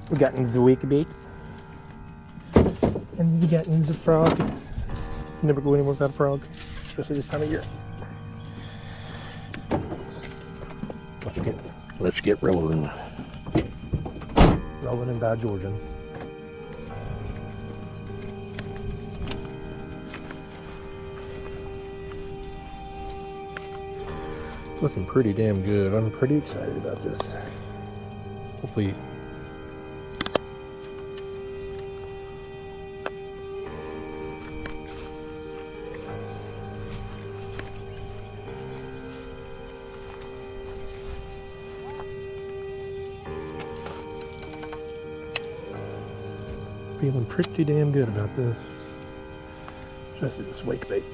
We got the wake bait. And we got the frog. Never go anywhere without a frog, especially this time of year. Let's get rolling. Rolling in by Georgian. Looking pretty damn good. I'm pretty excited about this. Hopefully. Feeling pretty damn good about this. Especially this wake bait.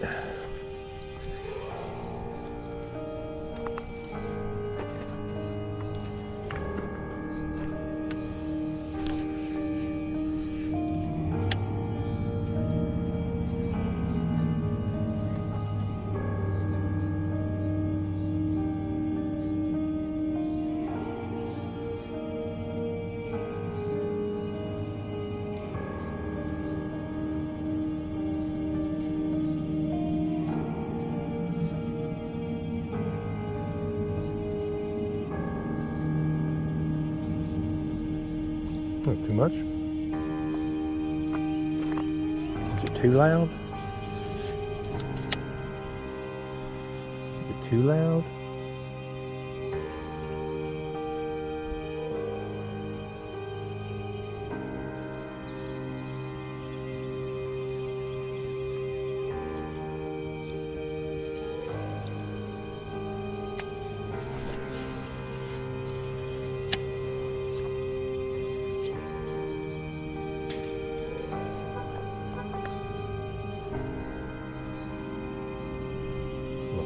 Not too much. Is it too loud? Is it too loud?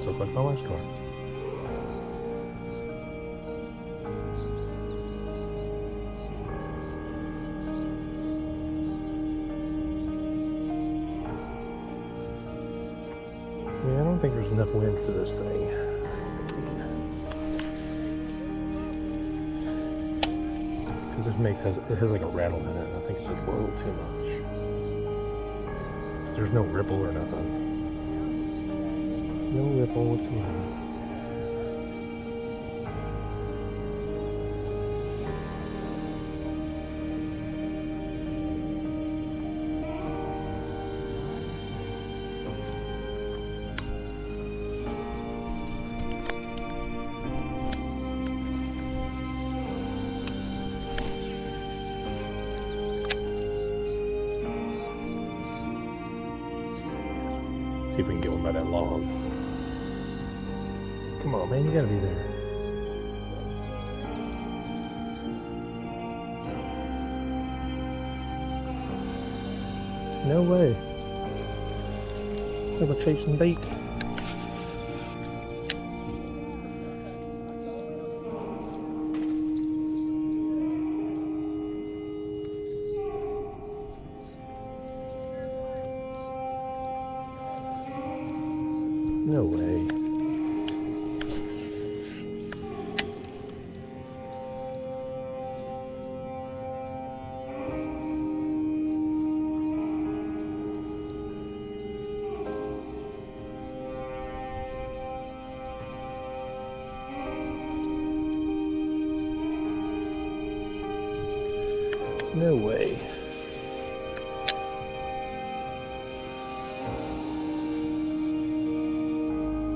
Look like my last car. Yeah, I don't think there's enough wind for this thing. Because it has like a rattle in it. I think it's just a little too much. There's no ripple or nothing. No ripple whatsoever. See if we can get one by that log. Come on, man, you gotta be there. No way. We're chasing bait. No way. No way.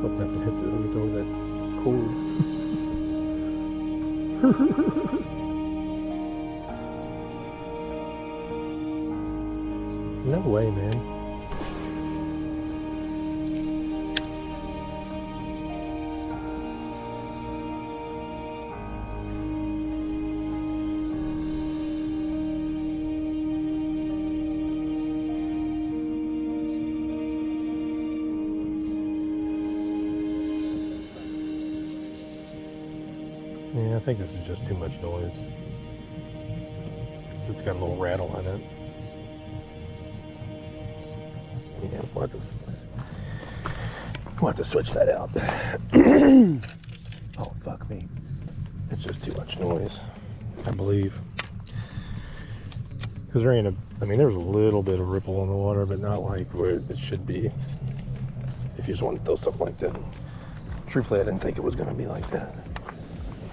Hope nothing hits it with all that cord. No way, man. Yeah, I think this is just too much noise. It's got a little rattle in it. Yeah, we'll have to switch that out. Oh, fuck me. It's just too much noise, I believe. Because there ain't a, I mean, there's a little bit of ripple in the water, but not like where it should be. If you just wanted to throw something like that. Truthfully, I didn't think it was going to be like that.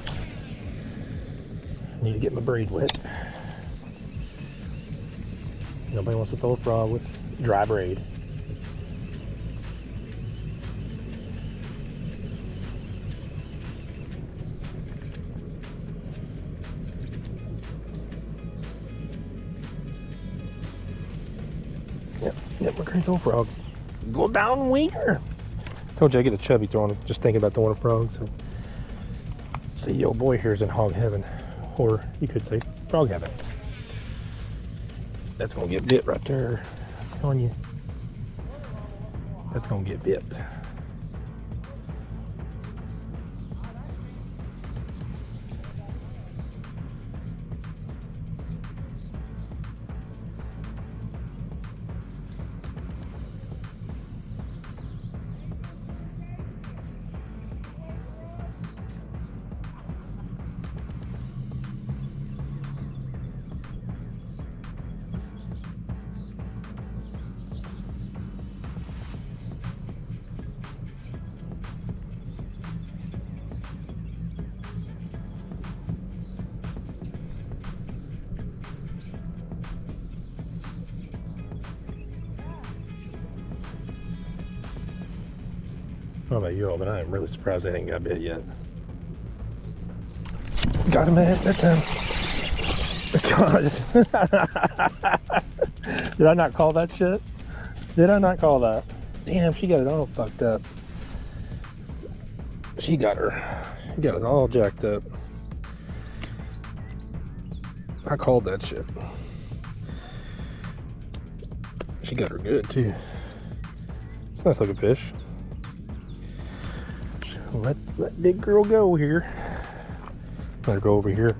I need to get my braid wet. Nobody wants to throw a frog with dry braid. Yep, my great old frog. Go down wiener. Told you I get a chubby throwing, just thinking about throwing a frog. So, see, yo boy here's in hog heaven, or you could say frog heaven. That's gonna get bit right there. I'm telling you, that's gonna get bit. I don't know about you all, but I am really surprised they ain't got bit yet. Got him that time. God. Did I not call that shit? Did I not call that? Damn, she got it all fucked up. She got it all jacked up. I called that shit. She got her good too. It's a nice looking fish. Let big girl go here. Let her go over here.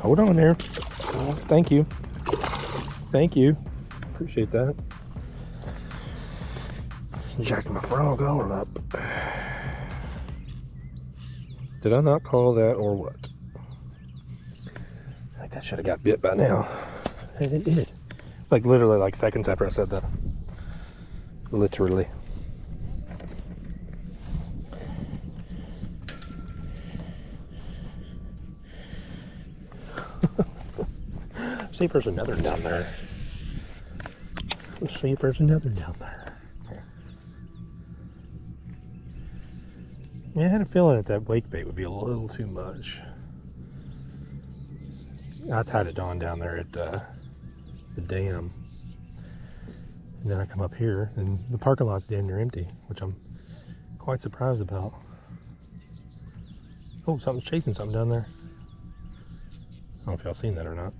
Hold on there. Oh, thank you. Thank you. Appreciate that. Jacked my frog all up. Did I not call that or what? I think that should have got bit by now. And it did. Like literally like seconds after I said that. Literally. See if there's another down there. Let's see if there's another down there. Yeah, I had a feeling that wake bait would be a little too much. I tied it on down there at the dam. And then I come up here and the parking lot's damn near empty, which I'm quite surprised about. Oh, something's chasing something down there. I don't know if y'all seen that or not.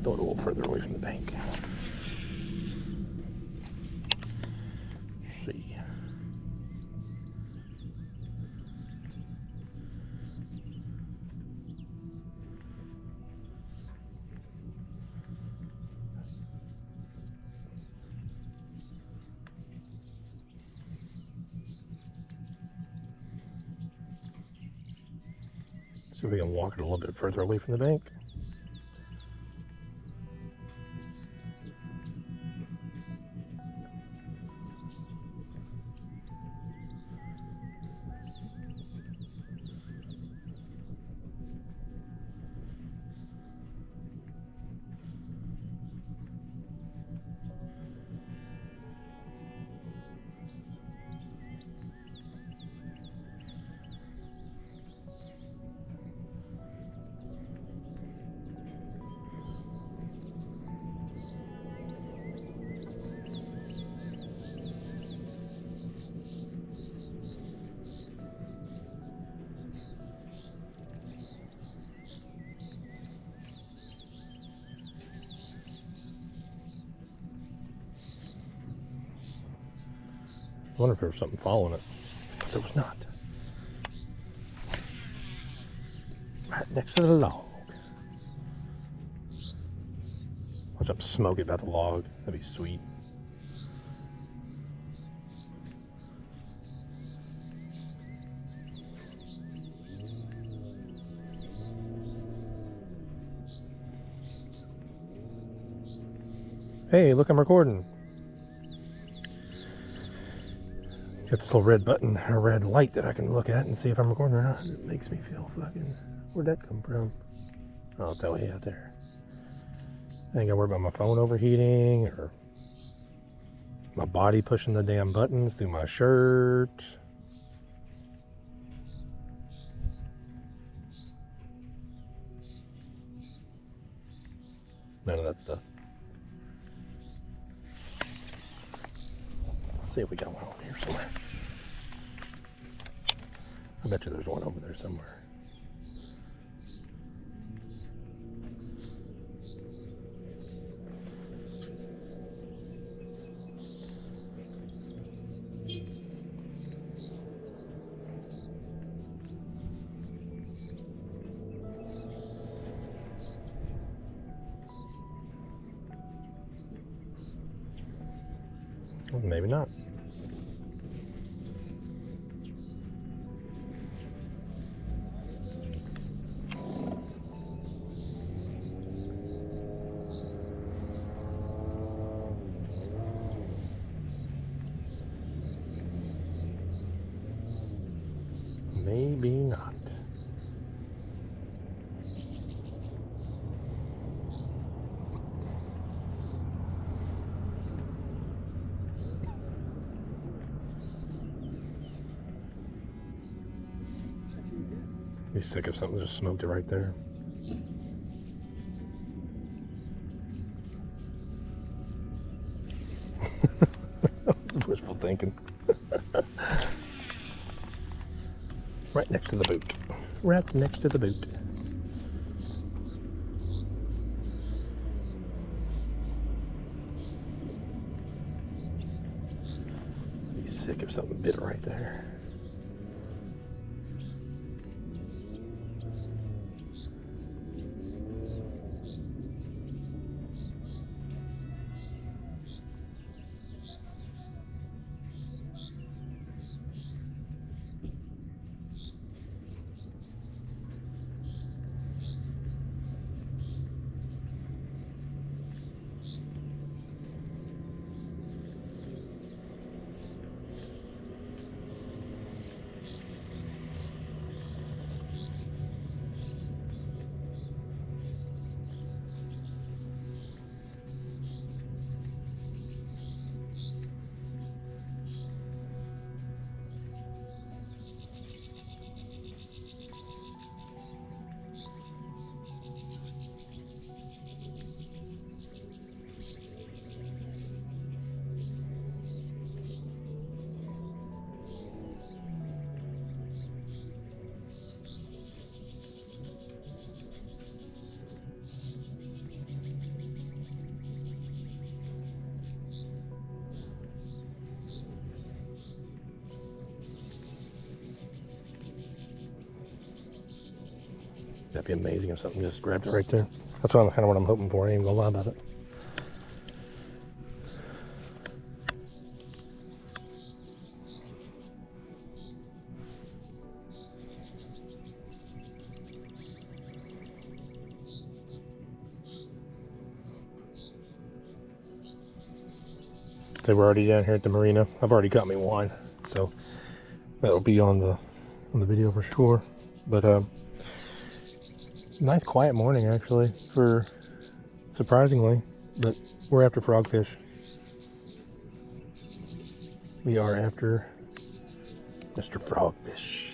Throw it a little further away from the bank. Let's see. See if we can walk it a little bit further away from the bank. wonder if there was something following it. But there was not. Right next to the log. Watch them smoke it about the log. That'd be sweet. Hey, look, I'm recording. Got this little red button, or red light that I can look at and see if I'm recording or not. It makes me feel fucking... Where'd that come from? Oh, it's that way out there. I ain't gotta worry about my phone overheating or my body pushing the damn buttons through my shirt. None of that stuff. Let's see if we got one over here somewhere. I bet you there's one over there somewhere. Well, maybe not. Maybe not. Be sick if something just smoked it right there. That's wishful thinking. Right next to the boot. Right next to the boot. Be sick if something bit it right there. That'd be amazing if something just grabbed it right there. That's kind of what I'm hoping for. I ain't even gonna lie about it. So we're already down here at the marina. I've already got me one, so that'll be on the video for sure. But nice quiet morning actually, for surprisingly, but we're after frogfish. We are after Mr. Frogfish.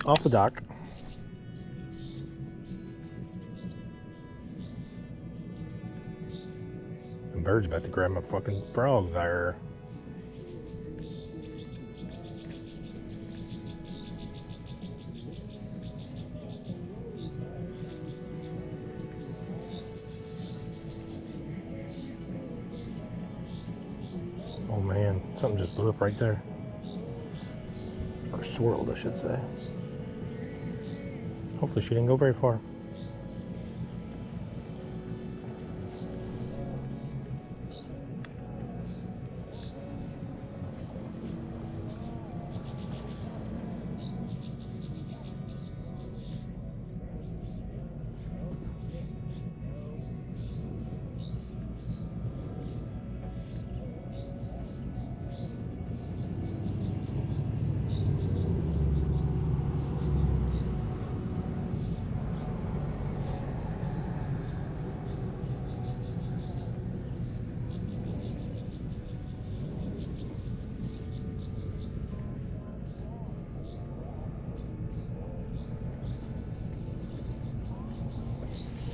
off the dock. The bird's about to grab my fucking frog there. Oh man, something just blew up right there. Or swirled, I should say. Hopefully she didn't go very far.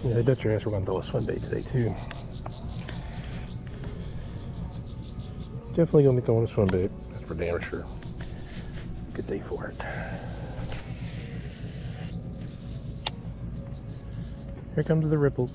Yeah, I bet your ass we're going to throw a swim bait today, too. Definitely going to be throwing a swim bait. That's for damn sure. Good day for it. Here comes the ripples.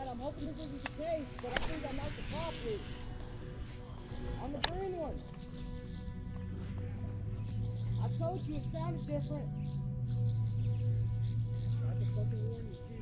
I'm hoping this isn't the case, but I think I knocked the top loose. On the green one. I told you it sounded different. Try to fucking warn you too.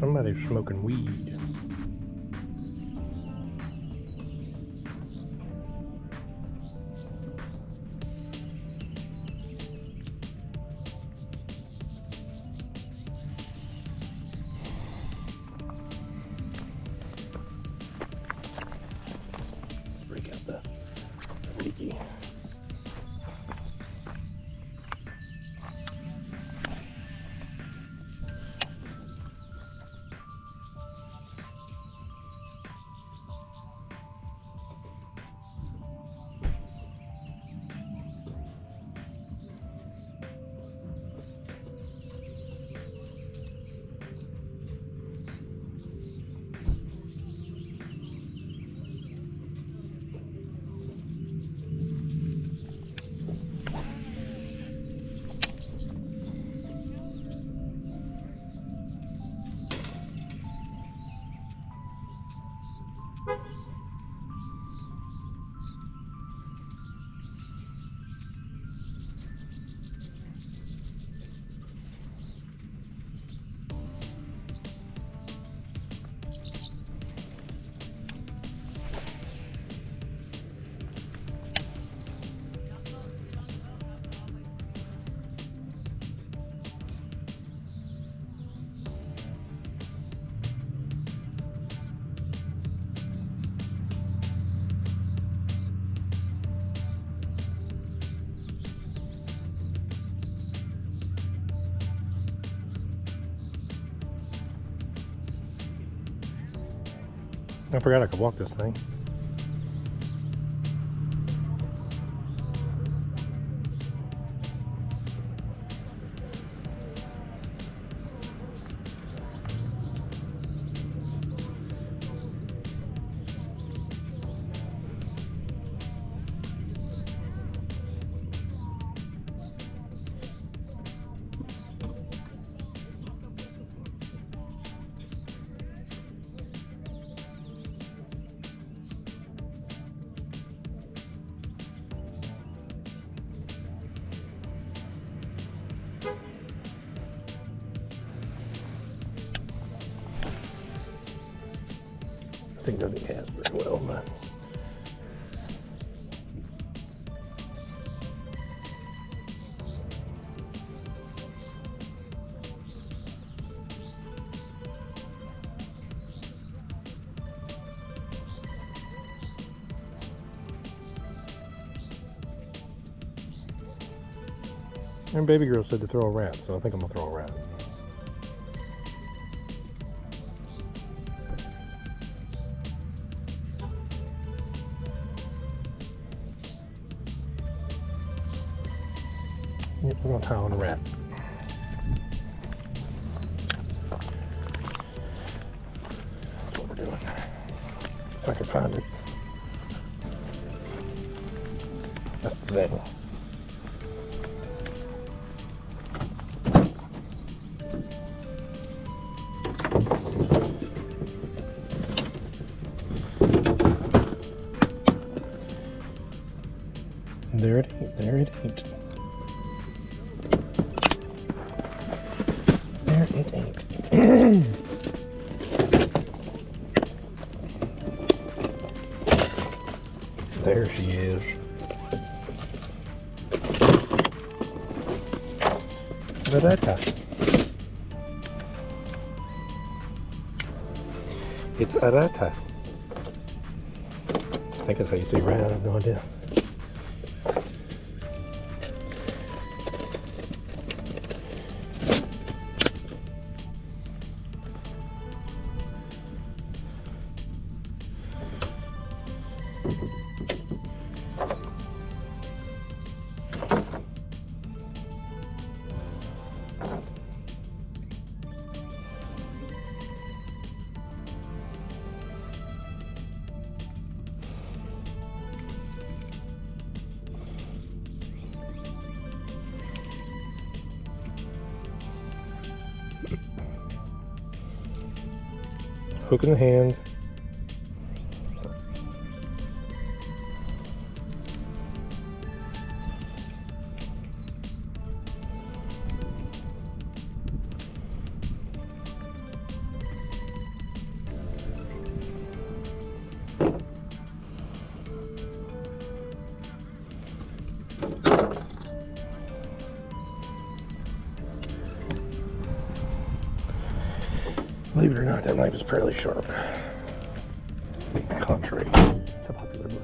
Somebody's smoking weed. Let's break out the leaky. I forgot I could walk this thing. This thing doesn't cast very well, but and baby girl said to throw a rat, so I think I'm gonna throw a rat. Yep, we're gonna tie on a rat. That's what we're doing. If I can find it. That's the thing. There it ain't, there it ain't. There it ain't. There she is. Arata. It's Arata. I think that's how you say rat, I have no idea. Hook in the hand. it or not, that knife is fairly sharp. Contrary to popular belief.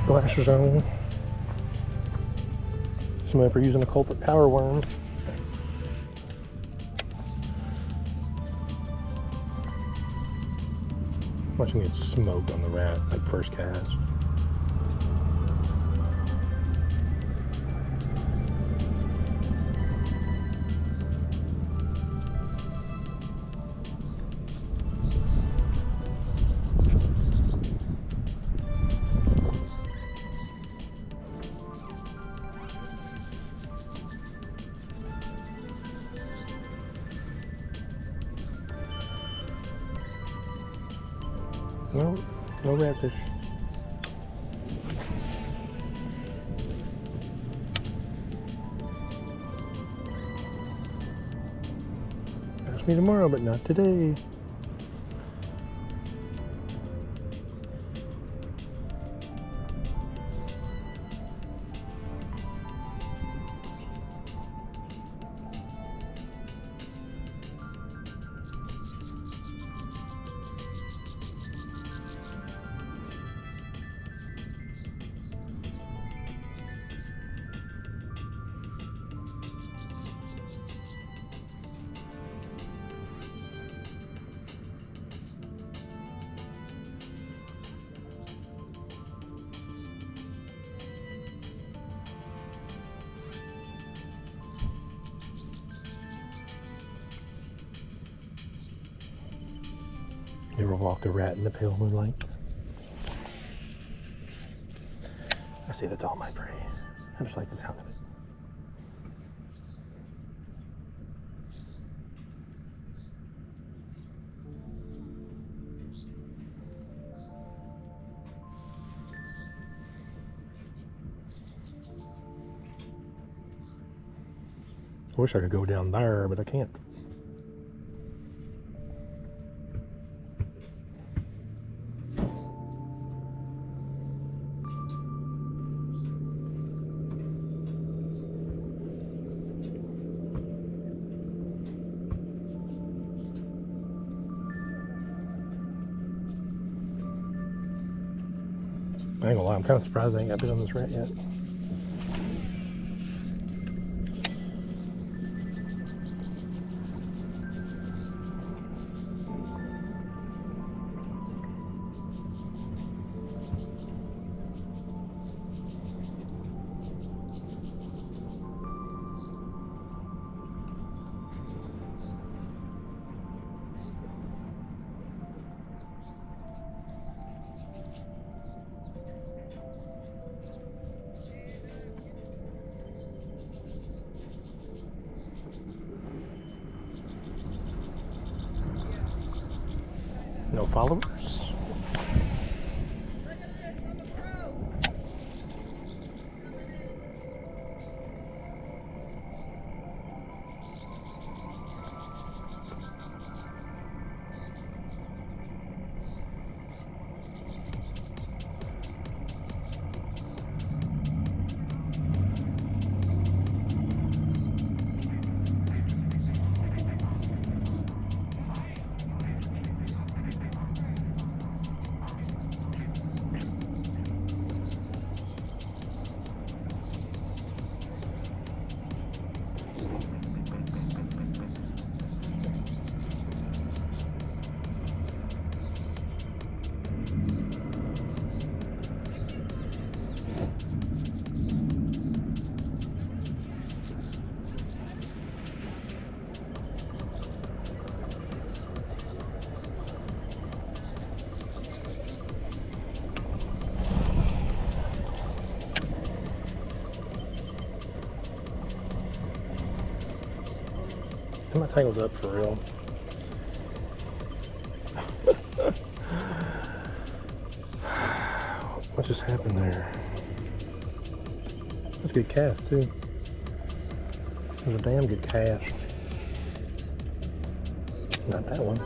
Glasses on. Somebody for using a culprit power worm. Watching it smoke on the rat, like first cast. No, no redfish. Ask me tomorrow, but not today. You ever walk a rat in the pale moonlight? I say that's all my prey. I just like the sound of it. I wish I could go down there, but I can't. I ain't gonna lie, I'm kind of surprised I ain't got bit on this rat yet. No followers? I'm not tangled up for real. What just happened there? That's a good cast too. It was a damn good cast. Not that one.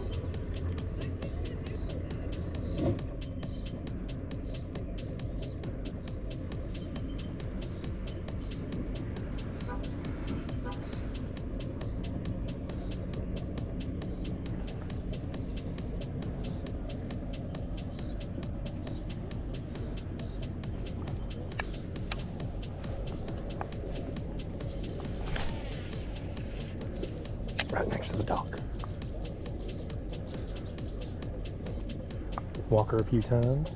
Right next to the dock. Walk her a few times.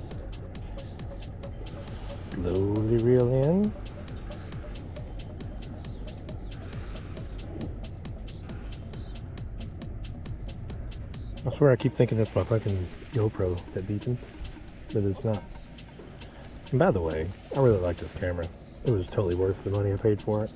Slowly reel in. I swear I keep thinking that's my fucking GoPro that beeping, but it's not. And by the way, I really like this camera. It was totally worth the money I paid for it.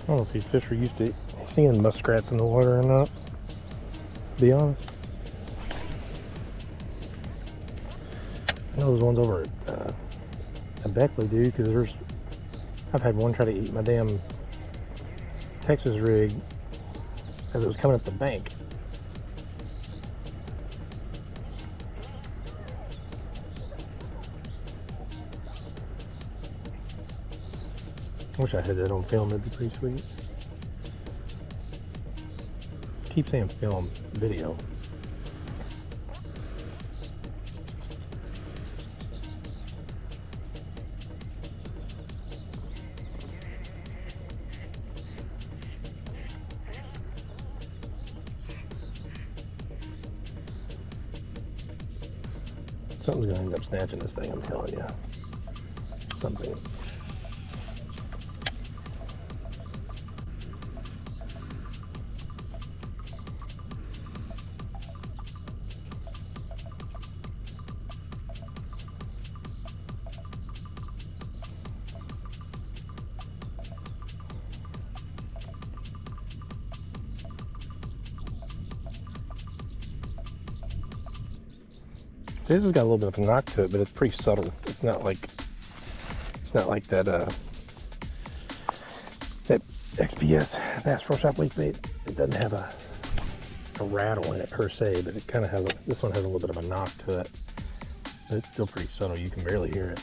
I don't know if these fish are used to seeing muskrats in the water or not, to be honest. I know those ones over at Beckley do, because I've had one try to eat my damn Texas rig as it was coming up the bank. I wish I had that on film, that'd be pretty sweet. Keep saying film, video. Something's gonna end up snatching this thing, I'm telling you. Something. This has got a little bit of a knock to it, but it's pretty subtle. It's not like that that XPS Bass Pro Shop leaf bait. It doesn't have a rattle in it per se, but it kind of has this one has a little bit of a knock to it. But it's still pretty subtle. You can barely hear it.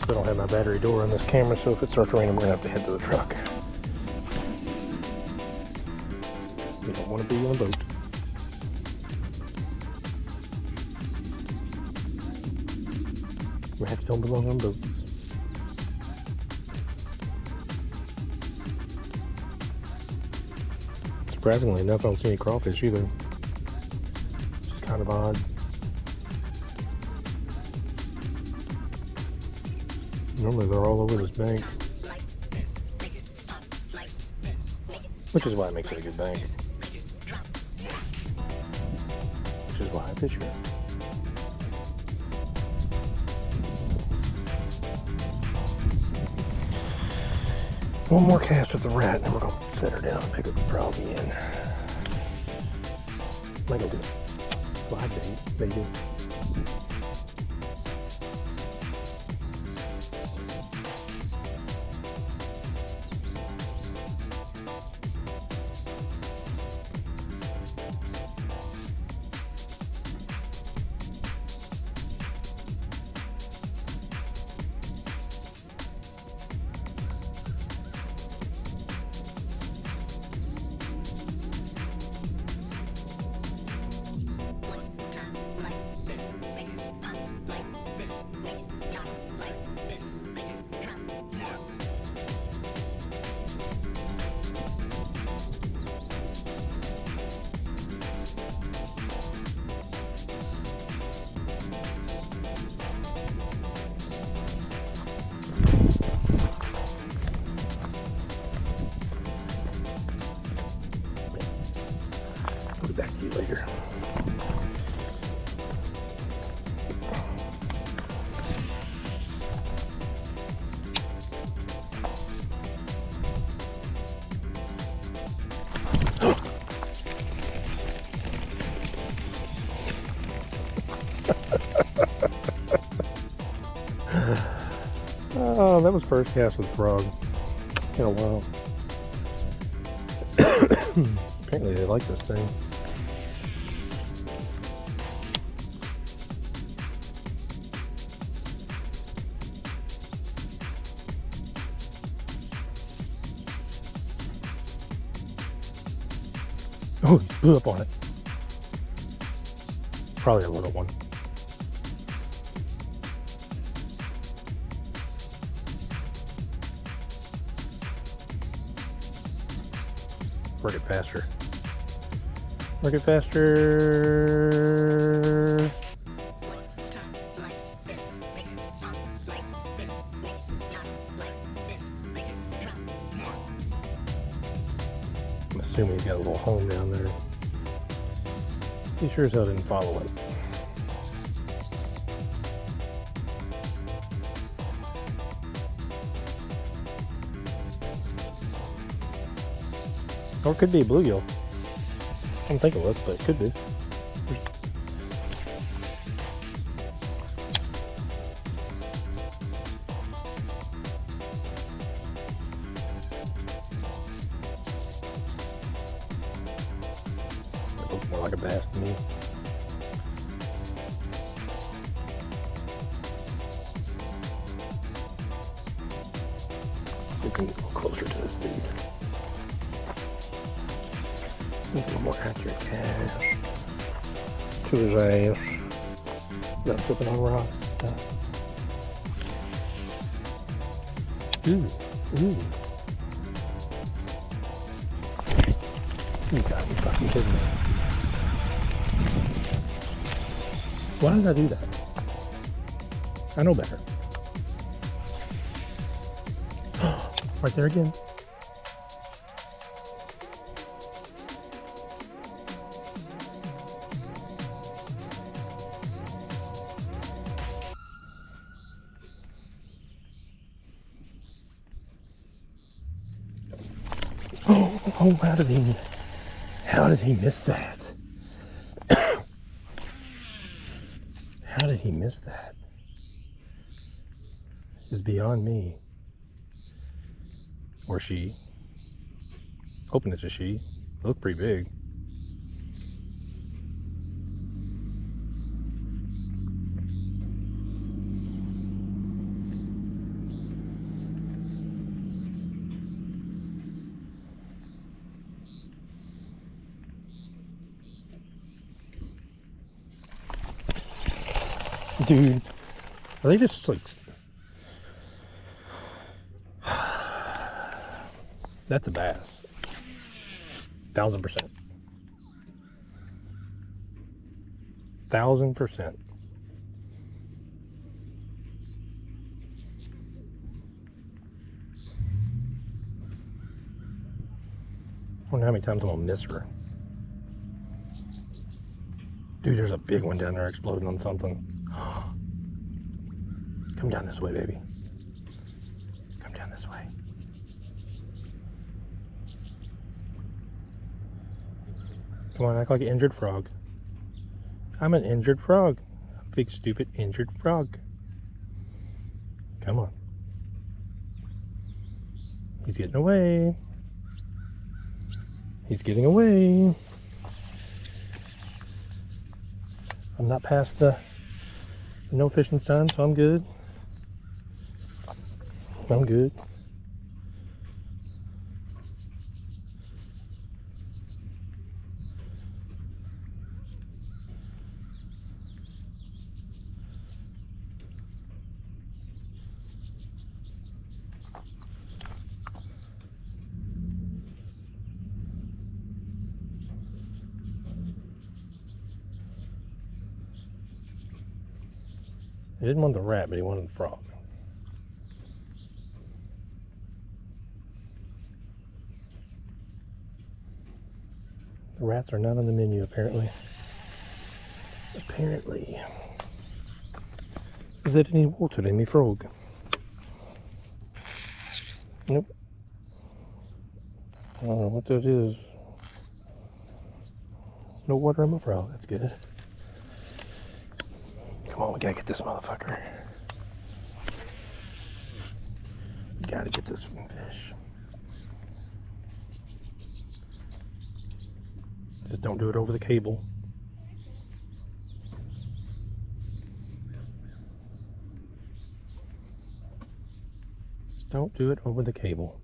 I don't have my battery door on this camera, so if it starts raining, we're gonna have to head to the truck. You don't want to be on a boat. Rats don't belong on boats. Surprisingly enough, I don't see any crawfish either. Which is kind of odd. Normally they're all over this bank. Which is why it makes it a good bank. Which is why I fish here. One more cast with the rat, and then we're gonna set her down and pick up the frog again. Might go do live bait, maybe. I'll be back to you later. Oh, that was first cast with frog in a while. Apparently they like this thing. Oh, he blew up on it. Probably a little one. Work it faster. Work it faster. I'm assuming he's got a little home down there. He sure as hell didn't follow it. Or it could be a bluegill. I don't think it was, but it could be. It looks more like a bass to me. See if we can get a little closer to this dude. A little more accurate cast to his ass. Not slipping on rocks and stuff. Ooh, ooh. You got me fucking kidding me. Why did I do that? I know better. Right there again. Oh, how did he miss that? How did he miss that? It's beyond me. Or she. Hoping it's a she. They look pretty big. Dude, are they just like... That's a bass. 1000%. 1000%. I wonder how many times I'm gonna miss her. Dude, there's a big one down there exploding on something. Come down this way, baby. Come down this way. Come on, act like an injured frog. I'm an injured frog. A big, stupid, injured frog. Come on. He's getting away. He's getting away. I'm not past the no fishing sign, so I'm good. I'm good. He didn't want the rat, but he wanted the frog. The rats are not on the menu, apparently. Apparently. Is there any water in me frog? Nope. I don't know what that is. No water in my frog, that's good. Come on, we gotta get this motherfucker. We gotta get this fish. Just don't do it over the cable. Just don't do it over the cable.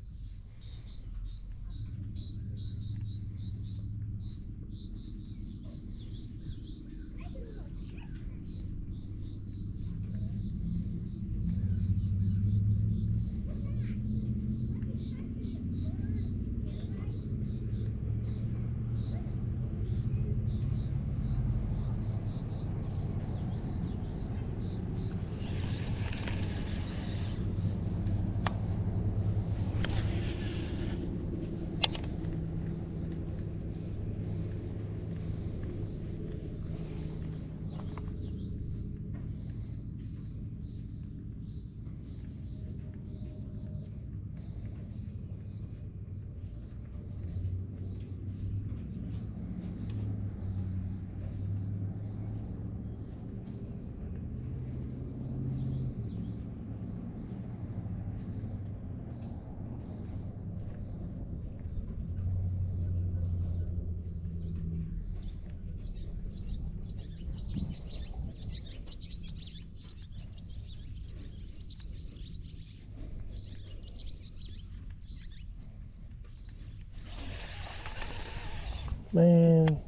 Man.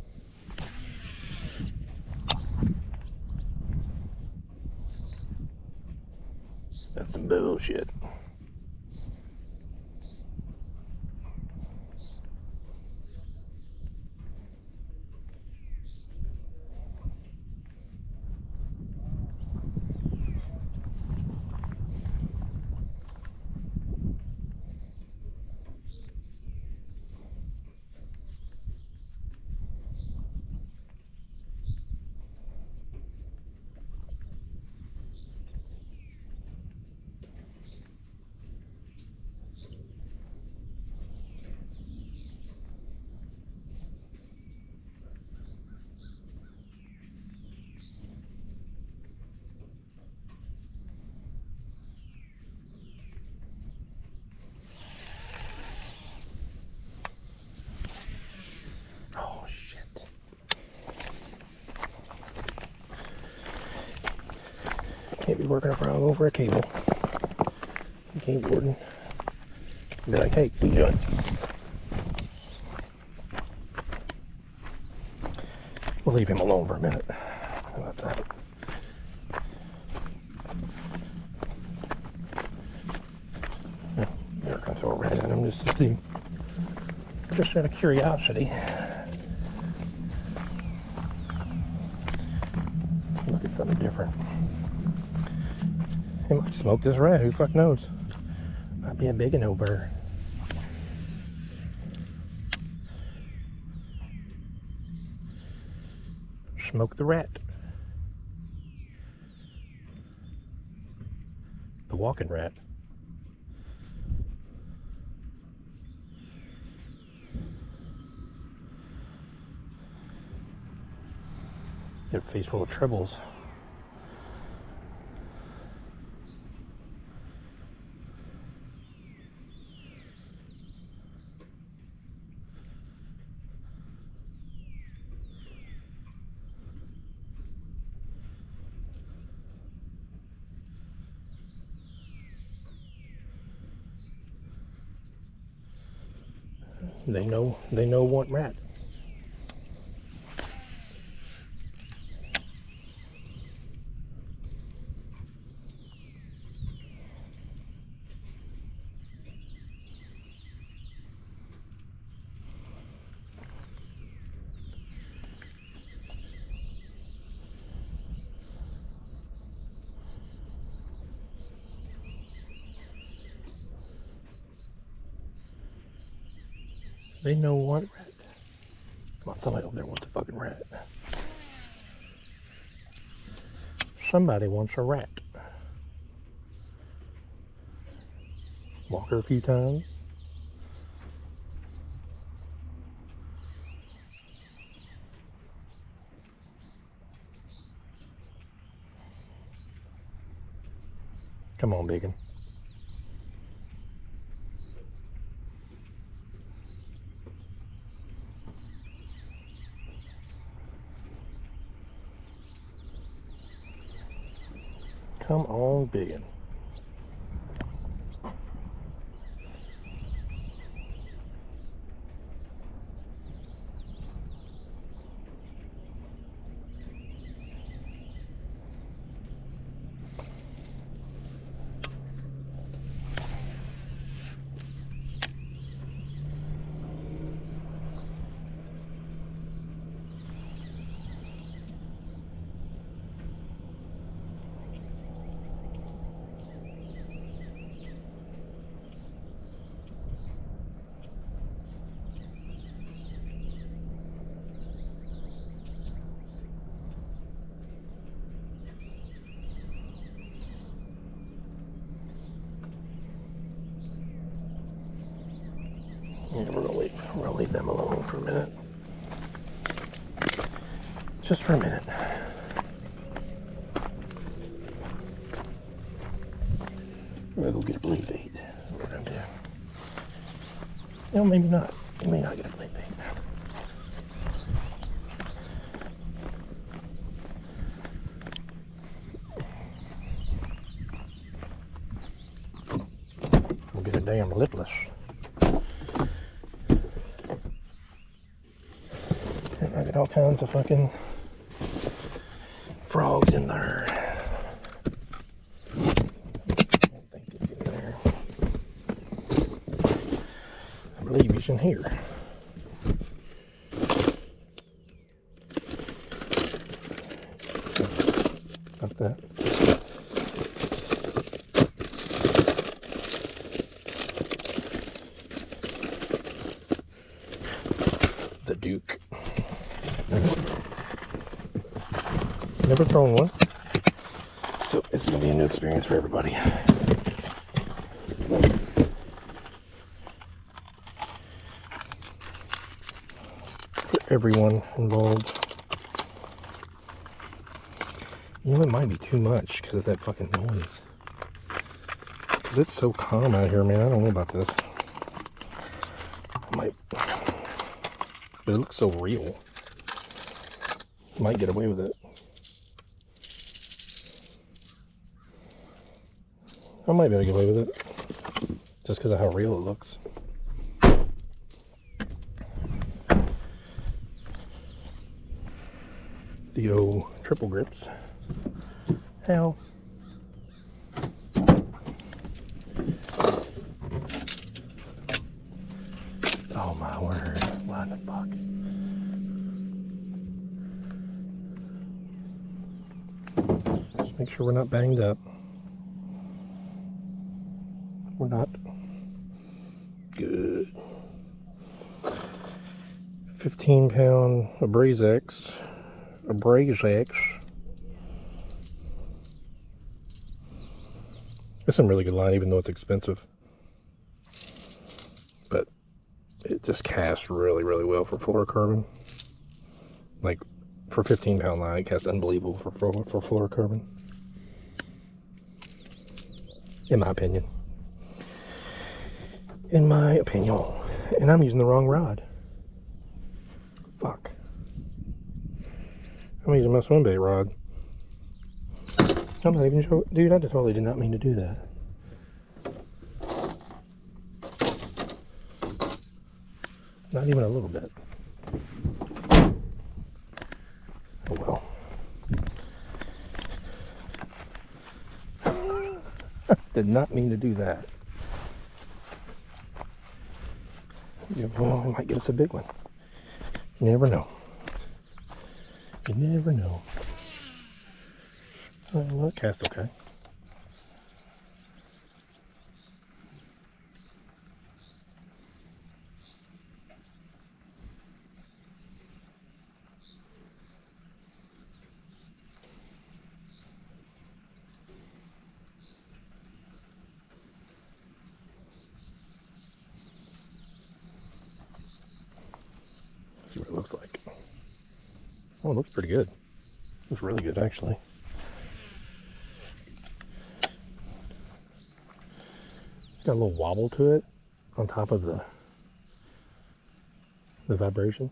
That's some bullshit. Can't be working a frog over a cable. You can't, Gordon. Be like, hey, what are you doing? We'll leave him alone for a minute. How about that? this just out of curiosity. Look at something different. He might smoke this rat, who the fuck knows? Might be a big one over. Smoke the rat. The walking rat. Got a face full of trebles. They know what rat. They know what rat. Come on, somebody over there wants a fucking rat. Somebody wants a rat. Walk her a few times. Come on, biggin. Come on, biggin. Yeah, we're gonna leave them alone for a minute. Just for a minute. We're gonna go get a blue bait. That's what we're gonna do. No, maybe not. We may not get a blue bait. We'll get a damn lipless. I got all kinds of fucking frogs in there. I don't think he's in there. I believe he's in here. Like that. The Duke. Never thrown one, so this is gonna be a new experience for everybody. For everyone involved. You know, it might be too much because of that fucking noise. Because it's so calm out here, man. I don't know about this. I might, but it looks so real. Might get away with it. I might be able to get away with it, just because of how real it looks. The old triple grips. How? Make sure we're not banged up. We're not. Good. 15-pound Abrazex. It's some really good line, even though it's expensive. But it just casts really, really well for fluorocarbon. Like, for 15-pound line, it casts unbelievable for fluorocarbon. In my opinion. In my opinion. And I'm using the wrong rod. Fuck. I'm using my swim bait rod. I'm not even sure. Dude, I totally did not mean to do that. Not even a little bit. Oh well. Did not mean to do that. Yeah, well, it might get us a big one. You never know. You never know. Oh, well, that cast okay. See what it looks like. Oh, it looks pretty good. It looks really good, actually. It's got a little wobble to it on top of the vibration.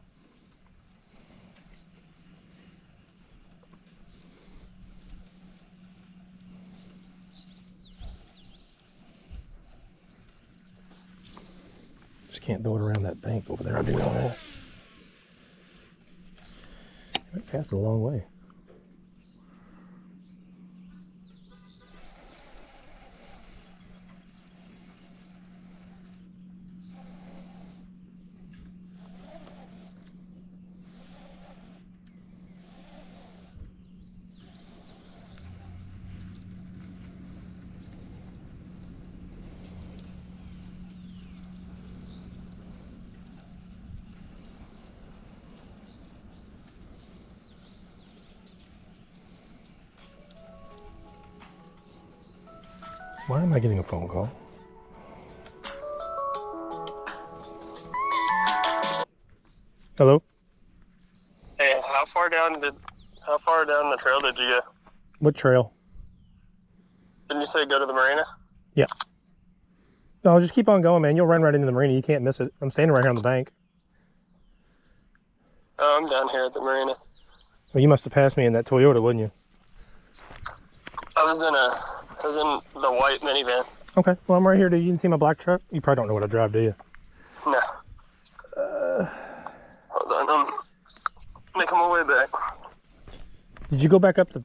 Just can't throw it around that bank over there. I do know that. It casts a long way. Why am I getting a phone call? Hello? Hey, how far down the trail did you go? What trail? Didn't you say go to the marina? Yeah. No, just keep on going, man. You'll run right into the marina. You can't miss it. I'm standing right here on the bank. Oh, I'm down here at the marina. Well, you must have passed me in that Toyota, wouldn't you? I was in the white minivan. Okay. Well, I'm right here. You can see my black truck? You probably don't know what I drive, do you? No. Hold on, I'm making my way back. Did you go back up the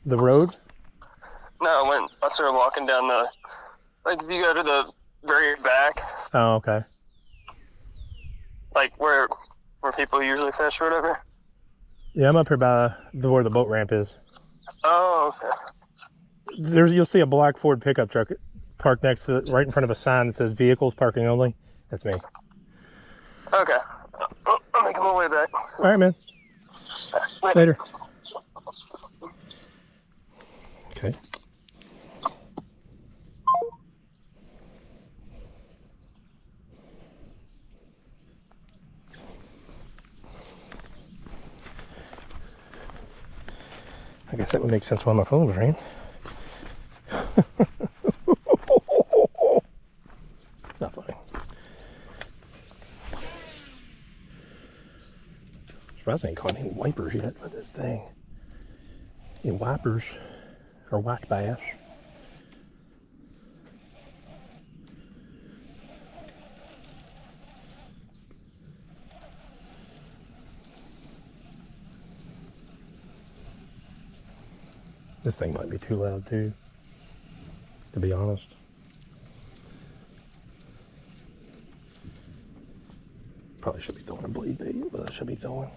road? No, I started walking down like if you go to the very back. Oh, okay. Like where people usually fish or whatever. Yeah, I'm up here by where the boat ramp is. Oh, okay. You'll see a black Ford pickup truck parked next to it, right in front of a sign that says vehicles parking only. That's me. Okay. I'm making my way back. All right, man. Later. Okay. I guess that would make sense why my phone was ringing. Not funny. Surprised I ain't caught any wipers yet with this thing. Any wipers or white bass. This thing might be too loud too, to be honest. Probably should be throwing a bleed bait, but I should be throwing.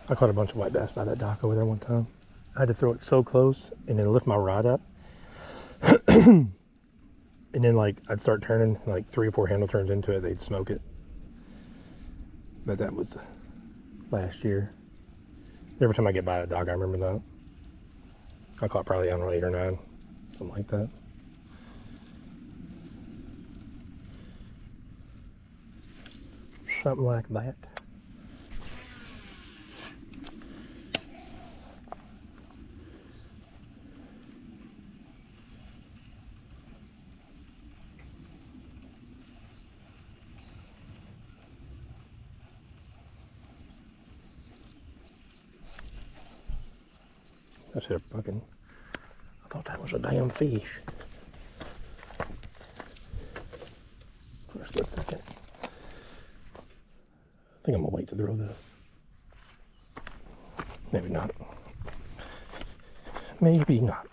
I caught a bunch of white bass by that dock over there one time. I had to throw it so close and then lift my rod up. And then like I'd start turning, like 3 or 4 handle turns into it, they'd smoke it. But that was last year. Every time I get by the dock, I remember that. I caught probably, I don't know, 8 or 9, something like that. Something like that. I should have fucking, I thought that was a damn fish. For a split second. I think I'm gonna wait to throw this. Maybe not. Maybe not.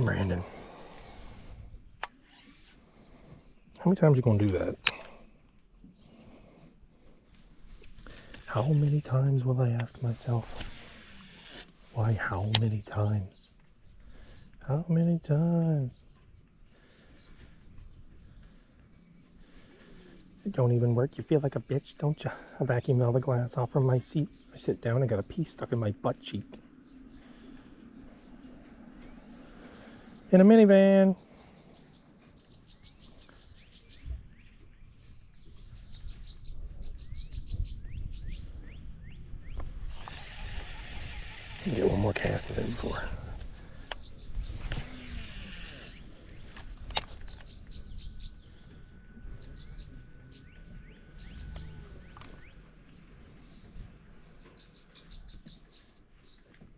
Brandon. How many times are you gonna do that? How many times will I ask myself? Why, how many times? How many times? It don't even work. You feel like a bitch, don't you? I vacuumed all the glass off from my seat. I sit down and got a piece stuck in my butt cheek. In a minivan. Get one more cast of it before.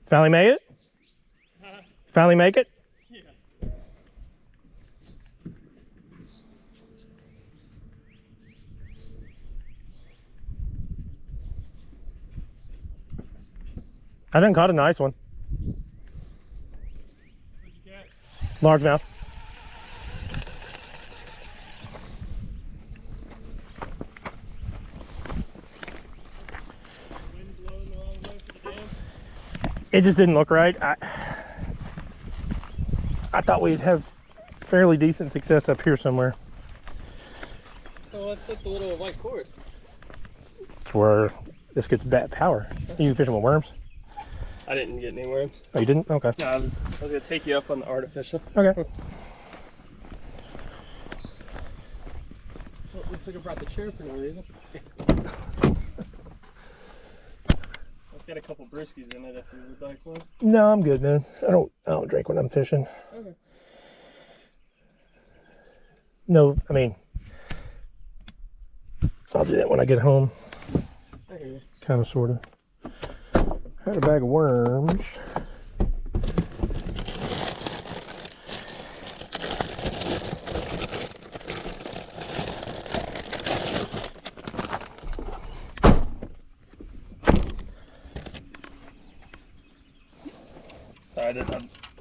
Finally made it? Finally make it? Yeah. I done caught a nice one. What'd you get? Largemouth. Wind blowing the wrong way for the dam? It just didn't look right. I thought we'd have fairly decent success up here somewhere. So let's hit the little white cord. It's where this gets bad power. You fishing with worms? I didn't get any worms. Oh, you didn't? Okay. No, I was gonna take you up on the artificial. Okay. Well, it looks like I brought the chair for no reason. It's got a couple brewskis in it if you would like one. No, I'm good, man. I don't drink when I'm fishing. Okay. No, I mean, I'll do that when I get home. I hear you. Kind of, sort of. Had a bag of worms.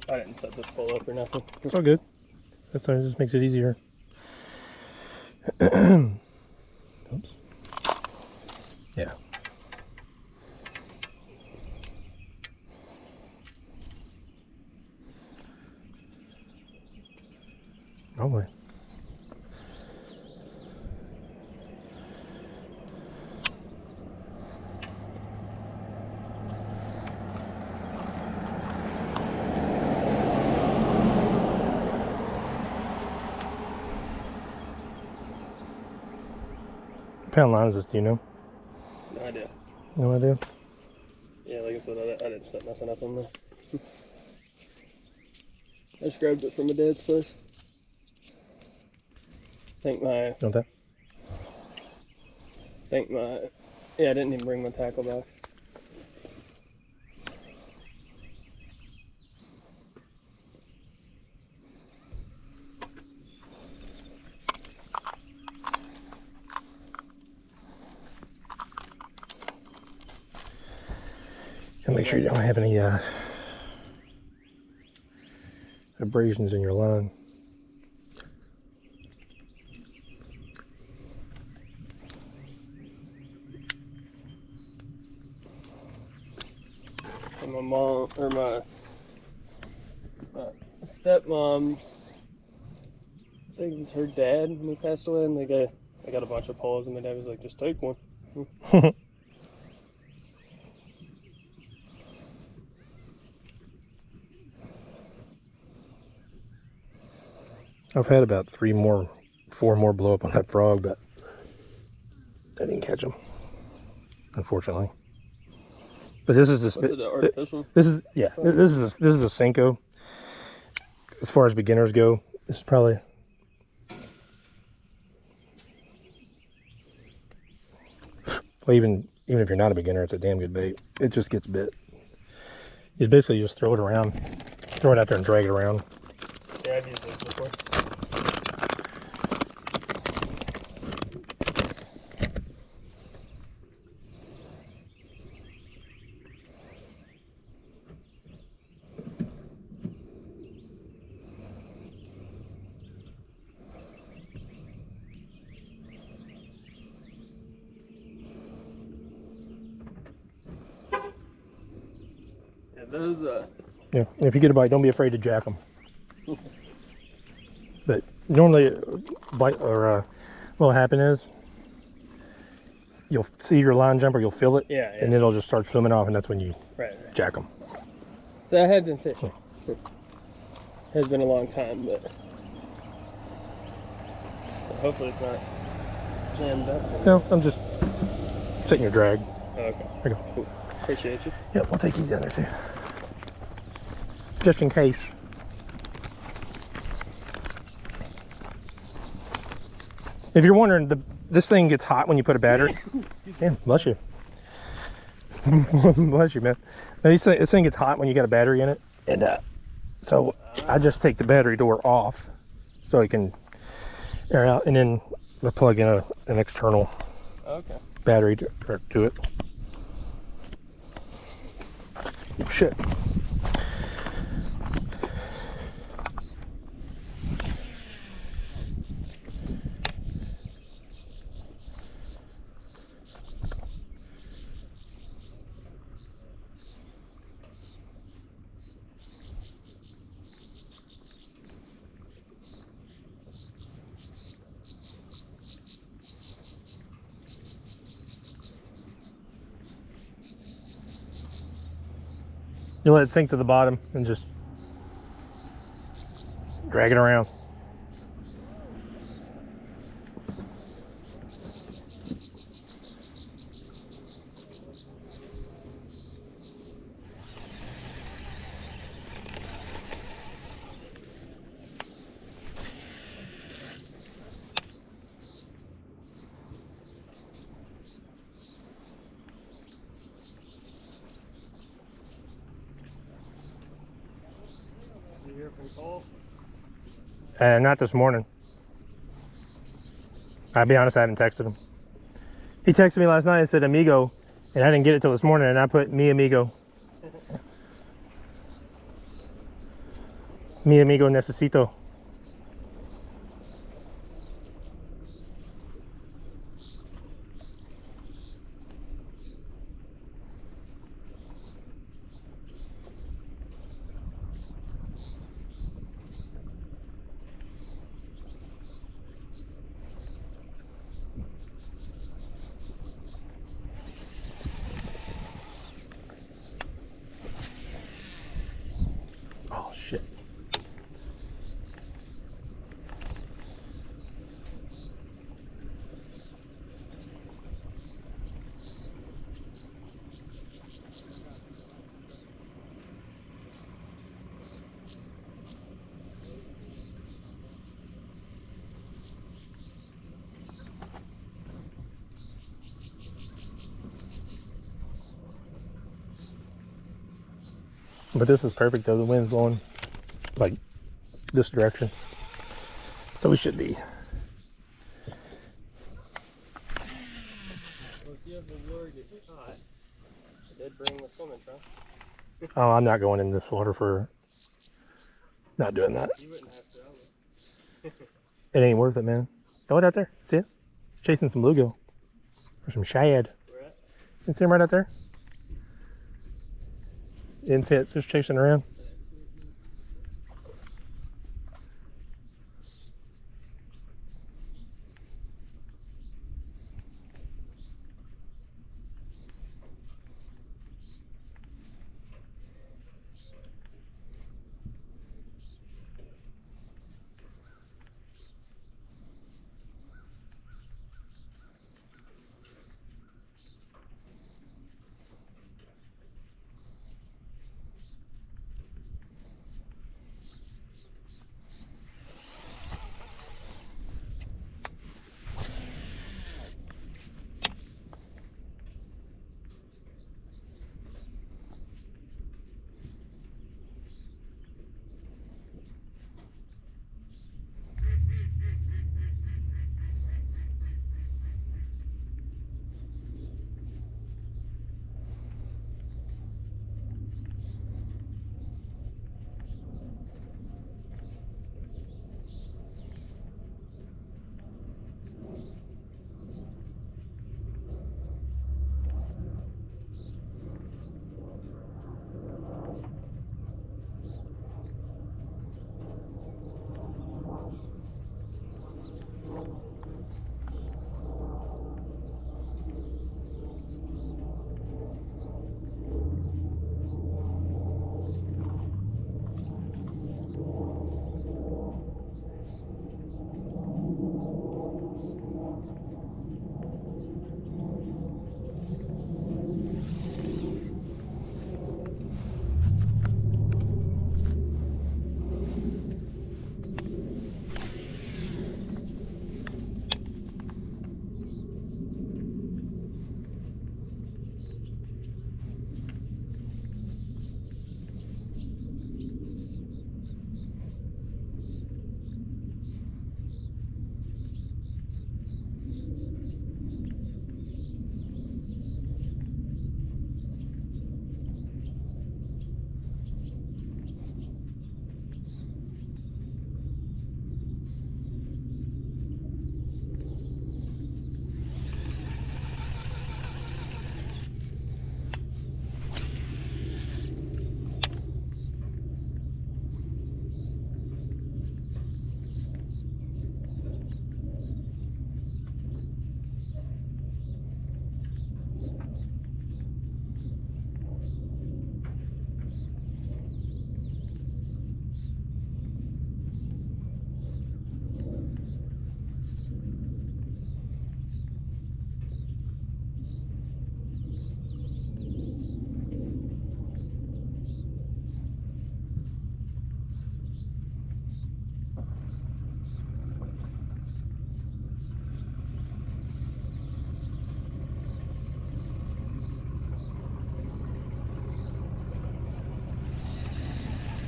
I didn't set this pole up or nothing. It's all good. That's all, it just makes it easier. Oops. Yeah. Oh boy. What pound line is this, do you know? No idea. No idea? Yeah, like I said, I didn't set nothing up on there. I just grabbed it from my dad's place. Yeah, I didn't even bring my tackle box. make sure you don't have any abrasions in your line. And my mom, or my stepmom's, I think it was her dad when he passed away, and they got a bunch of poles, and my dad was like, just take one. I've had about 4 more blow up on that frog, but I didn't catch them, unfortunately. But this is this. What's it, artificial? This is this is a Senko. As far as beginners go, this is probably. Well, even if you're not a beginner, it's a damn good bait. It just gets bit. You basically just throw it around, throw it out there and drag it around. Yeah, I've used this before. Those Yeah, if you get a bite, don't be afraid to jack them. But normally, bite or what'll happen is you'll see your line jumper, you'll feel it, yeah. and it'll just start swimming off, and that's when you Right. jack them. So I have been fishing. Has been a long time, but hopefully it's not jammed up. No, I'm just setting your drag. Oh, okay. There you go. Cool. Appreciate you. Yep, we'll take these down there too, just in case. If you're wondering, this thing gets hot when you put a battery. Damn, bless you. Bless you, man. Now, this thing gets hot when you got a battery in it, and so I just take the battery door off so it can air out, and then I plug in an external battery to it. Shit. You let it sink to the bottom and just drag it around. You hear from Cole? Not this morning. I'll be honest, I haven't texted him. He texted me last night and said amigo, and I didn't get it till this morning, and I put mi amigo. Mi amigo necesito. Oh shit. But this is perfect though, the wind's blowing like this direction. So we should be. Well, if you have the lure get caught, I did bring the swimming trunk. Oh, I'm not going in this water for. Not doing that. You wouldn't have to. I would. It ain't worth it, man. Go out there. See it? Chasing some bluegill. Or some shad. Where at? You see him right out there? You didn't see it? Just chasing around.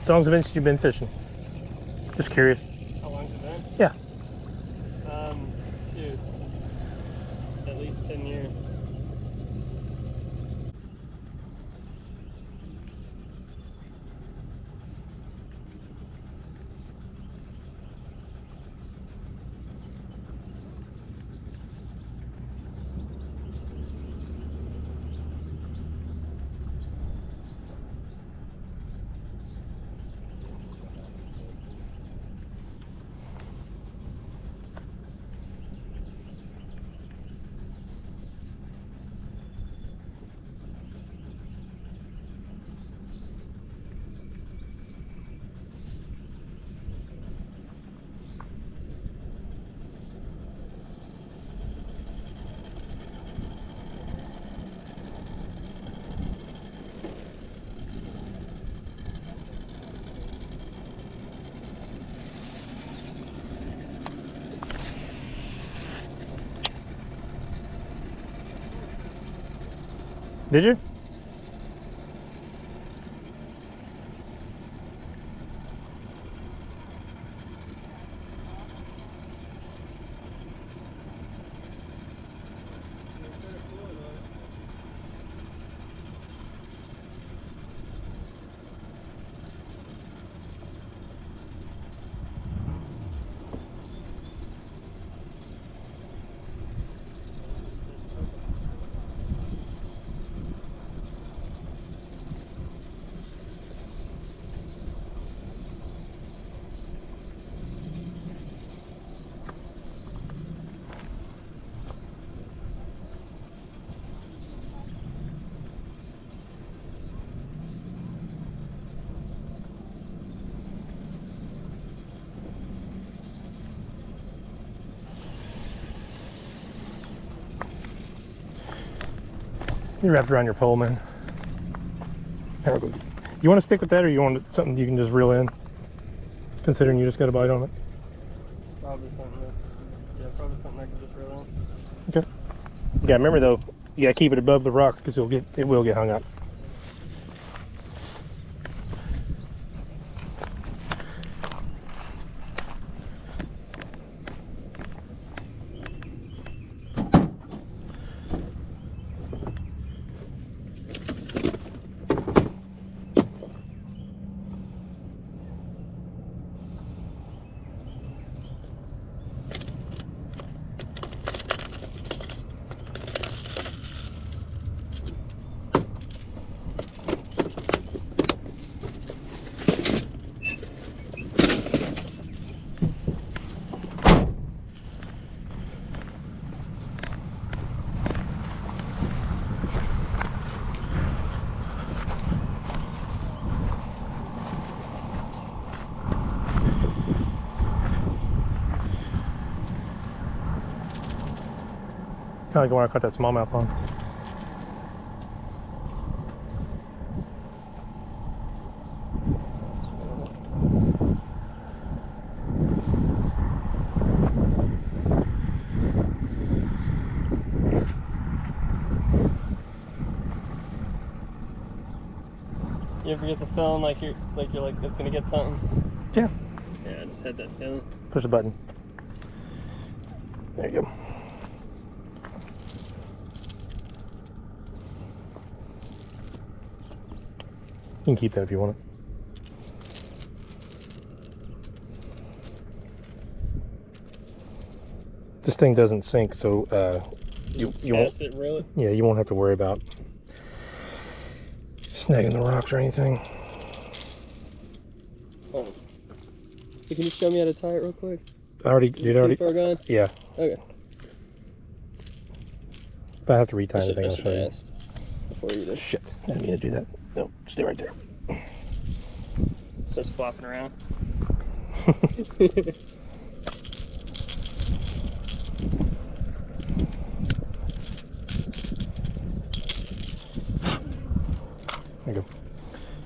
How long's it been since you've been fishing? Just curious. How long's it been? Yeah. Dude, at least 10 years. Did you? You wrapped around your pole, man. Here we go. You want to stick with that, or you want something you can just reel in? Considering you just got a bite on it. Probably something that, yeah, probably something I can just reel in. Okay. You gotta remember though, you gotta keep it above the rocks because it will get hung up. Kind of like when I caught that smallmouth on. You ever get the feeling like you're like it's gonna get something? Yeah. Yeah, I just had that feeling. Push the button. There you go. You can keep that if you want it. This thing doesn't sink, so you won't. It really? Yeah, you won't have to worry about snagging the rocks or anything. Oh. Hey, can you show me how to tie it real quick? Already. Far gone? Yeah. Okay. If I have to retie anything, I'll show you. Asked before you did. Shit, I didn't mean to do that. No, stay right there. It starts flopping around. There you go.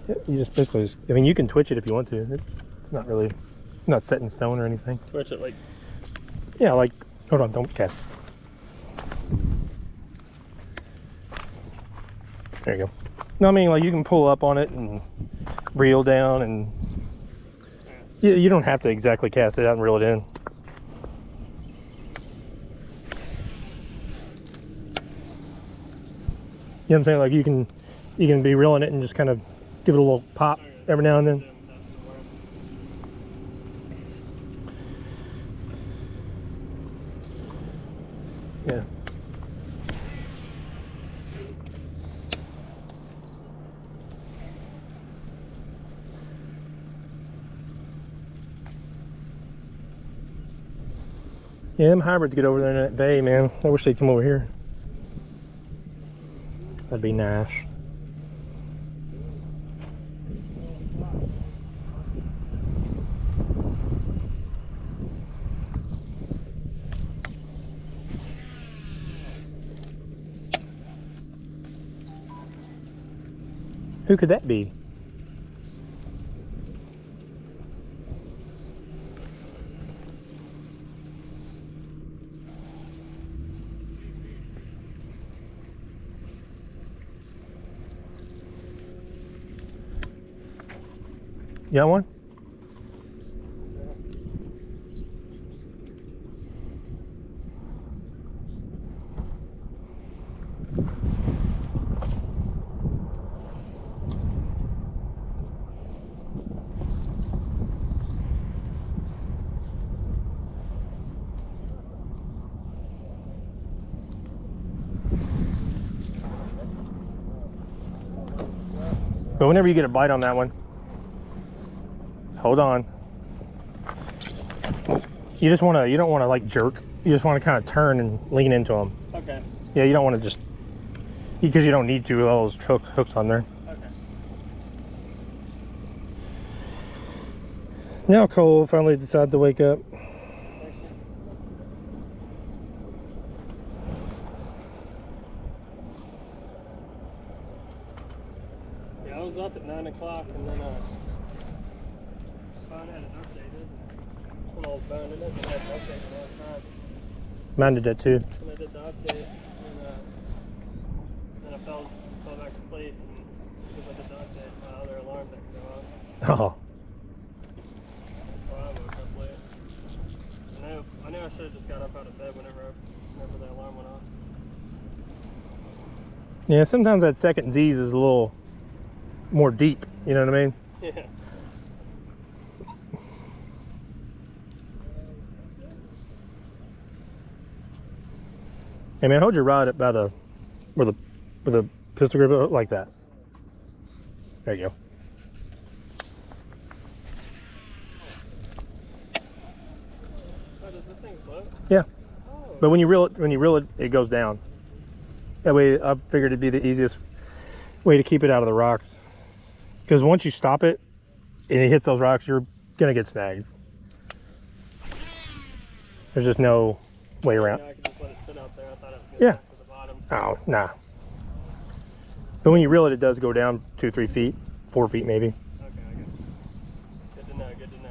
Yeah, you just basically I mean, you can twitch it if you want to. It's not really, not set in stone or anything. Twitch it like... Yeah, like, hold on, don't cast. There you go. No, I mean, like, you can pull up on it and reel down, and you don't have to exactly cast it out and reel it in. You know what I'm saying? Like, you can be reeling it and just kind of give it a little pop every now and then. Yeah. Yeah, them hybrids get over there in that bay, man. I wish they'd come over here. That'd be nice. Who could that be? You got one? But whenever you get a bite on that one, hold on. You just want to, you don't want to like jerk. You just want to kind of turn and lean into them. Okay. Yeah, you don't want to just, because you don't need to with all those hooks on there. Okay. Now Cole finally decides to wake up. bone had it updated. It's an old bone. It doesn't have it updated all the time. Mine did that too. And I did the update, and then I fell back to sleep, and because I did the update, my other alarm didn't go off. Oh. So I woke up late. I knew I should have just got up out of bed whenever the alarm went off. Yeah, sometimes that second Z's is a little more deep, you know what I mean? Yeah. Hey man, hold your rod up by the with a pistol grip like that. There you go. Oh, does this thing float? Yeah. Oh. But when you reel it, it goes down. That way, I figured it'd be the easiest way to keep it out of the rocks. Because once you stop it and it hits those rocks, you're gonna get snagged. There's just no way around. Yeah, I could just let it sit out there. I thought it was Yeah. to the bottom. Oh, nah. But when you reel it, it does go down 2-3 feet, 4 feet maybe. Okay, I got it. Good to know, good to know.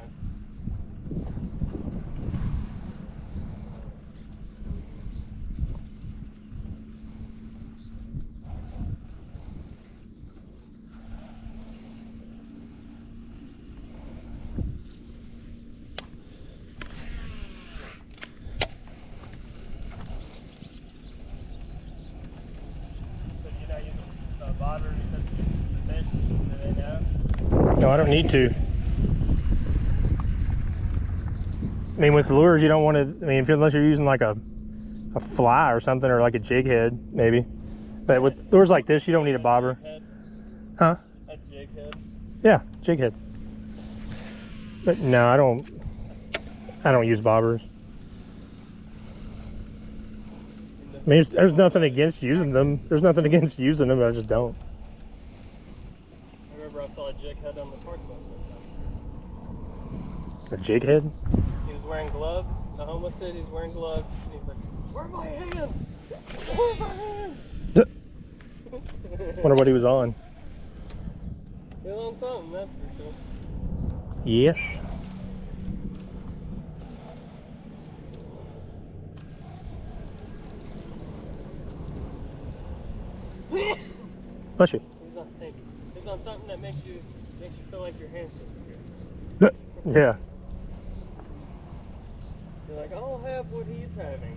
So you're not using bobber because the fish, do they know? No, I don't need to. I mean, with lures, you don't want to. I mean, unless you're using like a fly or something, or like a jig head, maybe. But with lures like this, you don't need a bobber. Head, Huh? a jig head. Yeah, jig head. But no, I don't use bobbers. I mean, there's nothing against using them. There's nothing against using them. I just don't. I remember I saw a jig head on the park bus one time. A jig head? He was wearing gloves. The homeless said he's wearing gloves. And he's like, where are my hands? Where are my hands? Wonder what he was on. He was on something, that's for sure. Yes. Bless you. He's on something that makes you feel like your hands disappear. Yeah. You're like, I'll have what he's having.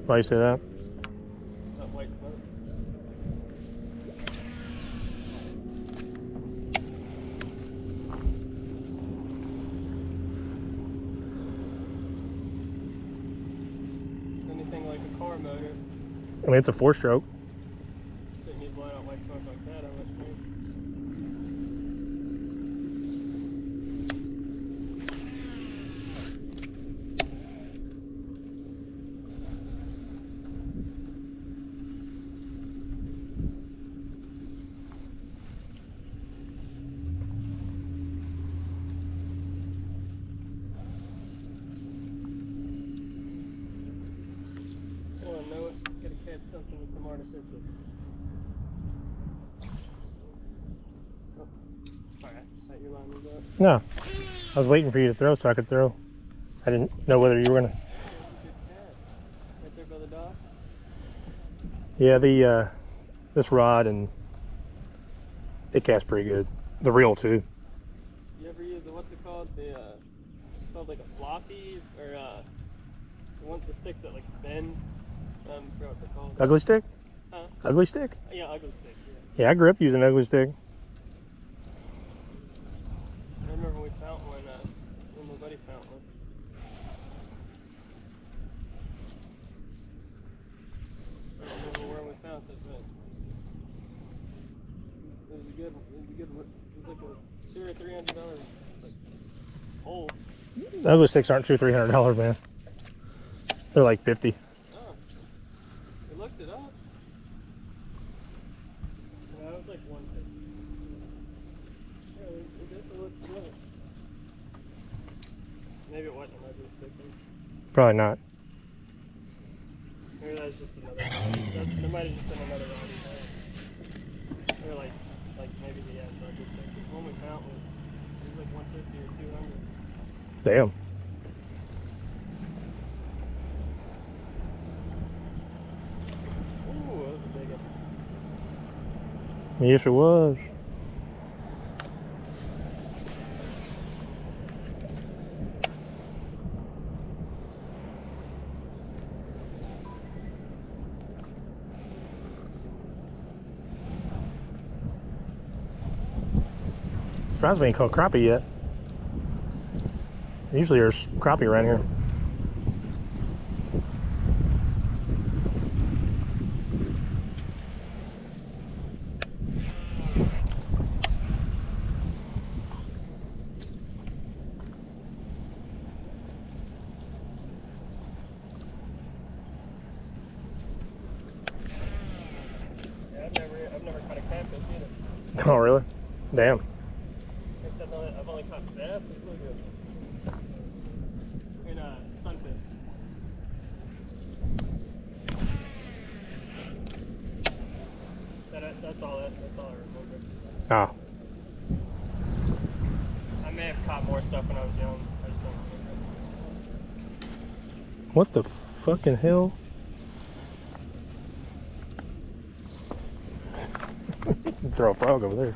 Why you say that? That white smoke. Anything like a car motor. I mean, it's a 4-stroke. Didn't need blowing out white smoke like that, I would think. Gotta catch something with some artificial. Oh. Alright, that your line was up. No. I was waiting for you to throw so I could throw. I didn't know whether you were gonna. Good cat. Right there by the dock. Yeah, this rod and it casts pretty good. The reel too. You ever use the, what's it called? It's called like a floppy, or the ones the sticks that like bend. I forgot what they're called. Ugly stick? Huh? Ugly stick? Yeah, ugly stick, yeah. Yeah, I grew up using ugly stick. I remember we found one when my buddy found one. I don't remember where we found it, but it was a good it was like a $200 or $300 like hole. Those sticks aren't $200 or $300, man. They're like 50. Oh, we looked it up. Yeah, it was like 150. Yeah, we definitely looked it up. Maybe it wasn't another stick then. Probably not. Maybe that was just another. There might have just been another rowdy thing. Or like maybe the budget stick. The one we found was like 150 or 200. Damn. Ooh, that was a big one. Yes, it was. Surprised we ain't caught crappie yet. Usually there's crappie around here. Yeah, I've never caught a catfish either. Oh, really? Damn. Except I've only caught bass. It's really good. And sunfish. That's all I remember. Ah. I may have caught more stuff when I was young. I just don't remember. What the fucking hell? Throw a frog over there.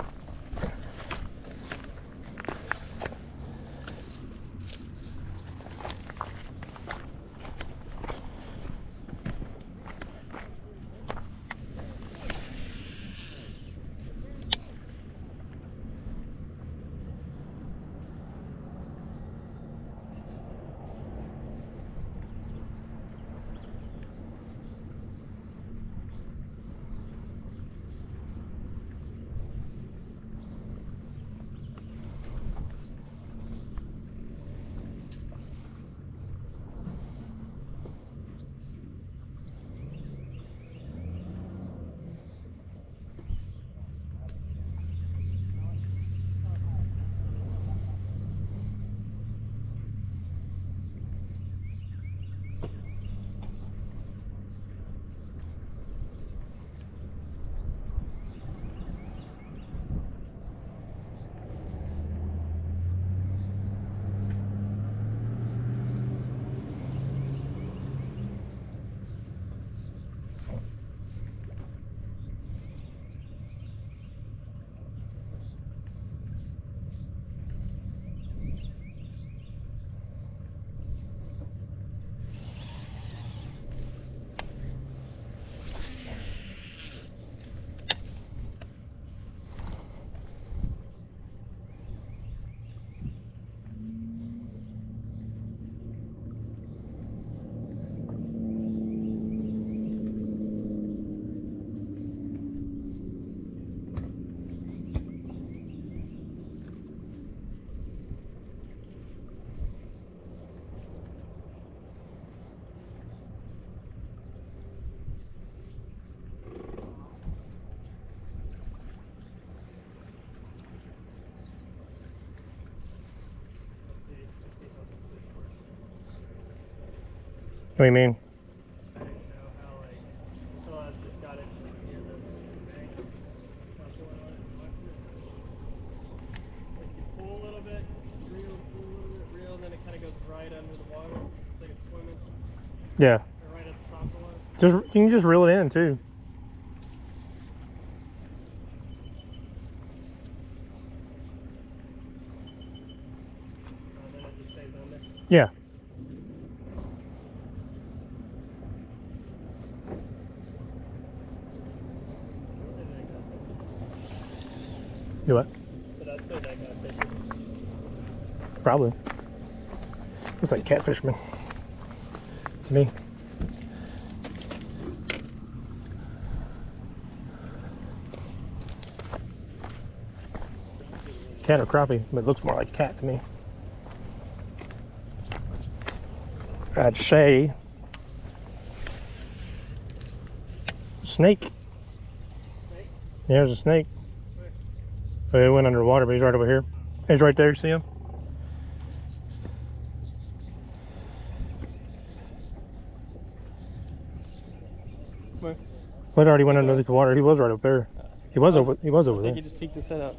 What do you mean? I didn't know how, like, until I just got it near the bank. Not pulling on it and watching it. Like, you pull a little bit, reel, pull a little bit, reel, and then it kind of goes right under the water. It's like it's swimming. Yeah. Or right at the top of the water. You can just reel it in too. And then it just stays under. Yeah. Do what? But I'd say that got fishes. Probably. Looks like catfishman to me. Cat or crappie, but it looks more like cat to me. I'd say snake. There's a snake. Oh, it went underwater, but he's right over here. He's right there, see him? Where? Well, it already went underneath the water. He was right up there. He was over I there. think he just peeked his head out.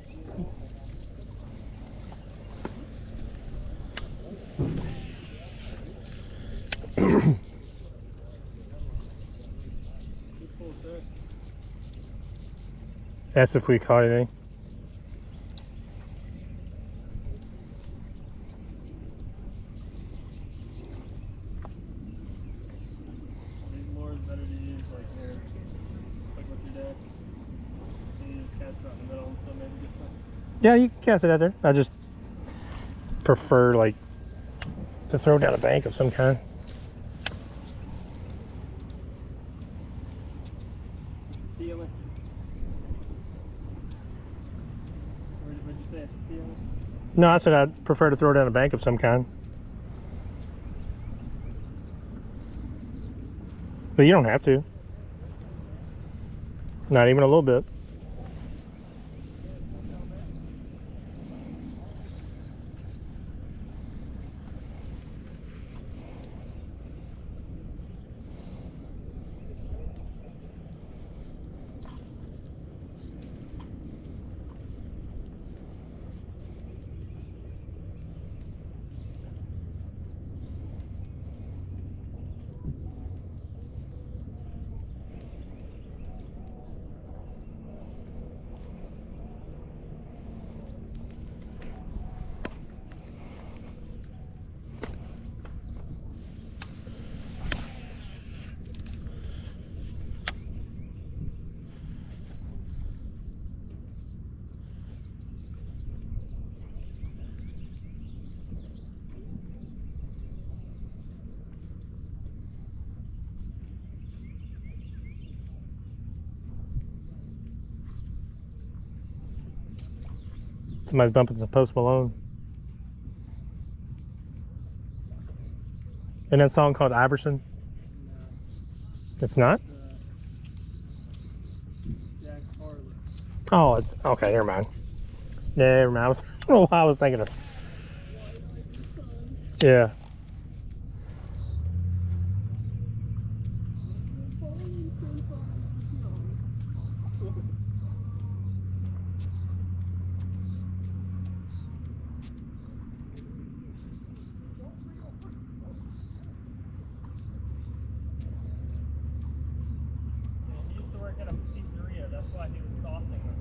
That's if we caught anything. These lures better to use like here, like with your dad. You just cast it out in the middle until maybe get some. Yeah, you can cast it out there. I just prefer like to throw down a bank of some kind. Feeling. Would you say it's feeling? No, I said I'd prefer to throw down a bank of some kind. But you don't have to. Not even a little bit. Somebody's bumping some Post Malone. Isn't that song called Iverson? No. It's not? Jack Harlow. Oh, it's okay. Never mind. Never mind. I don't know why I was thinking of. Yeah. He used to work at a pizzeria. That's why he was saucing them.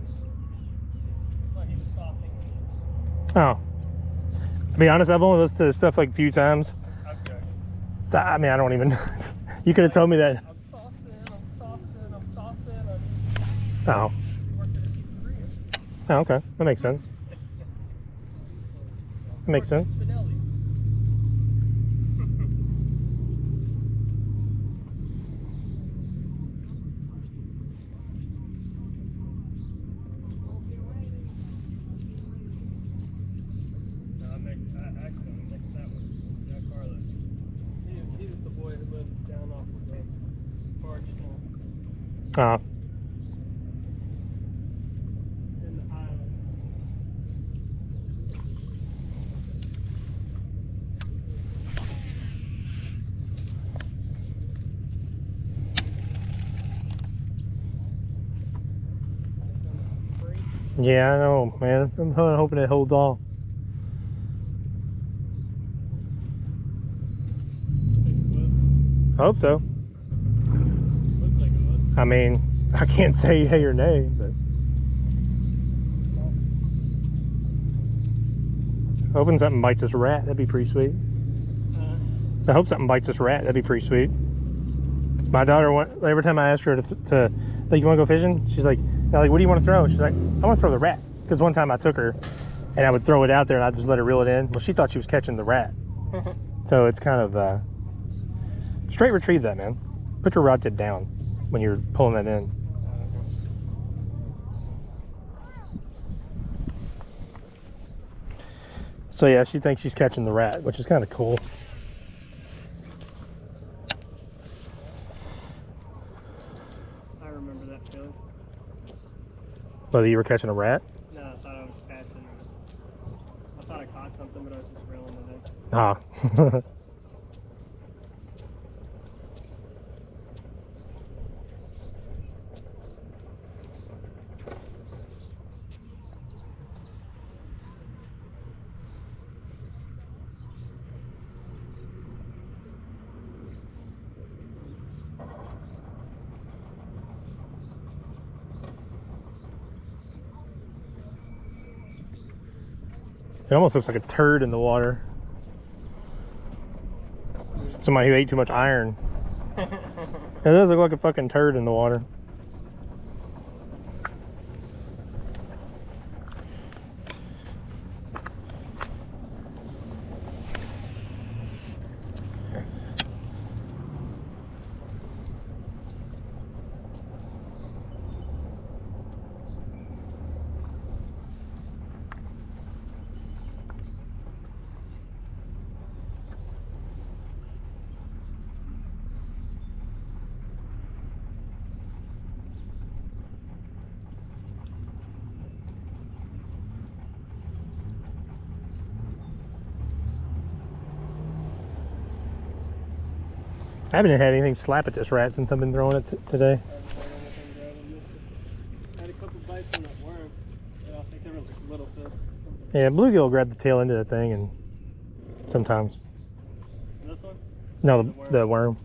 That's why he was saucing them. Oh. To be honest, I've only listened to stuff like a few times. Okay. So, I mean, I don't even. You could have told me that. I'm saucing. Oh. He worked at a pizzeria. Oh, okay. That makes sense. That makes sense. Fidelli. He was the boy who lived down off of the barge Oh. in the island. Yeah, I know, man. I'm hoping it holds all. I hope so. Looks like it was. I mean, I can't say hey or nay, but hoping something bites this rat. That'd be pretty sweet. So I hope something bites this rat. That'd be pretty sweet. My daughter, every time I ask her to like, you want to go fishing? She's like, what do you want to throw? She's like, I want to throw the rat. Because one time I took her and I would throw it out there and I'd just let her reel it in. Well, she thought she was catching the rat. So it's kind of straight retrieve that, man. Put your rod tip down when you're pulling that in. So yeah, she thinks she's catching the rat, which is kind of cool. I remember that feeling. Whether you were catching a rat? No, I thought I was catching. I thought I caught something, but I was just reeling it in. Ah. It almost looks like a turd in the water. Somebody who ate too much iron. It does look like a fucking turd in the water. I haven't had anything slap at this rat since I've been throwing it today. I had a couple bites from that worm. I think they were little fish. Yeah, bluegill will grab the tail end of the thing, and sometimes. This one? No, the worm.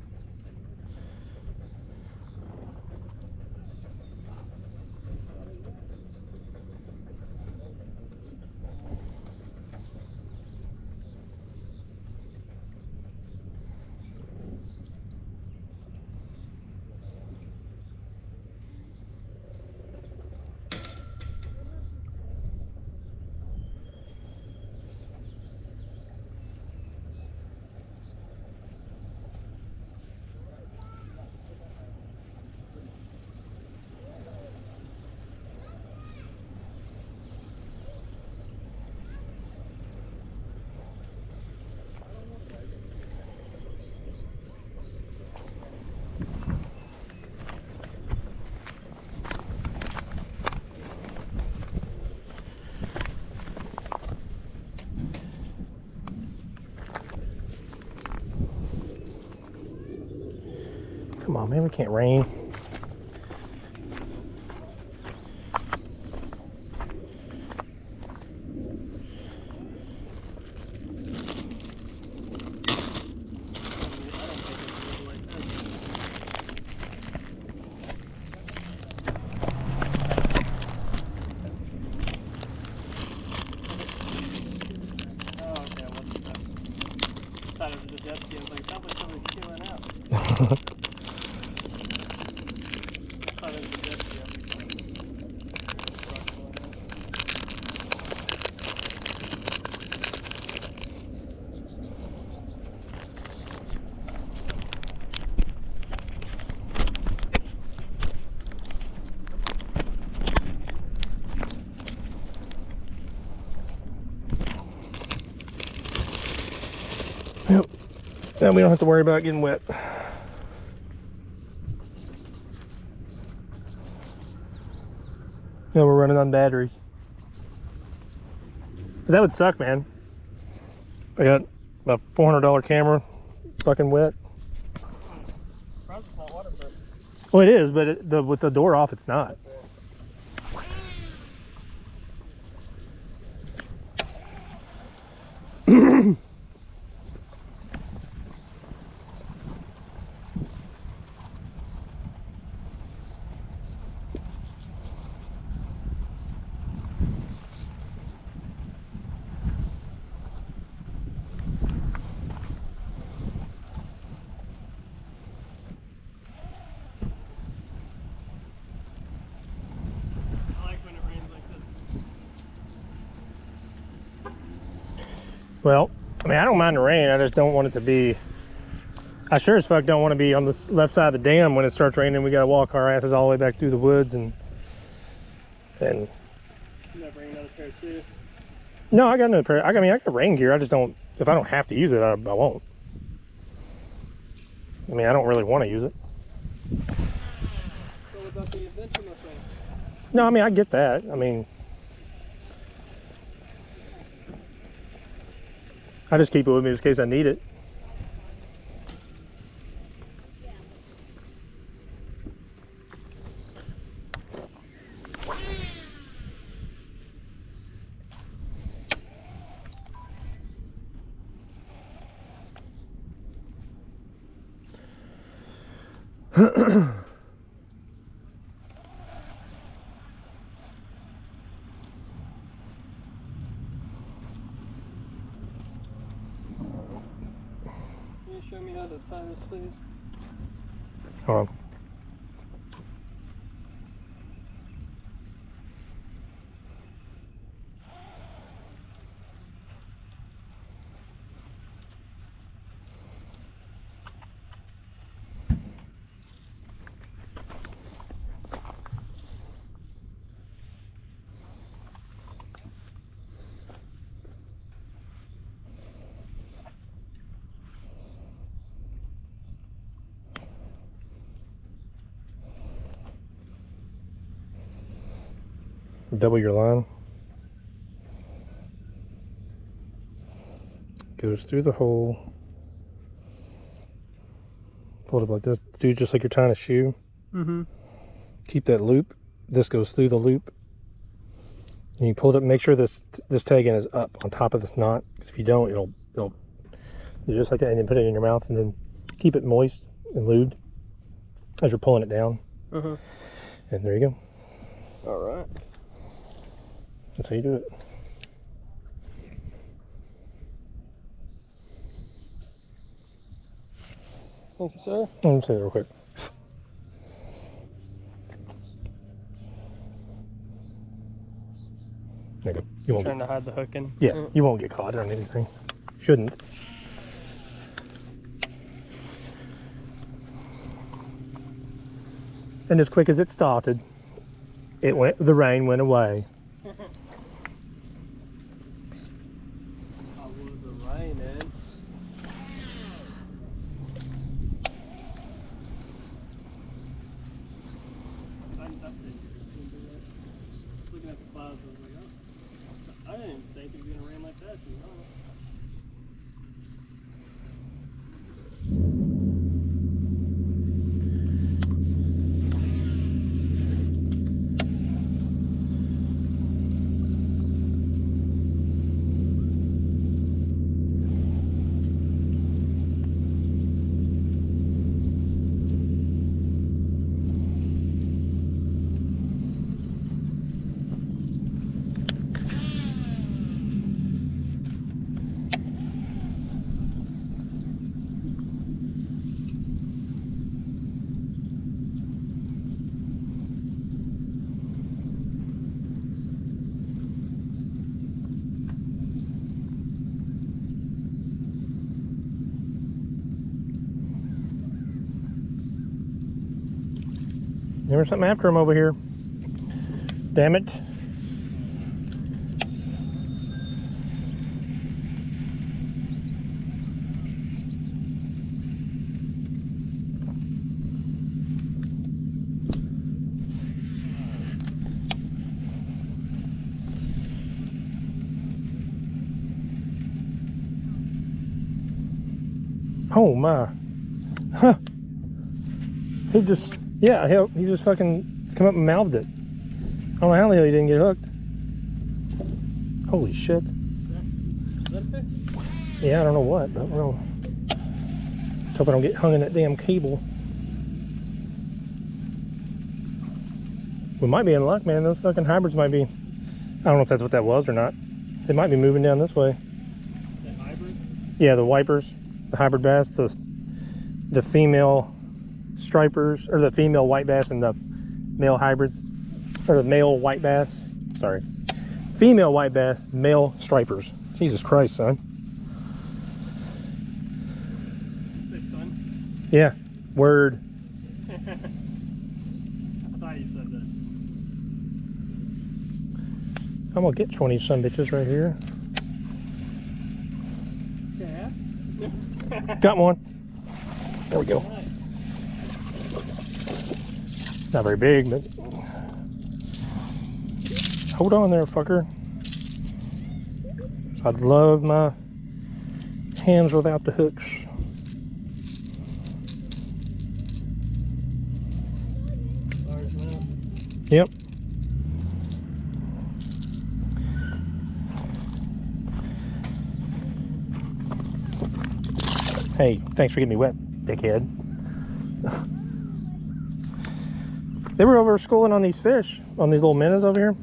Come on, man, we can't rain. Thought it was a jet ski. I was like, sounds like somebody's chilling out. Thought it was a jet ski. Yep. Then we don't have to worry about getting wet. Yeah, we're running on batteries. That would suck, man. I got a $400 camera, fucking wet. Front's not waterproof. Well, it is, but with the door off, it's not. Well, I mean, I don't mind the rain. I just don't want it to be. I sure as fuck don't want to be on the left side of the dam when it starts raining. We got to walk our asses all the way back through the woods and. You might bring another pair too. No, I got another pair. I mean, I got rain gear. I just don't. If I don't have to use it, I won't. I mean, I don't really want to use it. So what about the adventure thing? No, I mean, I get that. I mean, I just keep it with me just in case I need it. Can you show me how to tie this, please? Hold on. Double your line. Goes through the hole. Pull it up like this. Do just like you're tying a shoe. Mm-hmm. Keep that loop. This goes through the loop. And you pull it up. Make sure this tag end is up on top of this knot. Because if you don't, it'll do just like that. And then put it in your mouth and then keep it moist and lubed as you're pulling it down. Uh-huh. And there you go. All right. That's how you do it. Thank you, sir. Let me say that real quick. There you go. You won't Trying to hide the hook in. Yeah, you won't get caught on anything. Shouldn't. And as quick as it started, the rain went away. How was the rain, Ed? Looking at the clouds, I was like, oh, I didn't even think it was going to rain like that, to be honest. There was something after him over here. Damn it. Oh my. Huh. He just, yeah, he just fucking come up and mouthed it. I don't know how the hell he didn't get hooked. Holy shit. Is that a fish? Yeah, I don't know what, but we'll just hope I don't get hung in that damn cable. We might be in luck, man. Those fucking hybrids might be, I don't know if that's what that was or not. They might be moving down this way. That hybrid? Yeah, the wipers, the hybrid bass, the female stripers, or the female white bass and the male hybrids, or the male white bass, sorry. Female white bass, male stripers. Jesus Christ, son. Yeah. Word. I thought you said that. I'm gonna get 20 some bitches right here. Yeah. Got one. There we go. Not very big, but hold on there, fucker. I love my hands without the hooks. Large mouth. Yep. Hey, thanks for getting me wet, dickhead. They were over schooling on these fish, on these little minnows over here.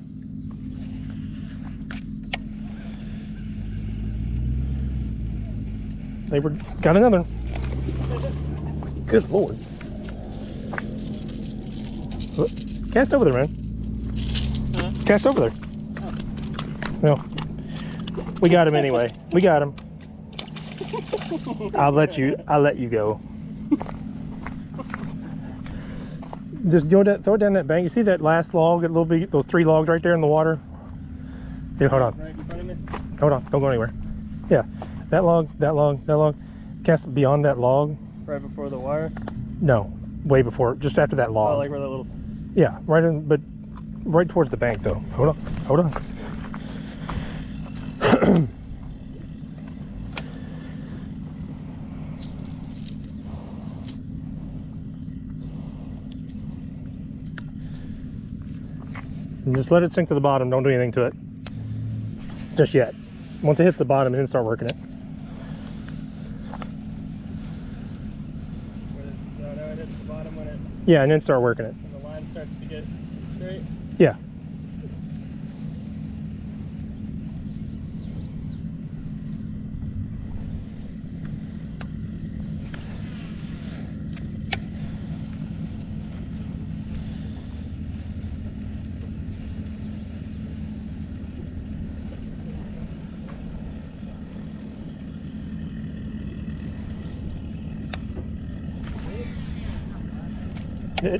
They were, got another one. Good Lord. Cast over there, man. Huh? Cast over there. Oh. Well, we got him anyway. We got him. I'll let you go. Just throw it down that bank. You see that last log, that little big, those 3 logs right there in the water? Dude, hold on. Right in front of me? Hold on. Don't go anywhere. Yeah. That log, that log, that log. Cast beyond that log. Right before the wire? No. Way before. Just after that log. Oh, like where that little... Yeah. Right in, but right towards the bank though. Hold on. Hold on. And just let it sink to the bottom. Don't do anything to it. Just yet. Once it hits the bottom, then start working it. No, it hits the bottom when it... Yeah, and then start working it. When the line starts to get straight. Yeah.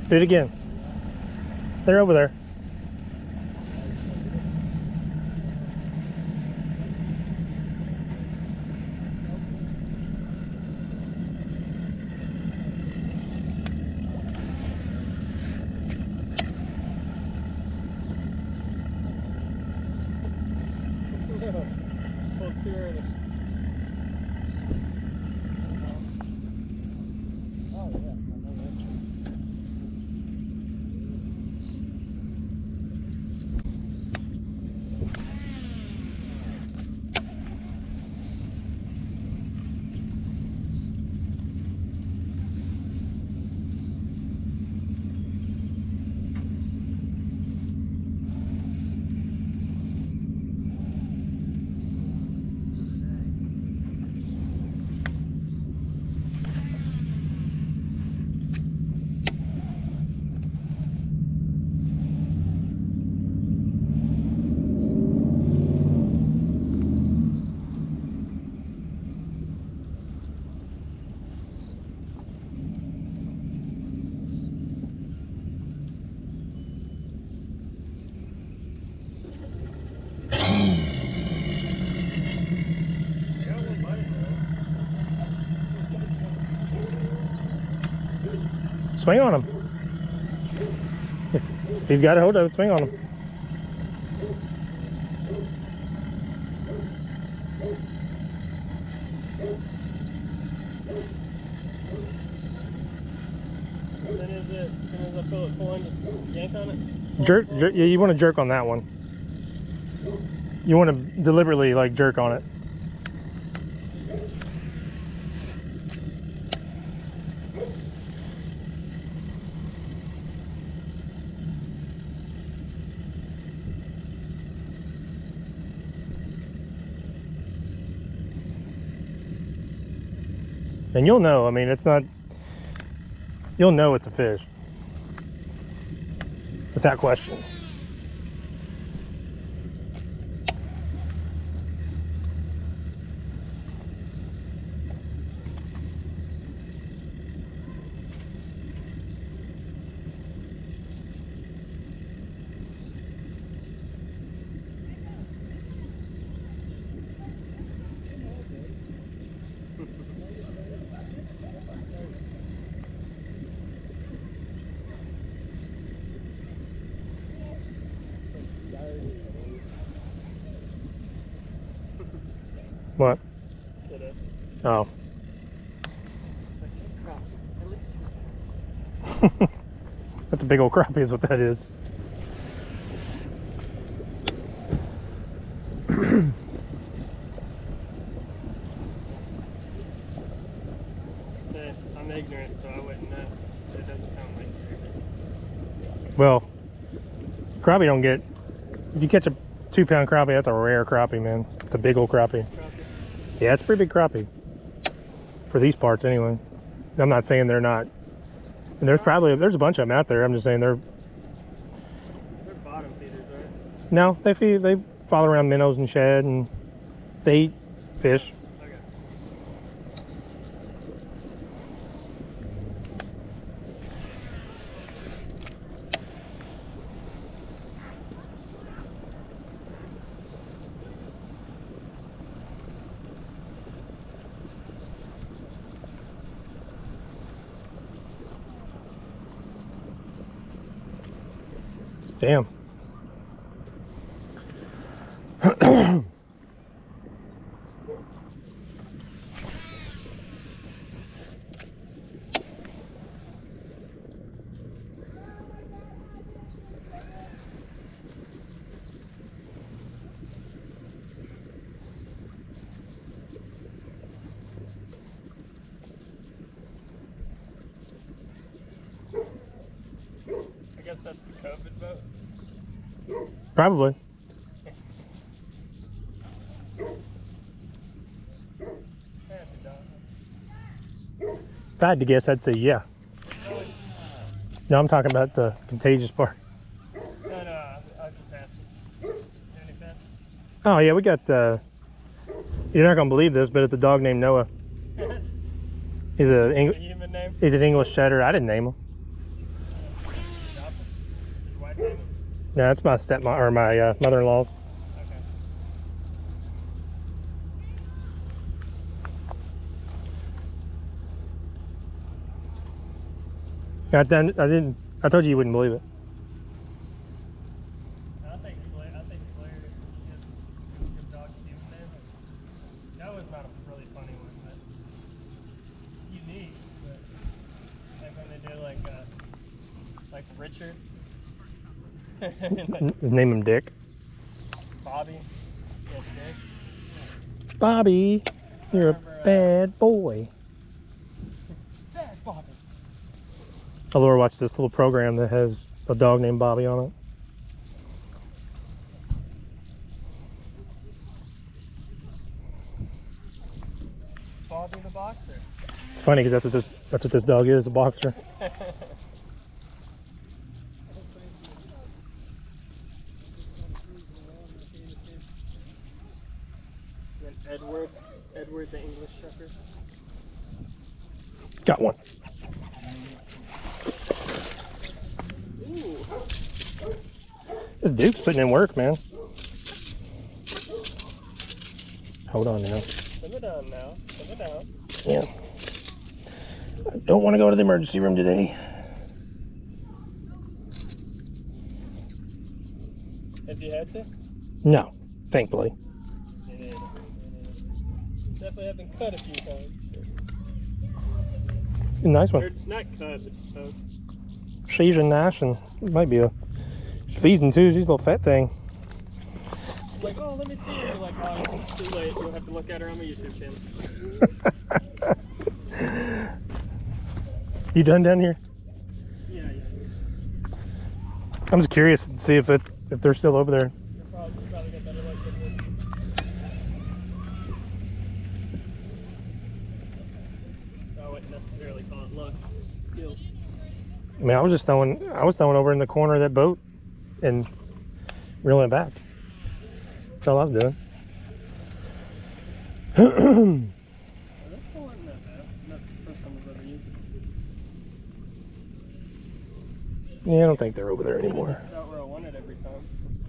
Do it again. They're over there. Pulled too early. Oh, yeah. I know that. Swing on him. If he's got a hold of it, swing on him. As soon as I feel it pulling, just yank on it. Jerk, yeah, you want to jerk on that one. You want to deliberately like jerk on it. And you'll know, I mean, it's not, you'll know it's a fish. Without question. What? It is. Oh. At least 2 That's a big old crappie is what that is. I'm ignorant, so I wouldn't know. It doesn't sound like it. Well, crappie don't get, if you catch a 2-pound crappie, that's a rare crappie, man. It's a big old crappie. Yeah, it's a pretty big crappie. For these parts, anyway. I'm not saying they're not. And there's a bunch of them out there. I'm just saying they're bottom feeders, right? No, they follow around minnows and shad, and they eat fish. Okay. Damn. I guess that's the COVID boat. Probably. If I had to guess, I'd say yeah. No, I'm talking about the contagious part. No, I was just asking. Any pets? Oh yeah, we got. You're not gonna believe this, but it's a dog named Noah. He's A human name? He's an English setter. I didn't name him. Adopted? Did your wife name him? No, it's my my mother-in-law's. Okay. I told you you wouldn't believe it. I think Blair is a good dog human name. That was not a really funny one, but unique. But like when they do like Richard. Name him Dick. Bobby. Yes, Dick. Bobby, you're a bad boy. Bad Bobby. Laura watched this little program that has a dog named Bobby on it. Bobby the boxer. It's funny because that's what this dog is, a boxer. And Edward the English Shepherd. Got one. Ooh. This Duke's putting in work, man. Hold on now. Put it down now. Put it down. Yeah. I don't want to go to the emergency room today. Have you had to? No, thankfully. Definitely have been cut a few times. Nice Or one. not cut, but poked. She's a nice and it might be a. She's feeding too. She's a little fat thing. Like, oh, let me see. You're like, oh, it's too late. You'll have to look at her on my YouTube channel. You done down here? Yeah. I'm just curious to see if they're still over there. You probably got better luck than me. I wouldn't necessarily call it luck. Skill. I mean, I was throwing over in the corner of that boat and reeling it back. That's all I was doing. That's still not that bad. Not the first time I've ever used it. Yeah, I don't think they're over there anymore. That's not where I want it every time.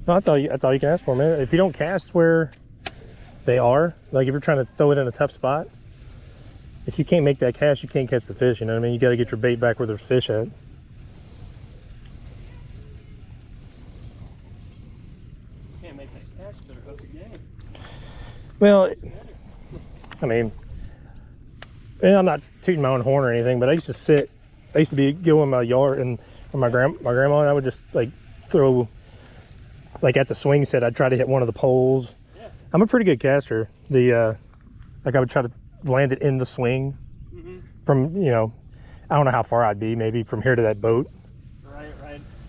No, that's all you can ask for, man. If you don't cast where they are, like if you're trying to throw it in a tough spot, if you can't make that cast, you can't catch the fish. You know what I mean? You got to get your bait back where there's fish at. Can't make that catch, better hook again. Well, I mean, and I'm not tooting my own horn or anything, but I used to go in my yard and my grandma and I would just like throw, like at the swing set, I'd try to hit one of the poles. Yeah. I'm a pretty good caster. Like I would try to land it in the swing from, you know, I don't know how far I'd be, maybe from here to that boat. Right,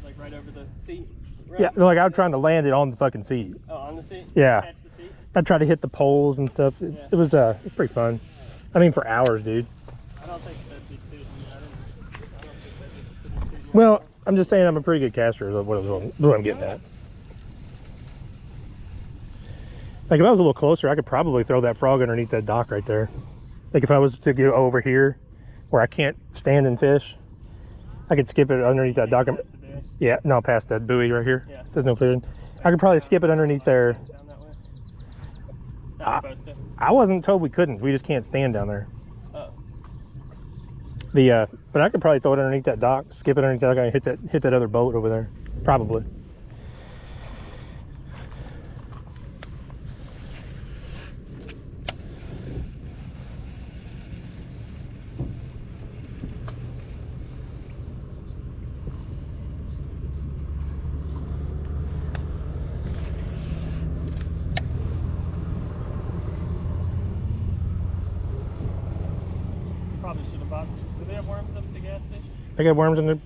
like right over the seat. Right. Yeah, like I was trying to land it on the fucking seat. Oh, on the seat? Yeah. Catch the seat? I'd try to hit the poles and stuff. It was pretty fun. I mean, for hours, dude. I don't think that'd be too. I don't think that'd be too. Well, I'm just saying I'm a pretty good caster is what I'm getting at. Like if I was a little closer, I could probably throw that frog underneath that dock right there. Like if I was to go over here where I can't stand and fish, I could skip it underneath that dock. Yeah, no, past that buoy right here. Yeah. There's no fishing. I could probably skip it underneath there. Down that way? Not supposed to. I wasn't told we couldn't. We just can't stand down there. Oh. But I could probably throw it underneath that dock, skip it underneath that dock, and hit that other boat over there. Probably. Probably should have bought. Do they have worms up at the gas station? I got worms in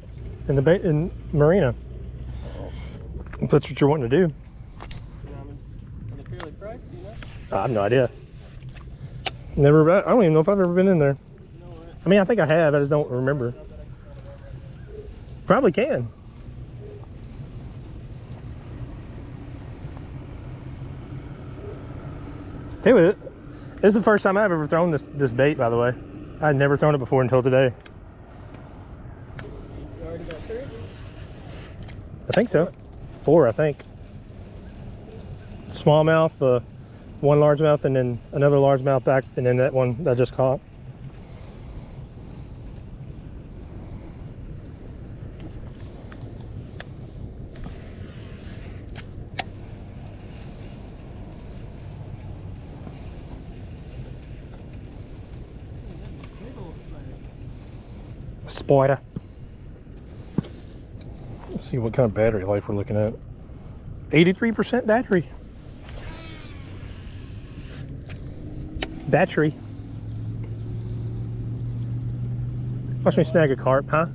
Marina. If that's what you're wanting to do. Are they fairly priced, you know? I have no idea. I don't even know if I've ever been in there. You know what? I mean, I think I have. I just don't remember. Probably can. Tell you what, this is the first time I've ever thrown this bait, by the way. I'd never thrown it before until today. You already got 3? I think so. 4, I think. Smallmouth, one largemouth, and then another largemouth back, and then that one that I just caught. Spider. Let's see what kind of battery life we're looking at. 83% battery. Battery. Watch me snag a carp, huh?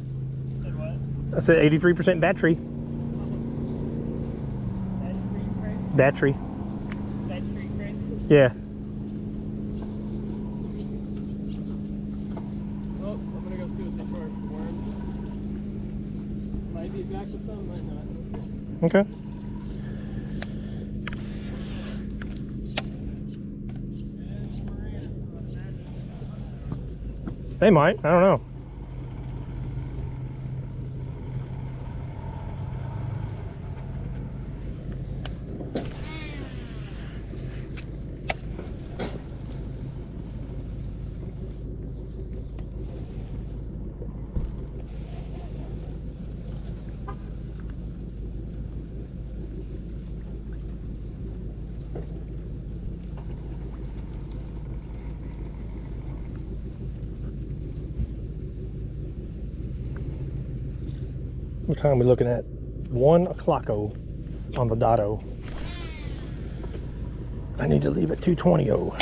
Said what? I said 83% battery. Battery. Battery crazy? Yeah. Well, I'm gonna go see what they charge for worms. Might be back with some, might not. Okay. They might. I don't know. What time are we looking at? 1 o'clock on the dotto. I need to leave at 2:20.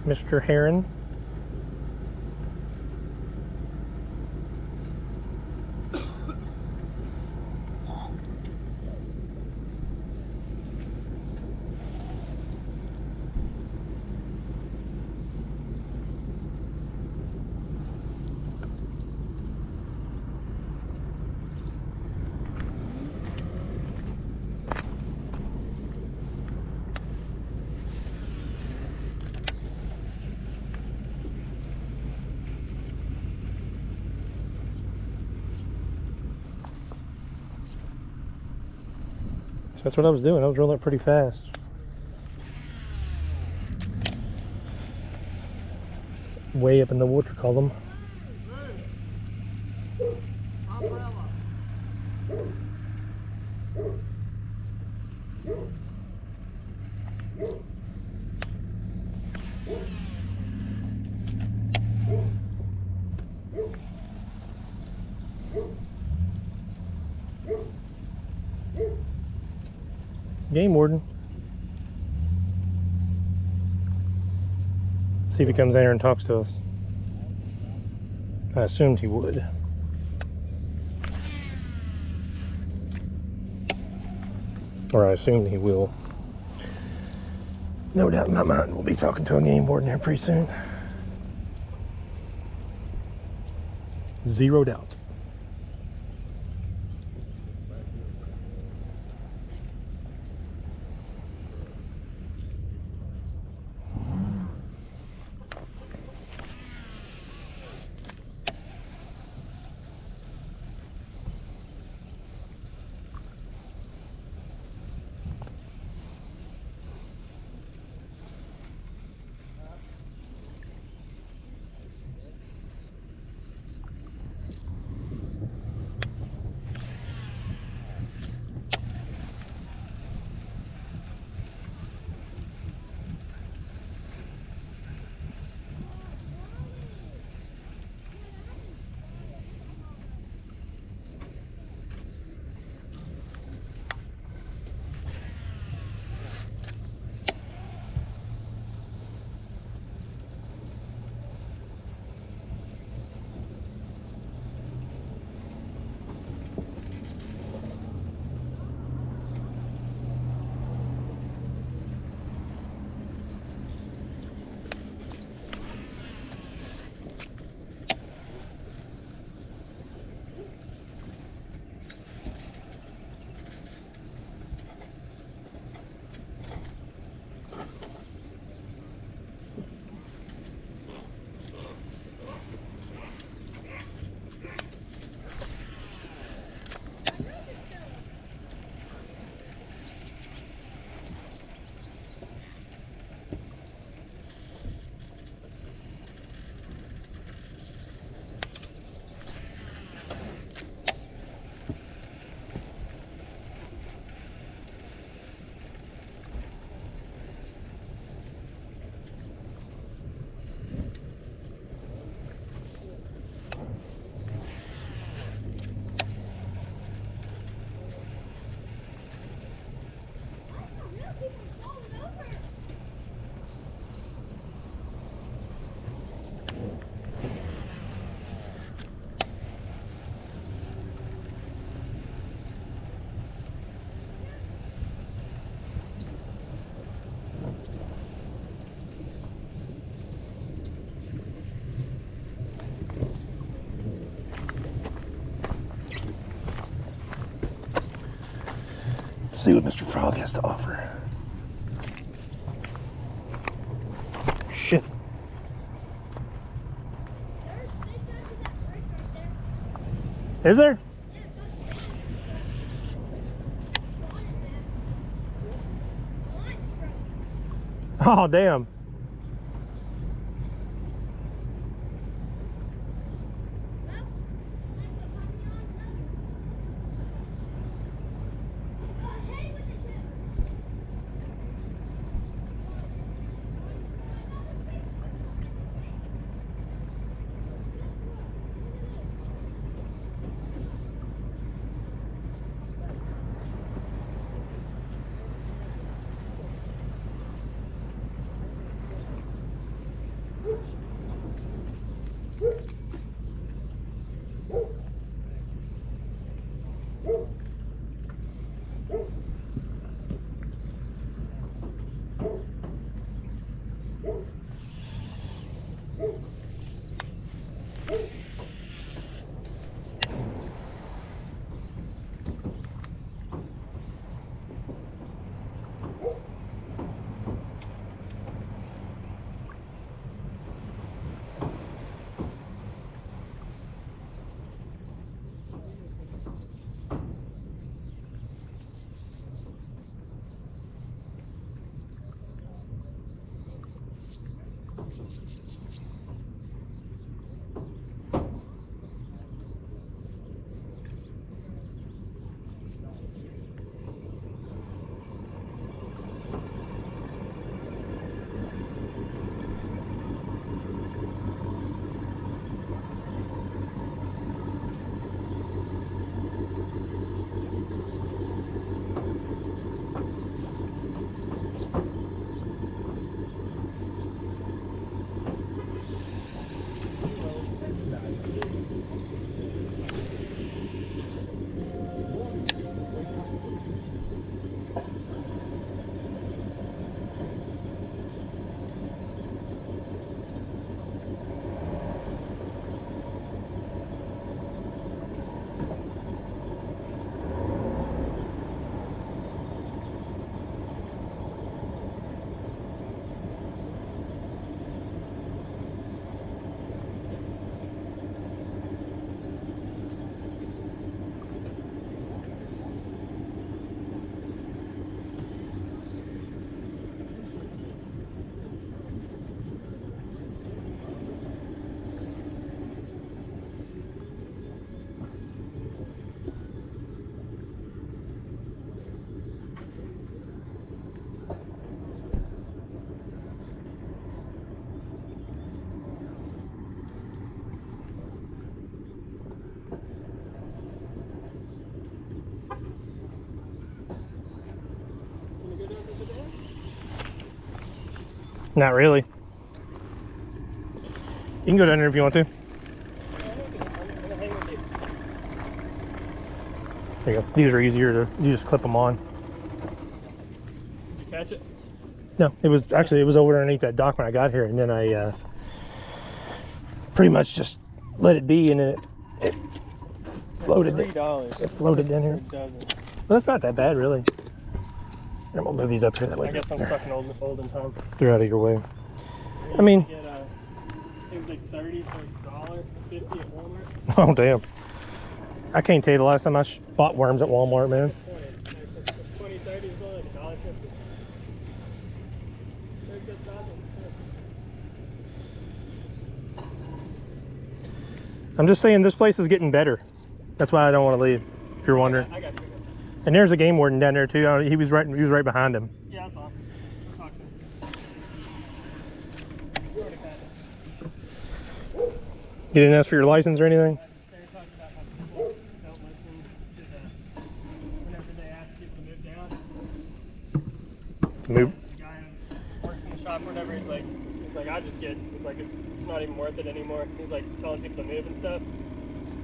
Mr. Heron. So that's what I was doing. I was rolling it pretty fast. Way up in the water column. Umbrella. Game warden. See if he comes in here and talks to us. I assumed he would. Or I assume he will. No doubt in my mind we'll be talking to a game warden here pretty soon. Zero doubt. See what Mr. Frog has to offer. Shit. Is there? Oh, damn. Not really. You can go down there if you want to. I'm gonna hang with you. There you go. These are easier to, you just clip them on. Did you catch it? No, it was over underneath that dock when I got here, and then I pretty much just let it be, and then it floated. $3. It floated down here. Well, that's not that bad, really. I'm gonna move these up here that way. I guess I'm stuck in olden times. They're out of your way. I mean, Get, it was like 30 for $1.50 at Walmart. oh damn! I can't tell you the last time I bought worms at Walmart, man. 20, 30 is only like $1.50. They're good size. I'm just saying this place is getting better. That's why I don't want to leave. If you're wondering. I got you. And there's a game warden down there too. He was right behind him. Yeah, that's all. We'll talk to him. You already got it. You didn't ask for your license or anything? They were talking about how people don't listen to the, whenever they ask people to move down. Move. The guy who works in the shop or whatever, he's like, I just get, he's like, it's not even worth it anymore. He's like telling people to move and stuff.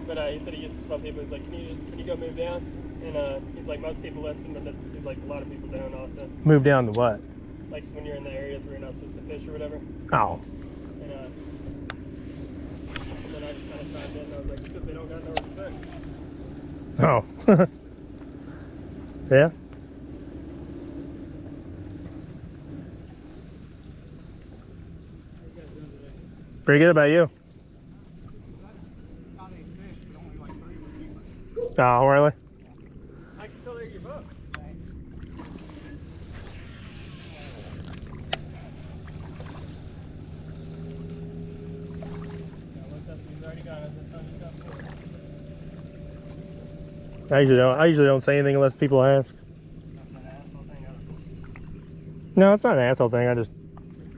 But he said he used to tell people, he's like, can you go move down? And he's like, most people listen, but he's like, a lot of people don't also. Move down to what? Like when you're in the areas where you're not supposed to fish or whatever. Oh. And then I just kind of signed in and I was like, it's because they don't got nowhere to fish. Oh. Yeah. Pretty good about you. Oh, really? I can fill your boat. I usually don't say anything unless people ask. No, it's not an asshole thing. If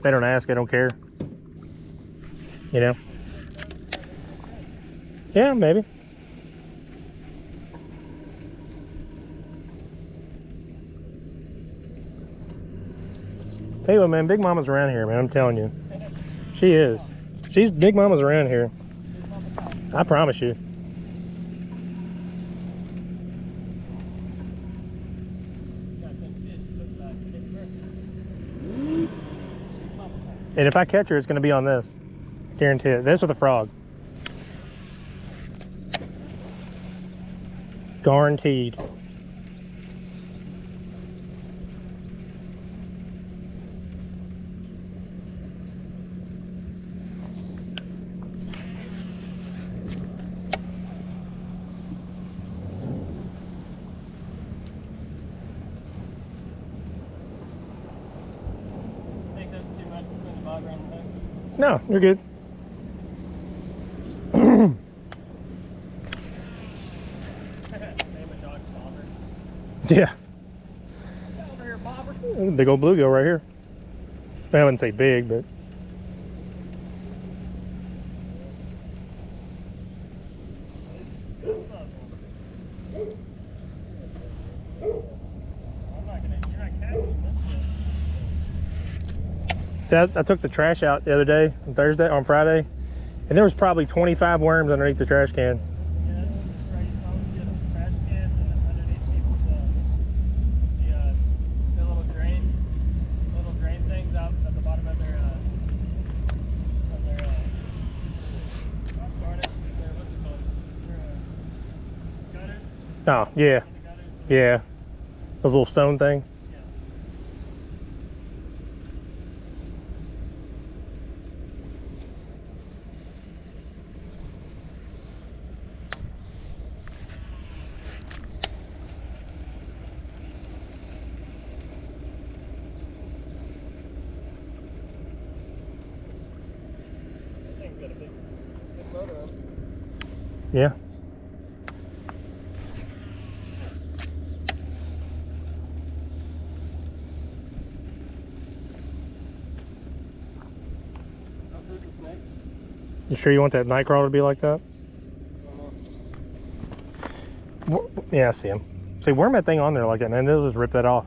they don't ask, I don't care. You know? Yeah, maybe. Tell you what, man, Big Mama's around here, man. I'm telling you. She is. Big Mama's around here. I promise you. And if I catch her, it's going to be on this. Guarantee it. This or the frog. Guaranteed. No, you're good. Yeah. Big old bluegill right here. I wouldn't say big, but. See, I took the trash out the other day, on Friday, and there was probably 25 worms underneath the trash can. Oh, yeah. Yeah. Those little stone things. Yeah. You sure you want that night crawler to be like that? Yeah, I see him. See, worm that thing on there like that, man. They'll just rip that off.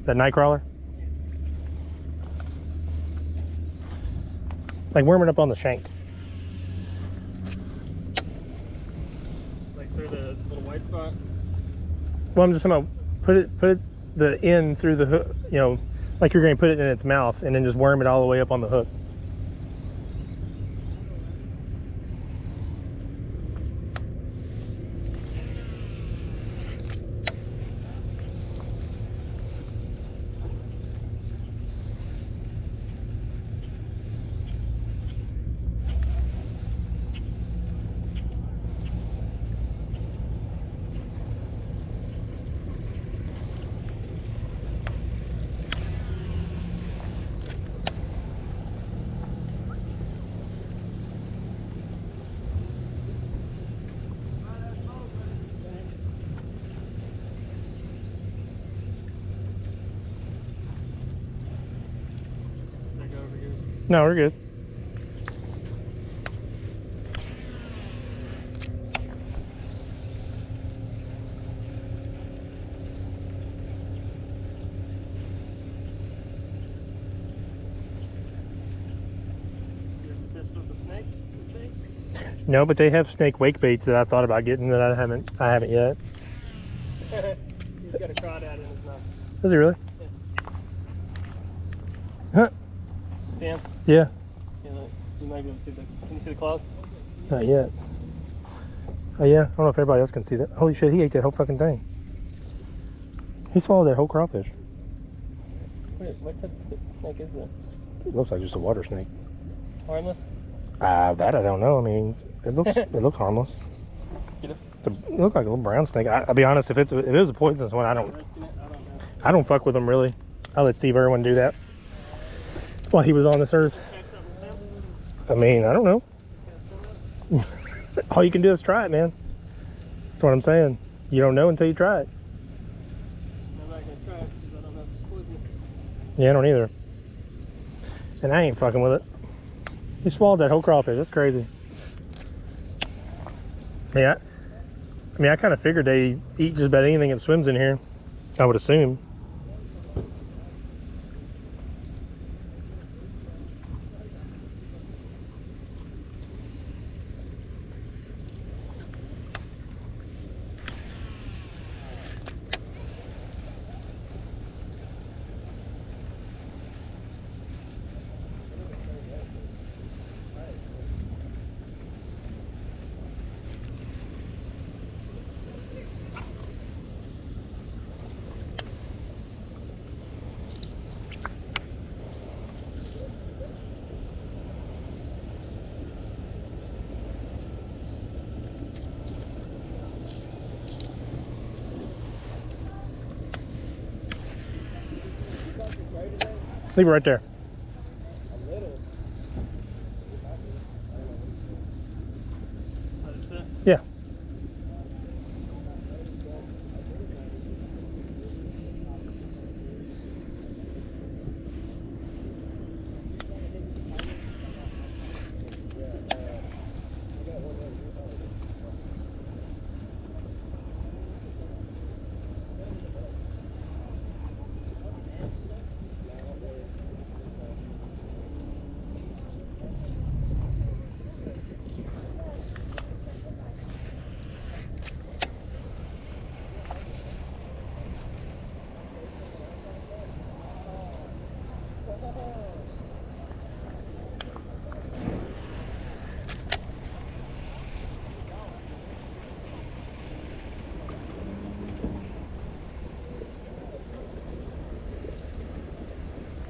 That night crawler. Like worm it up on the shank. Like through the little white spot. Well, I'm just talking about put it the end through the hook, you know, like you're going to put it in its mouth, and then just worm it all the way up on the hook. Like over here. No, we're good. You ever fished with a snake? The snake? No, but they have snake wake baits that I thought about getting that I haven't yet. He's got a crawdad in his mouth. Is he really? Huh? See him? Yeah. Yeah, look, you might be able to see the. Can you see the claws? Not yet. Oh yeah, I don't know if everybody else can see that. Holy shit, he ate that whole fucking thing. He swallowed that whole crawfish. Wait, what type of snake is that? It looks like just a water snake. Harmless? That I don't know. I mean, it looks harmless. Get it? It looked like a little brown snake. I'll be honest, if it was a poisonous one, Risking it? I don't know. I don't fuck with them really. I let Steve Irwin do that while he was on this earth. Catch up with him? I mean, I don't know. Can't swim All you can do is try it, man. That's what I'm saying. You don't know until you try it. it? I'm not gonna try it because I don't know if it's poisonous. Yeah, I don't either. And I ain't fucking with it. He swallowed that whole crawfish. That's crazy. Yeah. I mean, I kind of figured they eat just about anything that swims in here. I would assume. Leave it right there. A little. That's it? Yeah.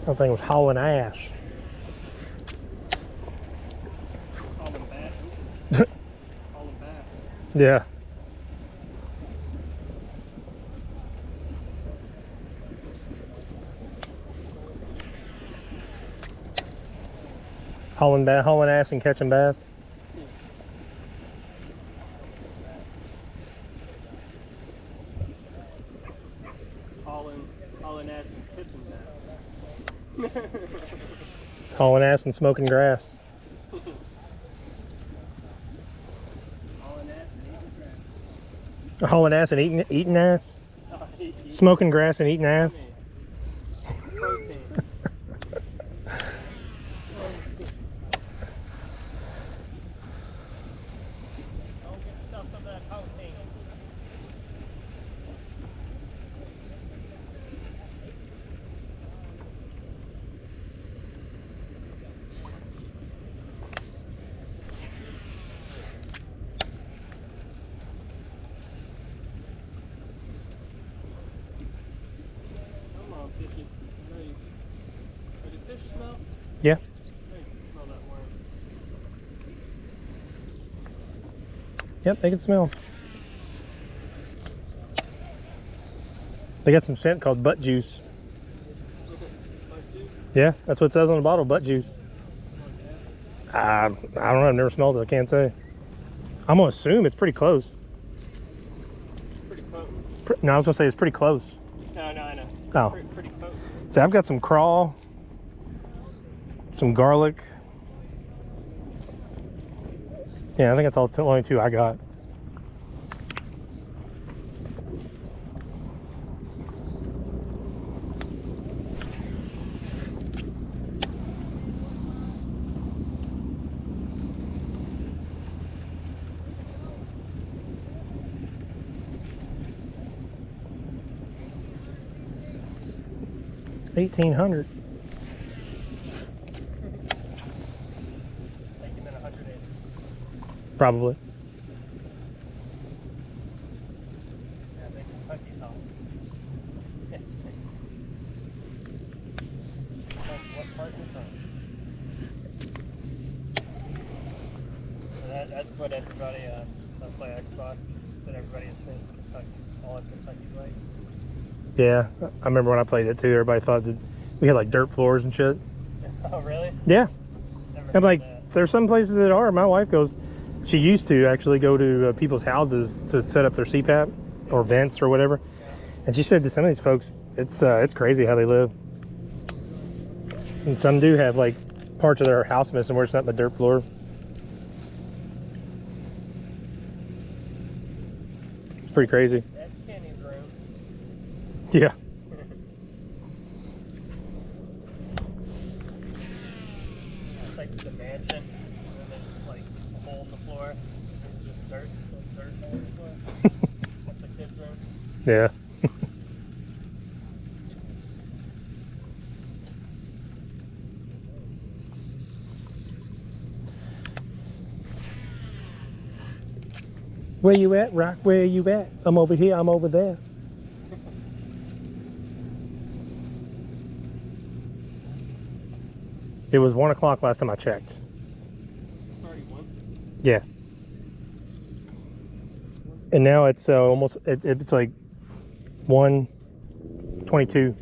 That thing was hauling ass. Hauling bass. Hauling bass. Yeah. Hauling ass and catching bass. Hauling ass and kissing bass. Hauling ass and smoking grass. Hauling ass and eating grass. Hauling ass and eating ass. Eat Smoking grass and eating ass. protein. Yep, they can smell. They got some scent called butt juice. Yeah, that's what it says on the bottle, butt juice. I don't know, I've never smelled it, I can't say. I'm gonna assume it's pretty close. Pretty potent. No, I was gonna say it's pretty close. No, I know. Oh. Pretty potent. So I've got some crawl, some garlic. Yeah, I think that's all the only two I got. $1,800. Probably. Yeah, I think Kentucky's off. What part is on? That's what everybody that play Xbox said. Everybody assumes Kentucky, all of Kentucky's like. Yeah, I remember when I played it too. Everybody thought that we had like dirt floors and shit. Oh, really? Yeah. Never I'm like, that. there's some places that are. My wife goes, she used to actually go to people's houses to set up their CPAP or vents or whatever. Yeah. And she said to some of these folks, it's crazy how they live. And some do have like parts of their house missing where it's not the dirt floor. It's pretty crazy. That's Kenny's room. Yeah. It's like the mansion, and then there's like a hole in the floor. It's just dirt all over the floor. That's the kids' room. Yeah. Where you at, Rock? Where you at? I'm over here, I'm over there. It was 1 o'clock last time I checked. Already won. Yeah. And now it's almost, it's like 1:22.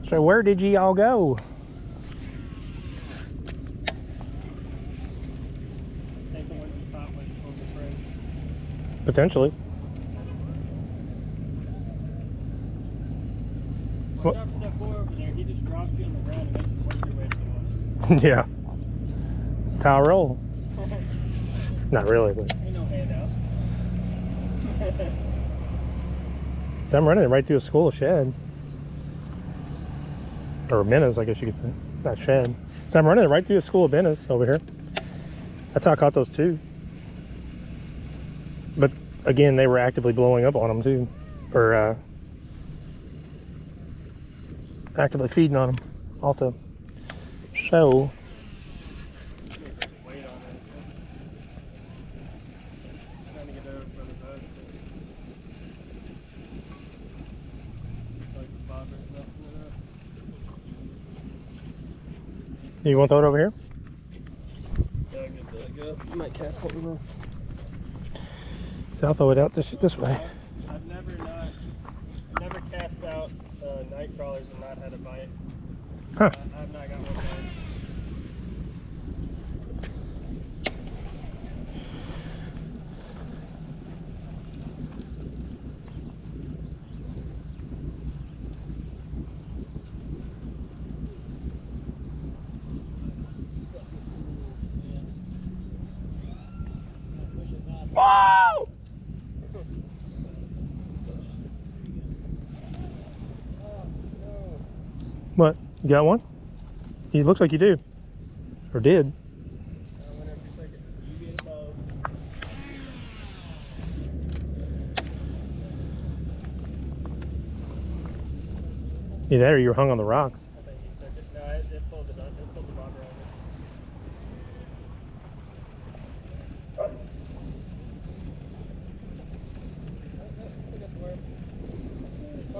So where did ye all go? I think the one you thought was overframe. Potentially. Watch out for that boy over there. He just drops you on the ground and makes you work your way to the water. Yeah. That's how I roll. Not really, but. Ain't no handouts. So I'm running it right through a school shed. Or minnows, I guess you could say. Not shed. So I'm running it right through a school of minnows over here. That's how I caught those two. But again, they were actively blowing up on them too. Or actively feeding on them also. So Weight on it. Trying to get over for the boat. Like the bobber's messing it up. you want to throw it over here? Yeah, I'm gonna back up. You might cast something on. So I'll throw it out this way. I've never cast out night crawlers and not had a bite. Huh. I've not got one bite. Whoa! What? You got one? It looks like you do. Or did. Either that or you were hung on the rocks. I think he took it. No,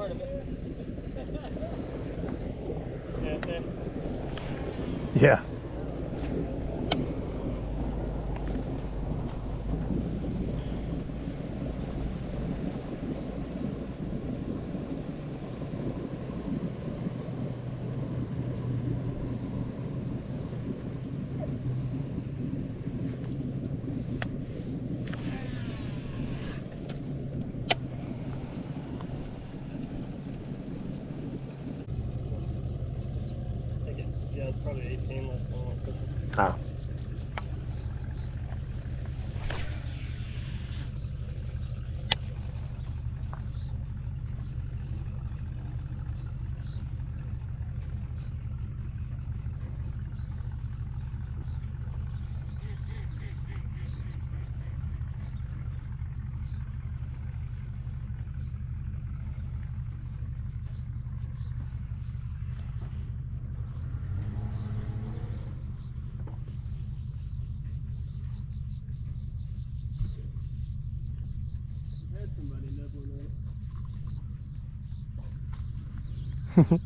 part of it. Yeah, that's it. Yeah. Yeah, it's probably 18 less than what it Ah. I had somebody nibbling on it.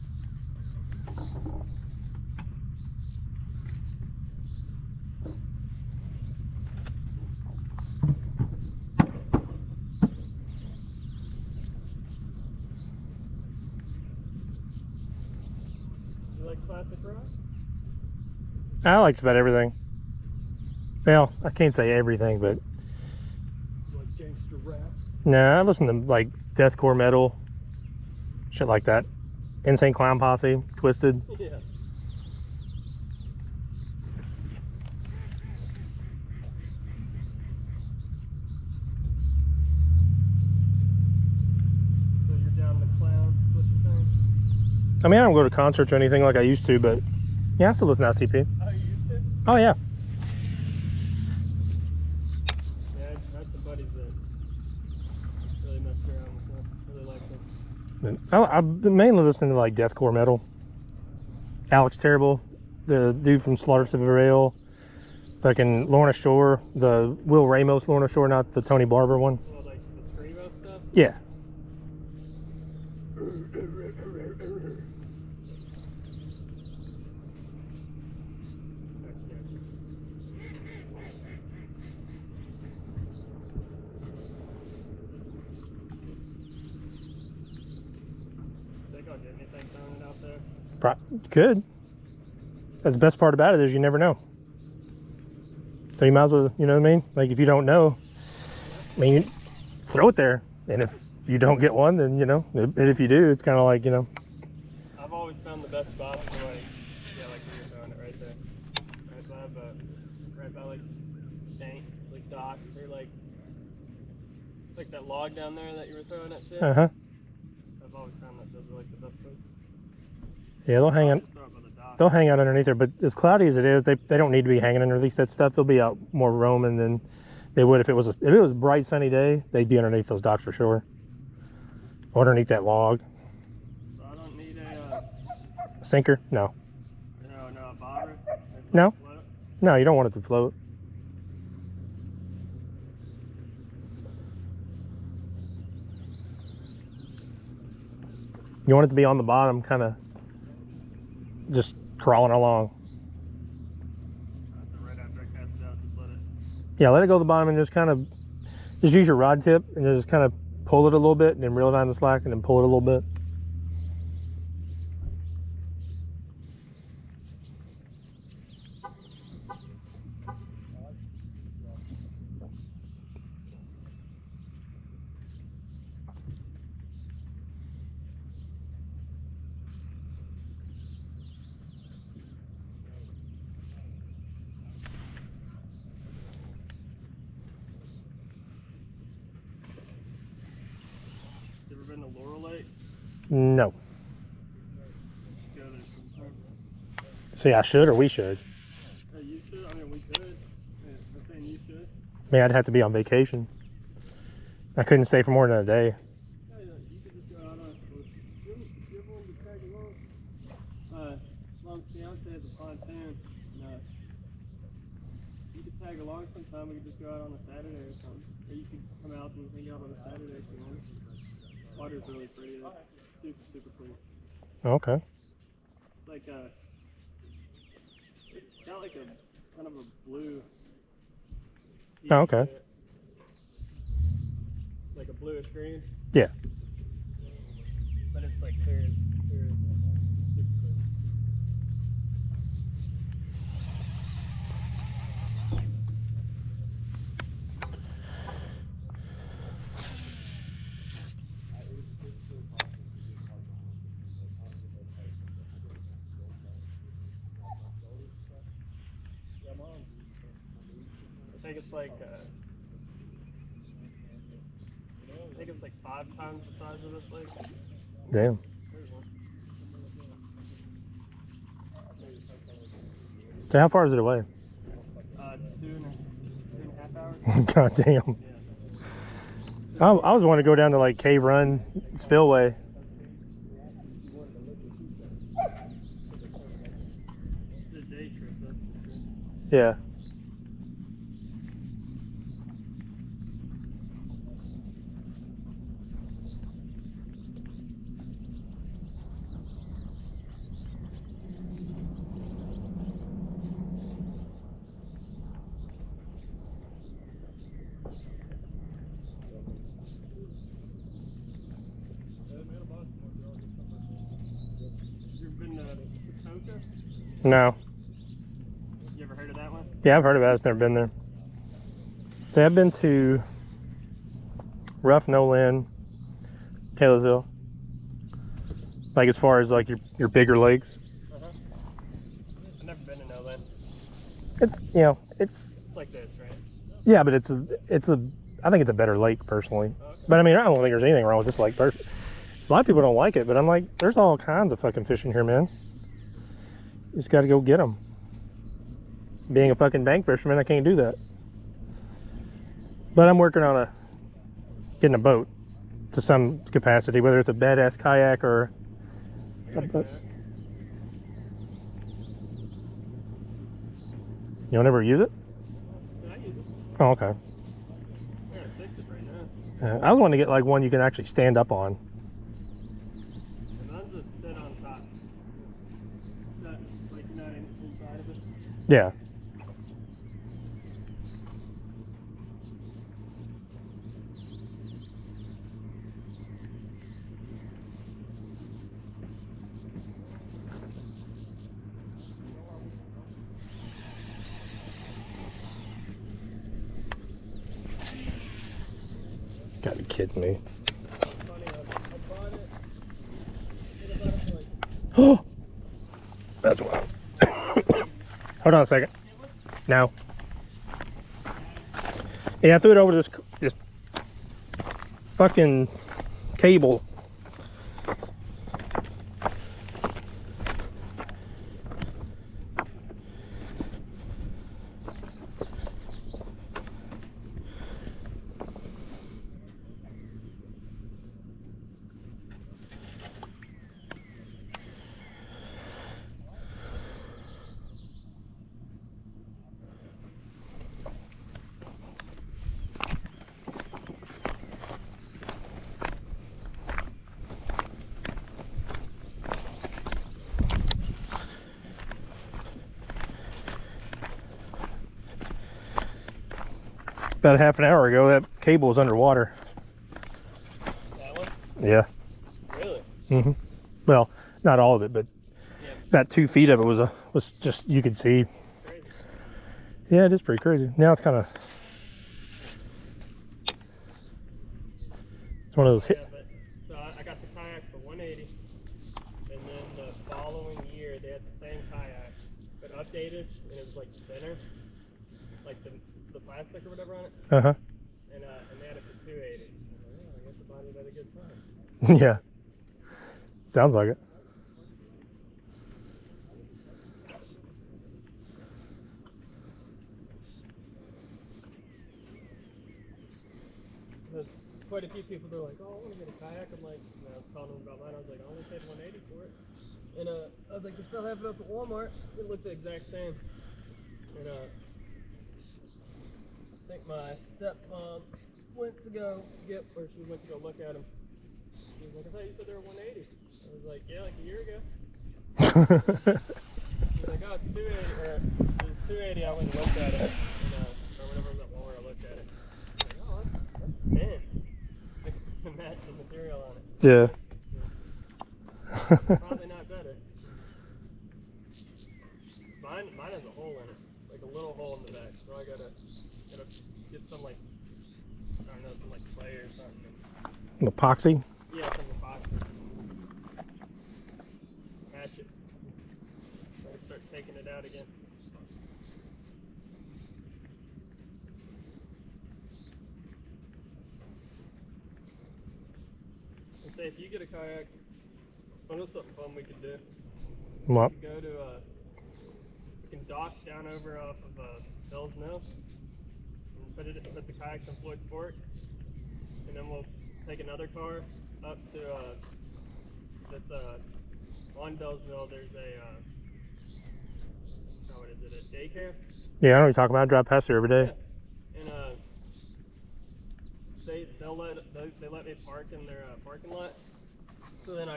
You like classic rock? I like about everything. Well, I can't say everything, but You like gangster rap? nah, I listen to like deathcore metal, shit like that. Insane Clown Posse, Twisted. Yeah. So you're down the clown, what you saying? I mean, I don't go to concerts or anything like I used to, but yeah, I still listen to ICP. Oh, you used to? Oh yeah. Yeah, I had some buddies that really messed around with them. Really liked them. I've been mainly listening to like deathcore metal. Alex Terrible, the dude from Slaughter to Rail, fucking Lorna Shore, the Will Ramos Lorna Shore, not the Tony Barber one. Well, like the screamo stuff? Yeah. Think I'll get anything thrown out there? Good. That's the best part about it is you never know. So you might as well, you know what I mean? Like if you don't know, I mean, you throw it there. And if you don't get one, then, you know, and if you do, it's kind of like, you know. I've always found the best spots for like, yeah, like you're throwing it right there. Right by like tank, like docks, or like that log down there that you were throwing at shit. Uh-huh. I've always found that those are like the best places. Yeah, they'll hang I'll on. just throw it by the dock. They'll hang out underneath there, but as cloudy as it is, they don't need to be hanging underneath that stuff. They'll be out more roaming than they would if it was a bright sunny day. They'd be underneath those docks for sure, or underneath that log. So I don't need a Sinker? No, a bobber. No. Float. no, you don't want it to float. You want it to be on the bottom, kind of just crawling along. So right after I cast it out, just let it. Yeah, let it go to the bottom and just kind of just use your rod tip and just kind of pull it a little bit and then reel it down the slack and then pull it a little bit. You ever been to Laurel Lake? No. Go there sometime. See, I should or we should. Hey, you should. I mean, we could. Yeah, I'm saying you should. I mean, I'd have to be on vacation. I couldn't stay for more than a day. Yeah, you could just go out on. You ever wanted to tag along? Mom's fiance has a pontoon. And, you could tag along sometime. We could just go out on a Saturday or something. Or you could come out and hang out on a Saturday if you want. Water's really pretty there. super clean. Okay. Like it's got like a kind of a blue. Oh, okay. Like a bluish green. Yeah. But it's like clear as super clear. I think it's like like 5 times the size of this lake. Damn. There's one. So how far is it away? 2.5 hours. God damn. Yeah. I was wanting to go down to like Cave Run Spillway. It's a day trip, that's for sure. Yeah. You ever been to Patoka? No. You ever heard of that one? Yeah, I've heard about it. I've never been there. So I've been to Rough No Land, Taylorsville. Like as far as like your bigger lakes. I've never been to No Land. It's It's like this, right? yeah, but it's a I think it's a better lake personally. Okay. But I mean, I don't think there's anything wrong with this lake. A lot of people don't like it, but I'm like, there's all kinds of fucking fish in here, man. You just got to go get them. Being a fucking bank fisherman, I can't do that. But I'm working on getting a boat to some capacity, whether it's a badass kayak or a boat. You don't ever use it? I use it. Oh, okay. I'm gonna fix it right now. I was wanting to get like one you can actually stand up on. And I'll just sit on top. That, like you're not inside of it. Yeah. Gotta be kidding me. Funny, I bought it. I bought it for like Oh, that's wild. Hold on a second. Now. Yeah, I threw it over this fucking cable. About a half an hour ago, that cable was underwater. that one. Yeah. Really? Mm-hmm. Well, not all of it, but Yeah. about 2 feet of it was just, you could see. Crazy. Yeah, it is pretty crazy. Now it's kind of, it's one of those Yeah, but so I got the kayak for $180, and then the following year they had the same kayak but updated, and it was like thinner, like the plastic or whatever on it, uh-huh. and they had it for $280. I was like, oh, I guess I bought it at a good time. Yeah. Sounds like it. There's quite a few people that are like, oh, I want to get a kayak. I'm like, I was telling them about mine. I was like, I only paid $180 for it. And I was like, they still have it up at Walmart. It looked the exact same. And I think my stepmom went to go get, or she went to go look at them He was like, I thought you said they were 180. I was like, yeah, like a year ago. He's like, oh, it's 280. Or it's 280. I went and looked at it. And, or whatever was that one where I looked at it. I was like, oh, that's thin. To match the material on it. Yeah. Probably not better. Mine has a hole in it, like a little hole in the back. So I gotta get some like, I don't know, some like clay or something. An epoxy? Yeah, some epoxy. Match it. So I can start taking it out again. And say if you get a kayak, I know something fun we could do. What? We could go to we can dock down over off of Bell's Mill and put the kayaks on Floyd's Fork, and then we'll take another car up to this on Bell's Mill. There's a what is it? A daycare. Yeah, I know what you're talking about. I drive past there every day. Yeah. And they let me park in their parking lot. So then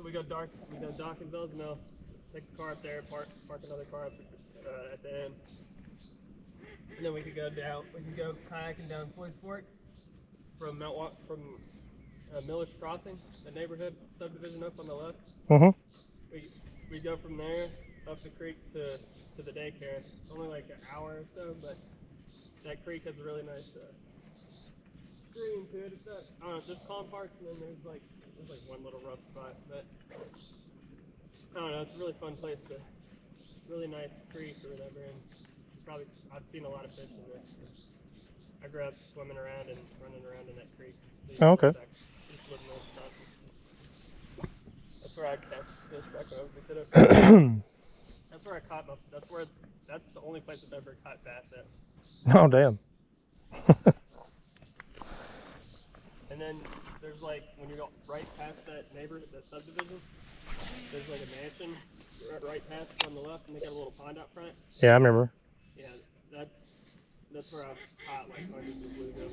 we go dock in Bell's Mill, take the car up there, park another car up at the end, and then we could go kayaking down Floyd's Fork from Miller's Crossing, the neighborhood subdivision up on the left. We go from there up the creek to the daycare. It's only like an hour or so, but that creek has a really nice stream to it. It's not, I don't know, there's calm parts, and then there's like one little rough spot, but I don't know, it's a really fun place really nice creek or whatever, and I've seen a lot of fish in there. I grew up swimming around and running around in that creek. Oh, okay. That's where I catch fish back when I was a kid. That's where I caught that's the only place I've ever caught bass at. Oh, damn. And then there's like, when you go right past that subdivision, there's like a mansion right past on the left, and they got a little pond out front. Yeah, I remember. Yeah, that's where I've caught like hundreds of bluegill.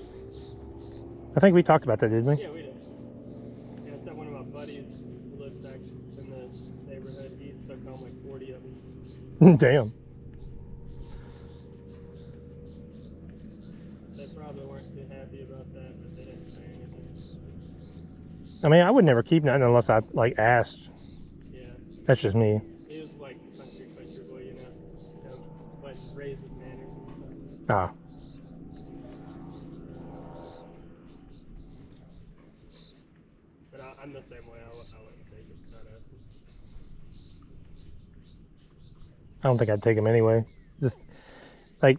I think we talked about that, didn't we? Yeah, we did. Yeah, it's that one of my buddies who lives back in the neighborhood. He took home like 40 of them. Damn. They probably weren't too happy about that, but they didn't say anything. I mean, I would never keep nothing unless I like asked. Yeah. That's just me. He was like country boy, you know, but raised with manners and stuff. Ah. But I'm the same way. I wouldn't take it. I don't think I'd take them anyway. Just like.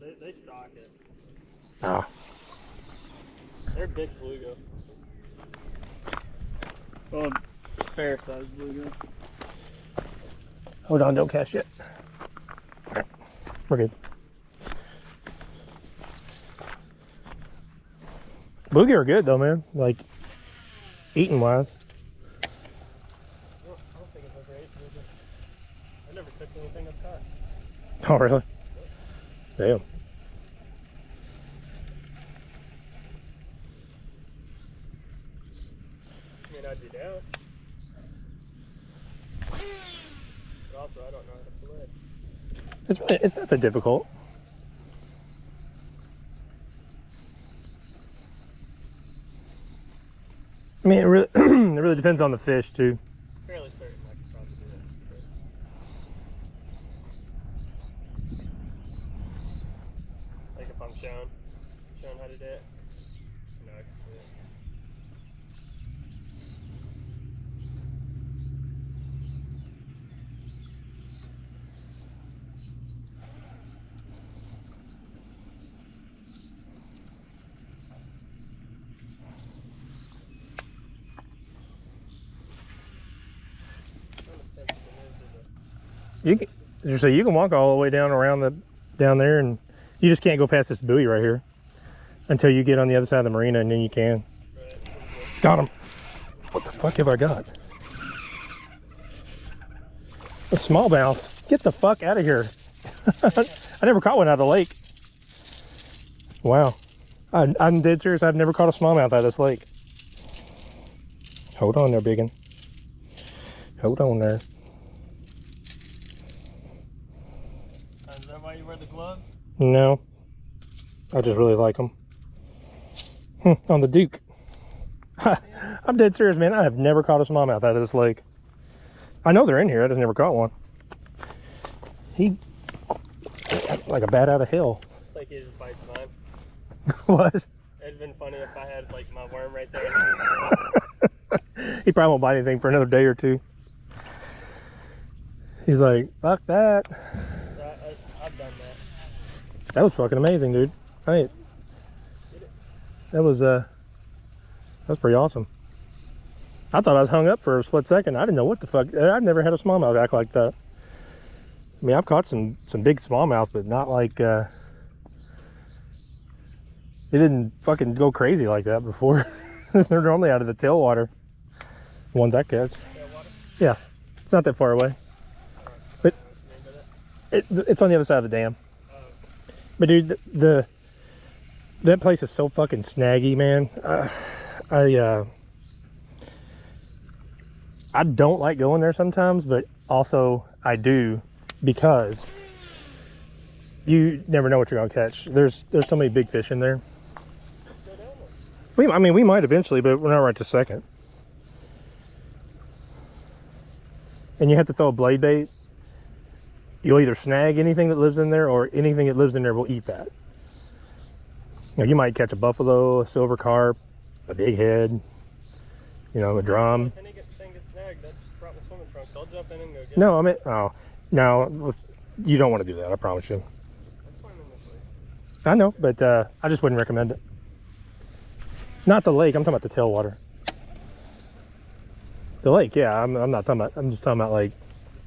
Well, they stock it. Ah. They're big bluegill. Well, fair sized bluegill. Hold on, don't cast yet. All right, we're good. Bluegill are good though, man. Like eating wise. I don't think I've ever ate bluegill. I never took anything I've caught. Oh, really? Damn. I mean, I'd be down. But also, I don't know how to fillet. It's not that difficult. I mean, it really, it really depends on the fish too. Fairly certain I could probably do that. Like if I'm shown how to do it. No, I can do it. You can, so you can walk all the way down there, and you just can't go past this buoy right here until you get on the other side of the marina, and then you can. Right. Got him. What the fuck have I got? A smallmouth. Get the fuck out of here. I never caught one out of the lake. Wow. I'm dead serious. I've never caught a smallmouth out of this lake. Hold on there, biggin. Hold on there. Is that why you wear the gloves? No. I just really like them. On the Duke. I'm dead serious, man. I have never caught a smallmouth out of this lake. I know they're in here. I just never caught one. He, like a bat out of hell. It's like he just bites mine. What? It'd been funny if I had like my worm right there. He probably won't bite anything for another day or two. He's like, fuck that. I've done that. That was fucking amazing, dude. That was pretty awesome. I thought I was hung up for a split second. I didn't know what the fuck. I've never had a smallmouth act like that. I mean, I've caught some big smallmouth, but not like it didn't fucking go crazy like that before. They're normally out of the tailwater. The ones I catch. Tailwater? Yeah, it's not that far away. But it's on the other side of the dam. But dude, that place is so fucking snaggy, man. I don't like going there sometimes, but also I do, because you never know what you're gonna catch. There's so many big fish in there. I mean, we might eventually, but we're not right this second. And you have to throw a blade bait. You'll either snag anything that lives in there, or anything that lives in there will eat that. Now, you might catch a buffalo, a silver carp, a big head, you know, a drum. If anything gets snagged, that's brought my swimming trunks. I'll jump in and go get No, I mean, oh, no, you don't want to do that, I promise you. I'm swimming this way. I know, but I just wouldn't recommend it. Not the lake, I'm talking about the tailwater. The lake, yeah, I'm not talking about, I'm just talking about like,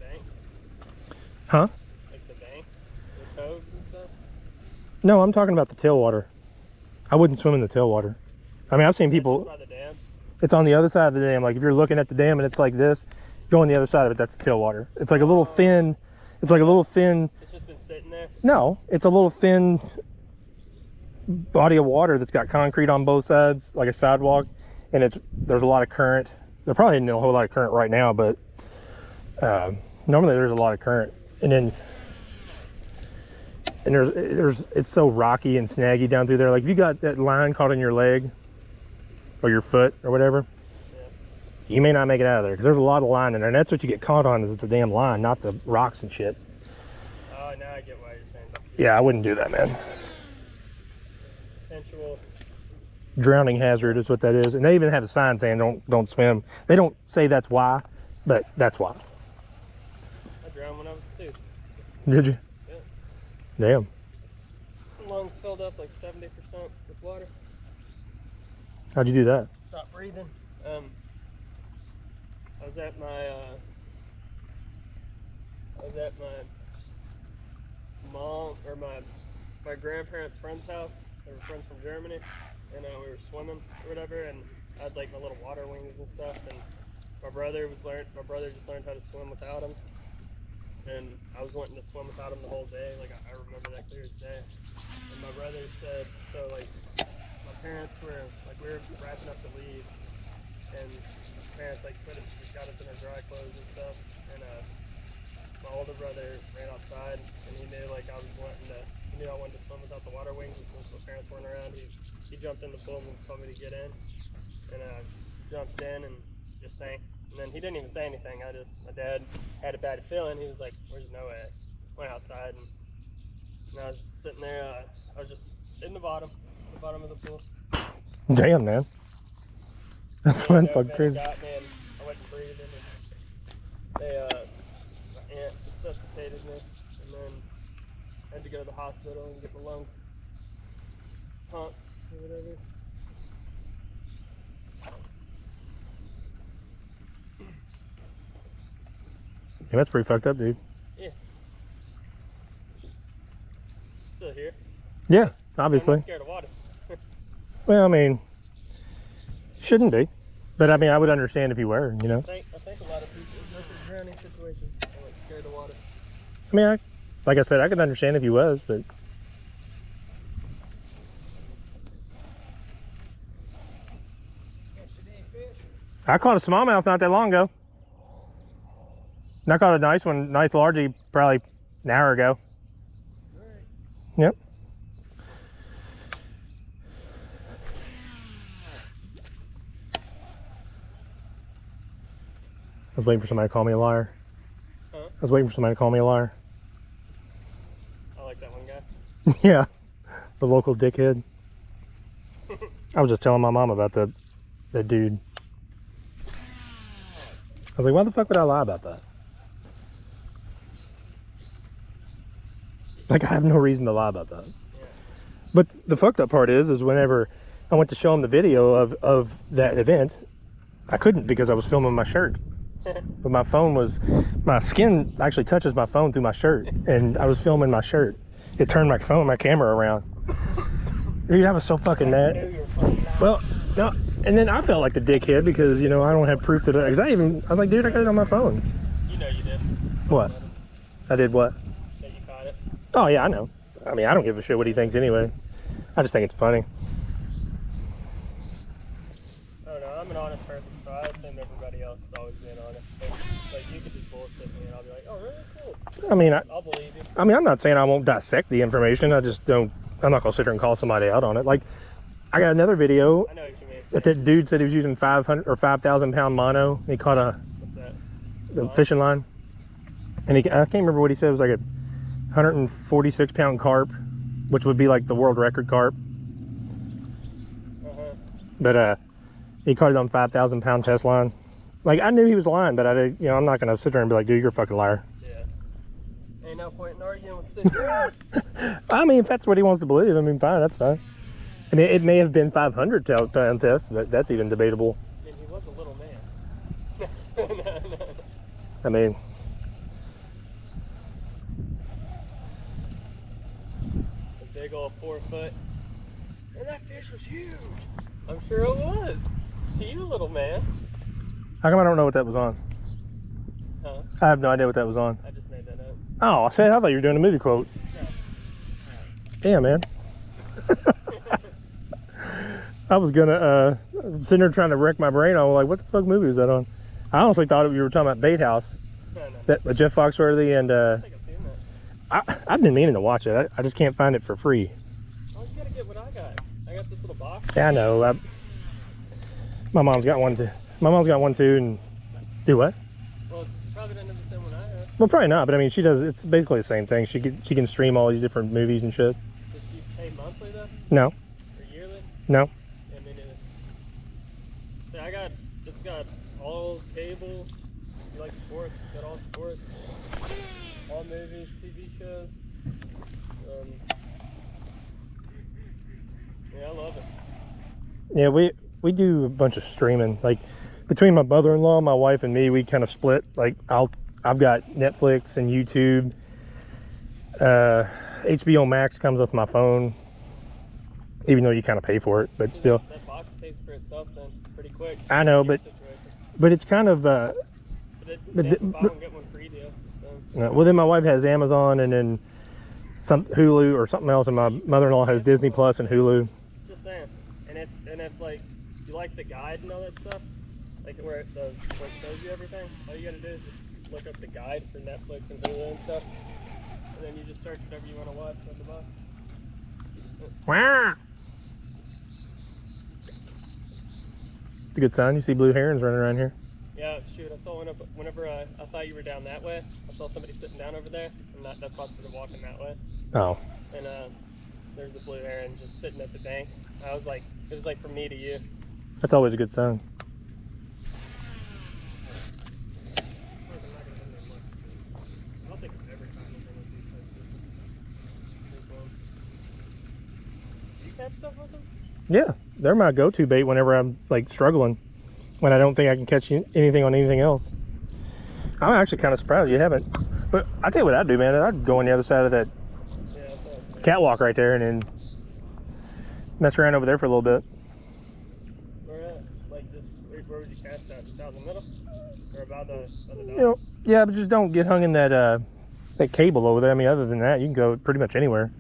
The bank? huh? Like the bank? The coves and stuff? No, I'm talking about the tailwater. I wouldn't swim in the tailwater. I mean, I've seen people, By the dam? it's on the other side of the dam. Like if you're looking at the dam and it's like this, go on the other side of it, that's the tailwater. It's like a little thin, it's like a little thin, It's just been sitting there? no, it's a little thin body of water that's got concrete on both sides, like a sidewalk, and there's a lot of current. There probably isn't a whole lot of current right now, but normally there's a lot of current. And then it's so rocky and snaggy down through there. Like if you got that line caught in your leg or your foot or whatever, Yeah. you may not make it out of there, because there's a lot of line in there, and that's what you get caught on, is the damn line, not the rocks and shit. Oh, now I get why you're saying that. Yeah, I wouldn't do that, man. Potential. Drowning hazard is what that is, and they even have a sign saying don't swim. They don't say that's why, but that's why. I drowned when I was 2. Did you? Yeah. Damn. Lungs filled up like 70% with water. How'd you do that? Stopped breathing. I was at my mom or my grandparents' friend's house. They were friends from Germany, and we were swimming or whatever, and I had like my little water wings and stuff, and my brother just learned how to swim without them, and I was wanting to swim without him the whole day. Like I remember that clear as day. And my brother said, so like my parents were like, we were wrapping up to leave, and my parents like just got us in our dry clothes and stuff, and my older brother ran outside, and he knew like I wanted to swim without the water wings, and since my parents weren't around, he jumped in the pool and told me to get in, and I jumped in and just sank. And then he didn't even say anything. My dad had a bad feeling. He was like, "Where's Noah at?" Went outside, and I was just sitting there. I was just in the bottom of the pool. Damn, man. That's fucking crazy. Got me, and I wasn't breathing, and my aunt resuscitated me, and then I had to go to the hospital and get my lungs pumped or whatever. Yeah, that's pretty fucked up, dude. Yeah. Still here. Yeah, obviously. I'm not scared of water. Well, I mean, shouldn't be. But I mean, I would understand if you were, you know? I think a lot of people, that's a drowning situation, are like scared of water. I mean, like I said, I could understand if he was, but... I caught a smallmouth not that long ago. And I caught a nice one, nice largie, probably an hour ago. Alright. Yep. I was waiting for somebody to call me a liar. Huh? I was waiting for somebody to call me a liar. I like that one guy. Yeah, the local dickhead. I was just telling my mom about that dude. I was like, why the fuck would I lie about that? Like, I have no reason to lie about that. Yeah. But the fucked up part is whenever I went to show him the video of that event, I couldn't because I was filming my shirt. But my phone was, my skin actually touches my phone through my shirt, and I was filming my shirt. It turned my camera around. Dude, I was so fucking mad. Well, no, and then I felt like the dickhead because, you know, I don't have proof that I was like, dude, I got it on my phone. You know you did. What? I did what? That you caught it. Oh yeah, I know. I mean, I don't give a shit what he thinks anyway. I just think it's funny. I don't know, I'm an honest person, so I assume everybody else is always being honest. Like you could just bullshit me and I'll be like, oh really? Cool. I mean, I'll believe you. I mean, I'm not saying I won't dissect the information. I just don't. I'm not gonna sit there and call somebody out on it. Like, I got another video I know what you mean. that dude said he was using 500 or 5,000 pound mono. And he caught What's that? the fishing line, and I can't remember what he said. It was like a 146 pound carp, which would be like the world record carp. Uh-huh. But he caught it on 5,000 pound test line. Like, I knew he was lying, but you know, I'm not gonna sit there and be like, dude, you're a fucking liar. Yeah. Ain't no point in arguing with fish. I mean, if that's what he wants to believe, I mean, fine, that's fine. I mean, it may have been 500 pound test, but that's even debatable. I mean, he was a little man. No. I mean, A big old 4 foot. And that fish was huge. I'm sure it was. To you, little man. how come I don't know what that was on? Huh? I have no idea what that was on. I just made that up. Oh, I thought you were doing a movie quote. No. Damn, man. I was gonna sitting there trying to wreck my brain. I was like, what the fuck movie was that on? I honestly thought you were talking about Bait House. No. That with Jeff Foxworthy and I think I've seen that. I've been meaning to watch it. I just can't find it for free. Oh, you gotta get what I got. I got this little box. Yeah, I know. My mom's got one too. My mom's got one too. And do what? Well, it's probably not the same one I have. Well, probably not. But I mean, she does. It's basically the same thing. She can stream all these different movies and shit. Does you pay monthly though? No, Or yearly? no. Yeah, me neither. See, it's got all cable. You like sports? It's got all sports. All movies, TV shows. Yeah, I love it. Yeah, we do a bunch of streaming. Like, between my mother-in-law, my wife, and me, we kind of split. Like, I've got Netflix and YouTube. HBO Max comes with my phone, even though you kind of pay for it, but still. That box pays for itself then, pretty quick. I know, but it's kind of But buy one, get one free deal. So. well, then my wife has Amazon and then some Hulu or something else, and my mother-in-law has Disney Plus and Hulu. Just saying. And if like you like the guide and all that stuff, like where it shows you everything, all you gotta do is just look up the guide for Netflix and Hulu and stuff, and then you just search whatever you want to watch on the box. Wow. It's a good sign. You see blue herons running around here. Yeah, shoot, I saw whenever I thought you were down that way, I saw somebody sitting down over there, and that's why I started walking that way. Oh. And there's a blue heron just sitting at the bank. I was like, it was like from me to you. That's always a good sign. I don't think I've ever caught anything with these places. Do you catch stuff with them? Yeah, they're my go-to bait whenever I'm like struggling, when I don't think I can catch anything on anything else. I'm actually kind of surprised you haven't. But I tell you what I'd do, man. I'd go on the other side of that catwalk right there and then mess around over there for a little bit. Where at? Like just where would you catch that? Just out in the middle? Or about the dock? You know, yeah, but just don't get hung in that that cable over there. I mean, other than that, you can go pretty much anywhere.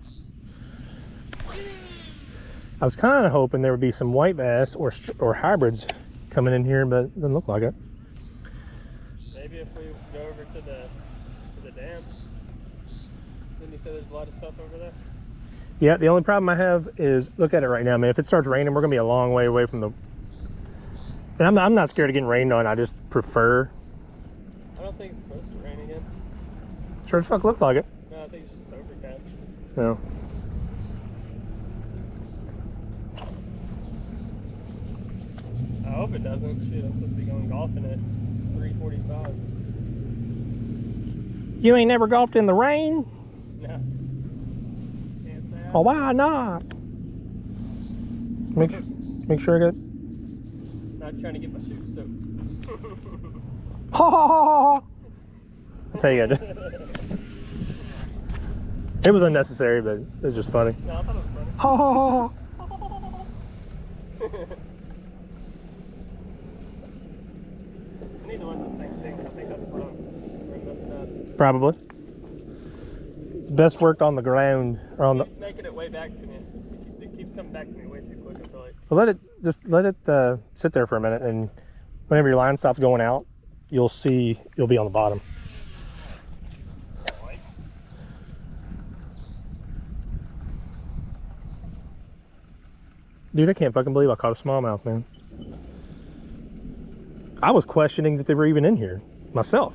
I was kind of hoping there would be some white bass or hybrids coming in here, but it doesn't look like it. Maybe if we go over to the dam. Didn't you say there's a lot of stuff over there? Yeah, the only problem I have is, look at it right now, man. If it starts raining, we're gonna be a long way away from the. And I'm not scared of getting rained on. I just prefer. I don't think it's supposed to rain again. Sure as fuck looks like it. No, I think it's just overcast. No. I hope it doesn't. Shit, I'm supposed to be going golfing at 3:45. You ain't never golfed in the rain? No. Can't say I Oh, why not? Make sure I get. Not trying to get my shoes soaked. Ha ha ha ha! I'll tell you, it was unnecessary, but it was just funny. No, I thought it was funny. Ha ha ha ha! I need to let this thing sink. I think that's wrong. We're messing up. Probably. It's best worked on the ground or on the. It keeps making it way back to me. It keeps coming back to me way too quick. I feel like. Well, let it sit there for a minute, and whenever your line stops going out, you'll be on the bottom. Dude, I can't fucking believe I caught a smallmouth, man. I was questioning that they were even in here myself.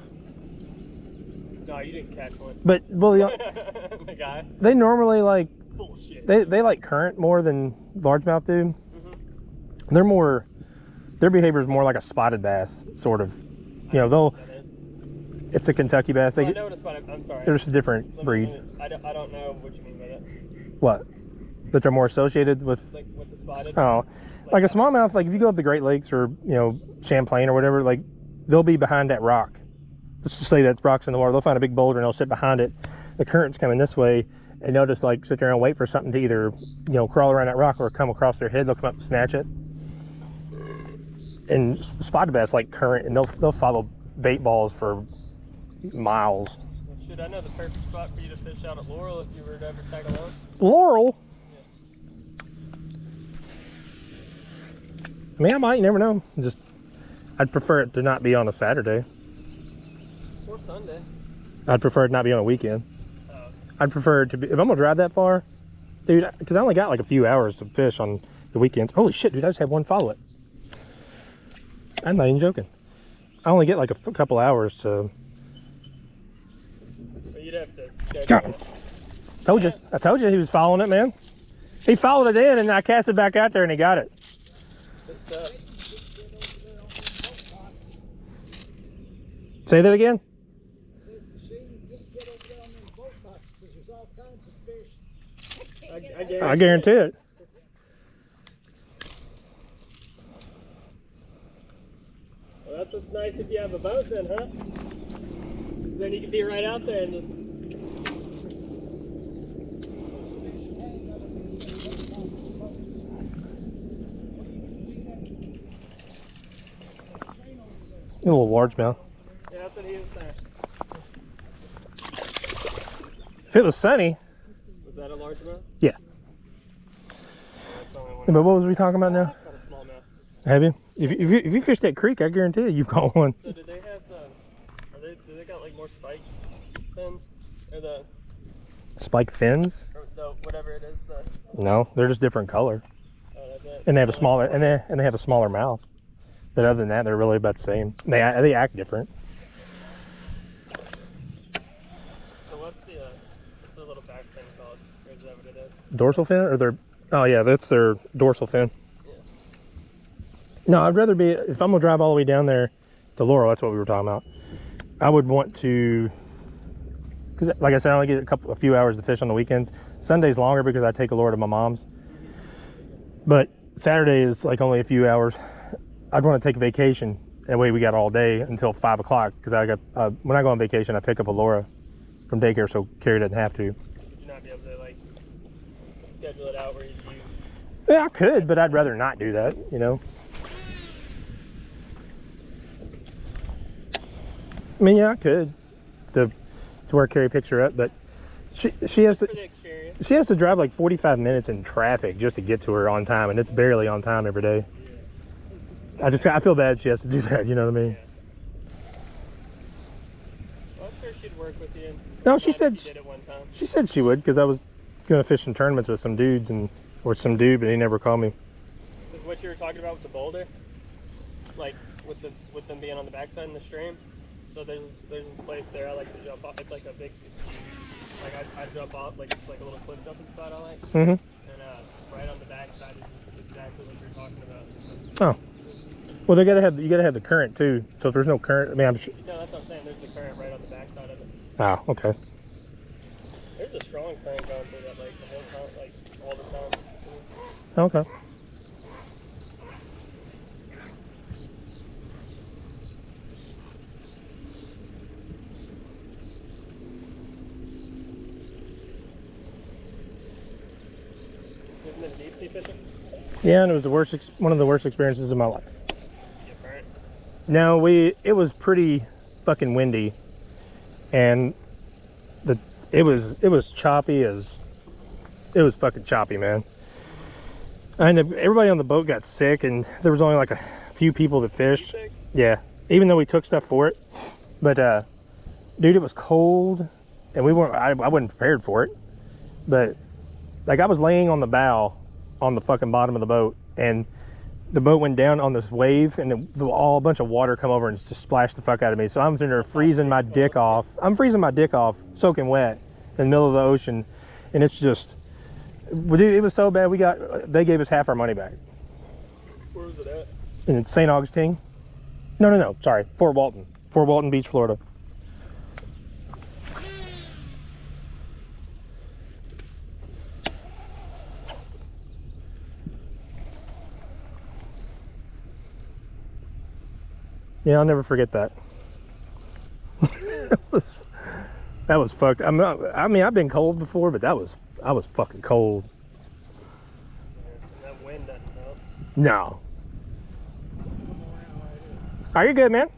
No, you didn't catch one. But well, The guy. they normally like Bullshit. they like current more than largemouth do. Their behavior is more like a spotted bass, sort of. You know, it's a Kentucky bass. I know what a spotted. I'm sorry. They're just a different breed. I don't know what you mean by that. What? That they're more associated with? Like with the spotted. Oh, like a smallmouth. Like if you go up the Great Lakes or Champlain or whatever, like they'll be behind that rock. Let's just say that's rocks in the water. They'll find a big boulder and they'll sit behind it. The current's coming this way, and they'll just like sit there and wait for something to either crawl around that rock or come across their head. They'll come up and snatch it. And spotted bass like current, and they'll follow bait balls for miles. Well, shit, I know the perfect spot for you to fish out at Laurel if you were to ever tag along. Laurel. I mean, I might. You never know. I'd prefer it to not be on a Saturday. Or Sunday. I'd prefer it not be on a weekend. Oh. I'd prefer it to be, if I'm gonna drive that far, dude, because I only got like a few hours to fish on the weekends. Holy shit, dude, I just had one follow it. I'm not even joking. I only get like a couple hours to. But you'd have to. God. Told you. I told you he was following it, man. He followed it in, and I cast it back out there, and he got it. Say that again. It's a shame you can't get over there on them boat docks because there's all kinds of fish. I guarantee it. Well, that's what's nice if you have a boat then, huh? Then you can be right out there and just... A little largemouth. Yeah, that's what he was there. If it was sunny. Was that a largemouth? Yeah. That's the only one. But what was we talking about now? Got a smallmouth. Have you? If you fish that creek, I guarantee you, you've caught one. So did they have do they got like more spike fins? Or the Spike fins? or the whatever it is, No, they're just different color, that's it. and they have a smaller and they have a smaller mouth. But other than that, they're really about the same. They act different. So what's the little back fin called? Or is that what it is? Dorsal fin, or their? Oh yeah, that's their dorsal fin. Yeah. No, I'd rather be, if I'm gonna drive all the way down there to Laurel. That's what we were talking about. I would want to, because like I said, I only get a few hours to fish on the weekends. Sunday's longer because I take Laura to my mom's. But Saturday is like only a few hours. I'd want to take a vacation. That way we got all day until 5 o'clock. Because I got when I go on vacation, I pick up Laura from daycare, so Carrie doesn't have to. Would you not be able to like schedule it out where you use? Yeah, I could, but I'd rather not do that. I mean, yeah, I could to where Carrie picks her up, but she has to drive like 45 minutes in traffic just to get to her on time, and it's barely on time every day. I feel bad she has to do that. You know what I mean? Yeah. Well, I'm sure she'd work with you. No, she said She did it one time. she said she would because I was gonna fish in tournaments with some dudes or some dude, but he never called me. Is what you were talking about with the boulder, like with them being on the backside in the stream. So there's this place there I like to jump off. It's like a big, like I jump off like it's like a little cliff jumping spot I like. Mm-hmm. And right on the backside is exactly what you're talking about. Oh. Well, you gotta have the current too. So if there's no current, I mean, I'm sure. No, that's what I'm saying. There's the current right on the backside of it. Ah, okay. There's a strong current going through that lake the whole time, like all the time. Okay. You ever been deep sea fishing? Yeah, and it was one of the worst experiences of my life. Get burnt? No, it was pretty fucking windy, and it was choppy as it was fucking choppy, man. And everybody on the boat got sick, and there was only like a few people that fished. Yeah, even though we took stuff for it, but dude, it was cold, and I wasn't prepared for it. But like I was laying on the bow, on the fucking bottom of the boat, and the boat went down on this wave, and a bunch of water come over and just splashed the fuck out of me. So I'm sitting there freezing my dick off. I'm freezing my dick off, soaking wet in the middle of the ocean, and it's just, dude, it was so bad. They gave us half our money back. Where was it at? And it's St. Augustine. No, sorry, Fort Walton Beach, Florida. Yeah, I'll never forget that. That was fucked. I mean, I've been cold before, but I was fucking cold. And that wind doesn't help. No. Are you good, man?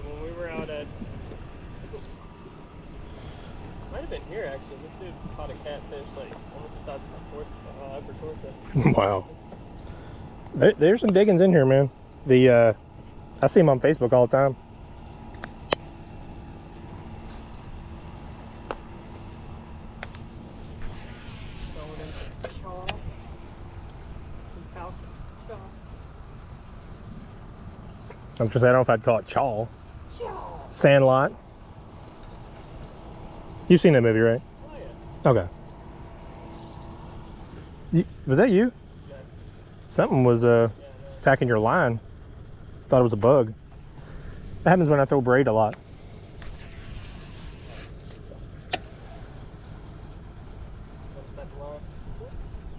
When we were out at, might have been here actually. This dude caught a catfish like almost the size of my upper torso. Wow. There's some diggings in here, man. I see them on Facebook all the time. Going into chaw. Some house chaw. I don't know if I'd call it chaw. Sandlot. You've seen that movie, right? Oh yeah. Okay. Was that you? Yeah. Something was attacking your line. Thought it was a bug. That happens when I throw braid a lot.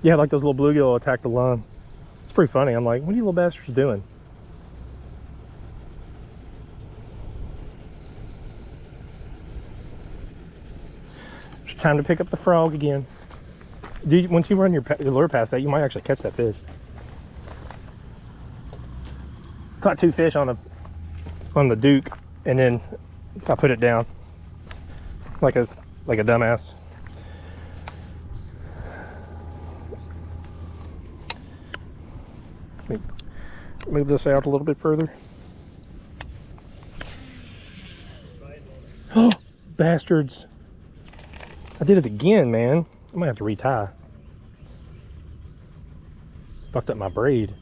Yeah, like those little bluegill will attack the line. It's pretty funny. I'm like, what are you little bastards doing? It's time to pick up the frog again. Dude, once you run your lure past that, you might actually catch that fish. Caught 2 fish on the Duke, and then I put it down like a dumbass. Let me move this out a little bit further. Oh, bastards! I did it again, man. I might have to retie. Fucked up my braid.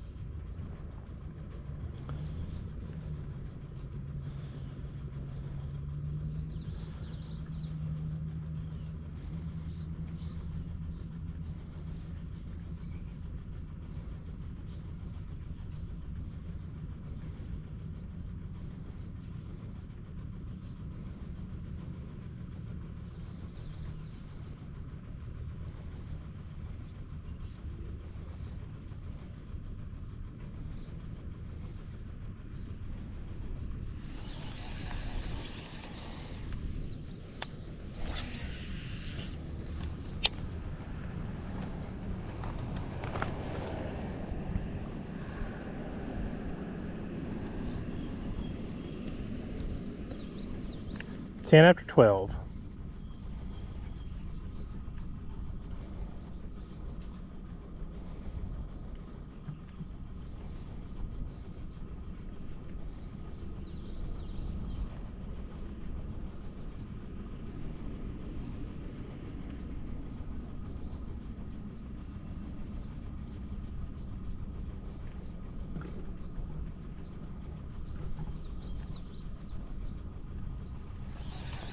10 after 12.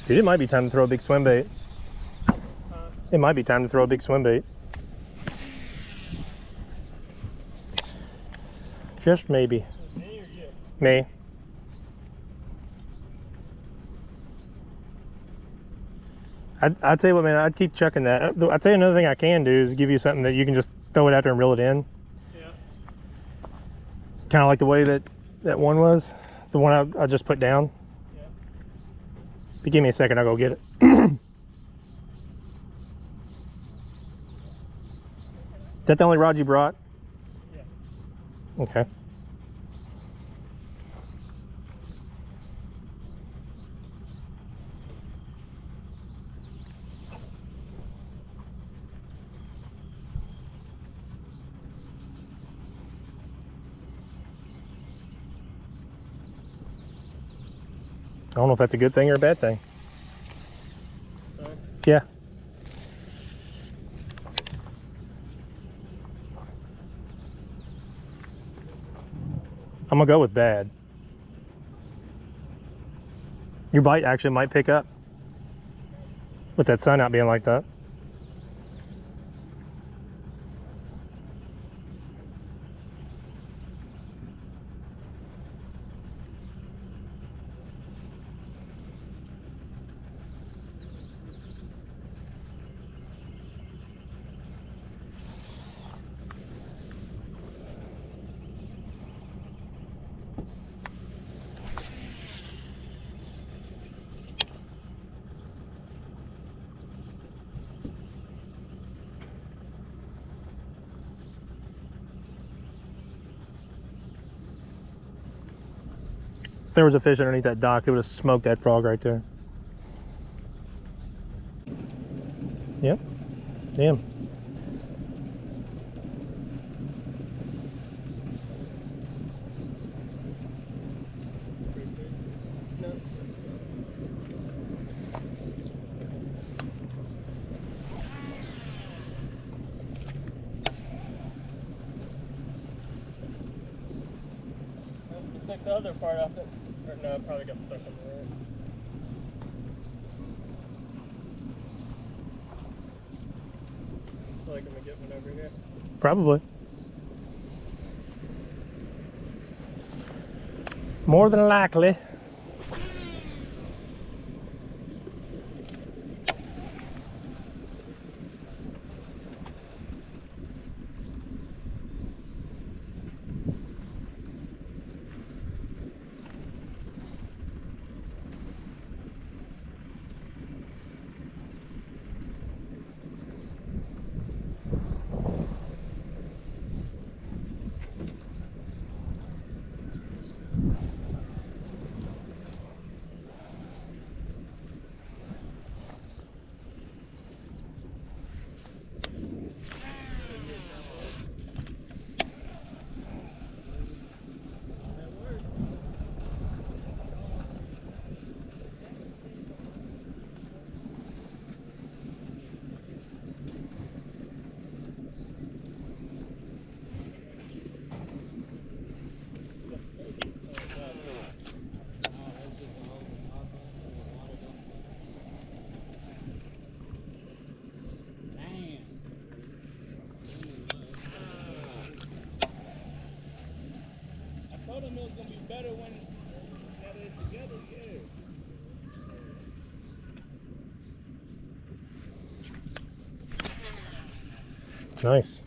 Dude, it might be time to throw a big swim bait. It might be time to throw a big swim bait. Just maybe. Me or you? Me. I'd tell you what, man, I'd keep chucking that. I'd say another thing I can do is give you something that you can just throw it out there and reel it in. Yeah. Kind of like the way that one was. The one I just put down. Yeah. If you give me a second, I'll go get it. Is that the only rod you brought? Yeah. Okay. I don't know if that's a good thing or a bad thing. Sorry. Yeah. I'm gonna go with bad. Your bite actually might pick up with that sun out being like that. If there was a fish underneath that dock, it would have smoked that frog right there. Yep. Damn. No. It took the other part off it. Or no, it probably got stuck in the road. So like I'm gonna get one over here. Probably. More than likely. I told him it was gonna be better when got it together, yeah. Nice.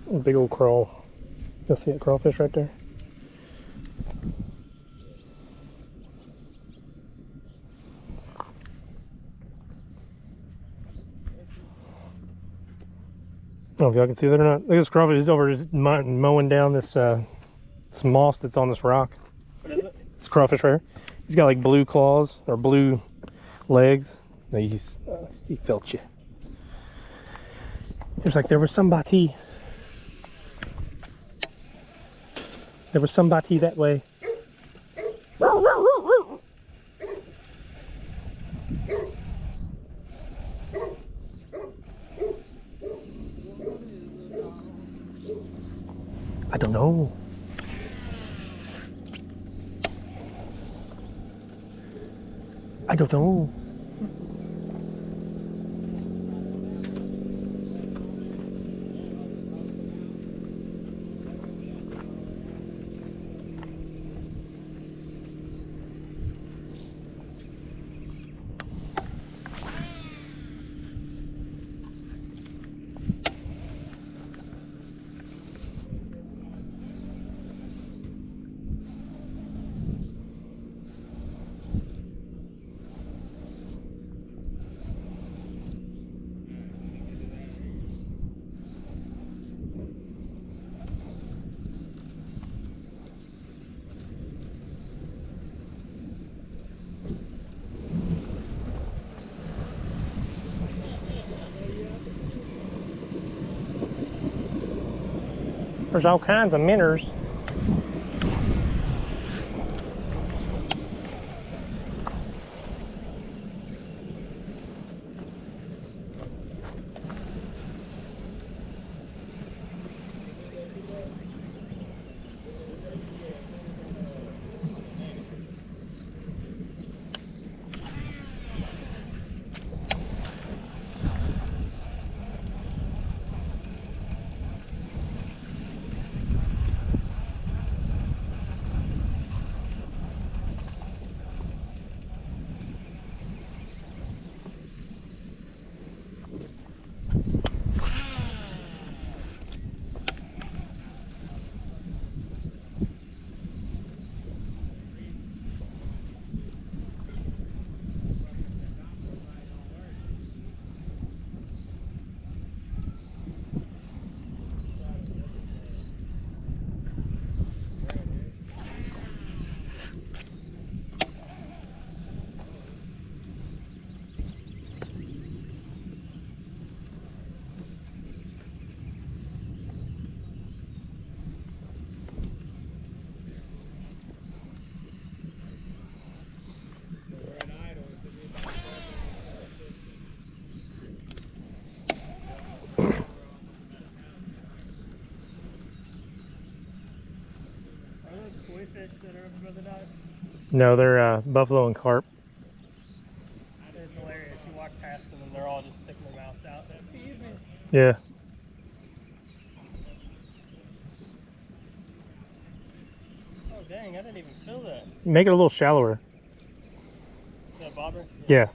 A big old crawl. You'll see that crawfish right there. know if y'all can see that or not. Look at this crawfish. He's over just mowing down this this moss that's on this rock. What is it? This crawfish right here. He's got like blue claws or blue legs. No, he felt you. There's like there was somebody that way. I don't know. I don't know. There's all kinds of minnows. Fish that are over by the dive? No, they're buffalo and carp. It's hilarious. You walk past them and they're all just sticking their mouths out. Feed me. Yeah. Oh dang, I didn't even feel that. Make it a little shallower. Is that bobber? Yeah.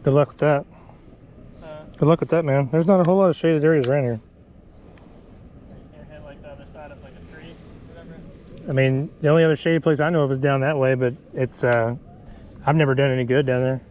Good luck with that. Good luck with that, man. There's not a whole lot of shaded areas around here. You can't hit like the other side of like a tree or whatever. I mean, the only other shady place I know of is down that way, but it's, I've never done any good down there.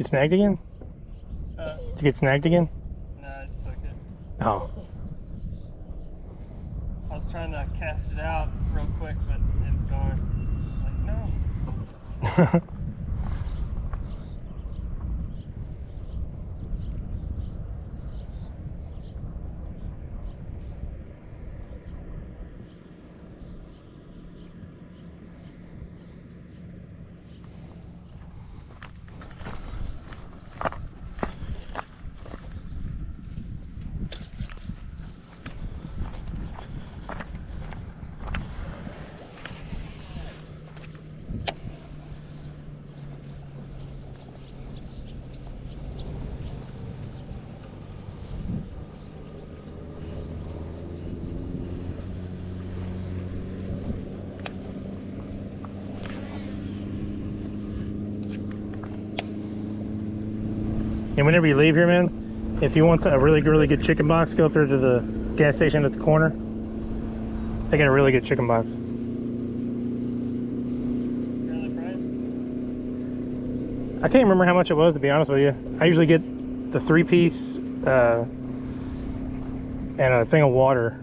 get snagged again? Did you get snagged again? No, I took it. Oh. I was trying to cast it out real quick, but it's gone. Like, no. And whenever you leave here, man, if you want a really good chicken box, go up there to the gas station at the corner. They got a really good chicken box. I can't remember how much it was, to be honest with you. I usually get the 3-piece and a thing of water.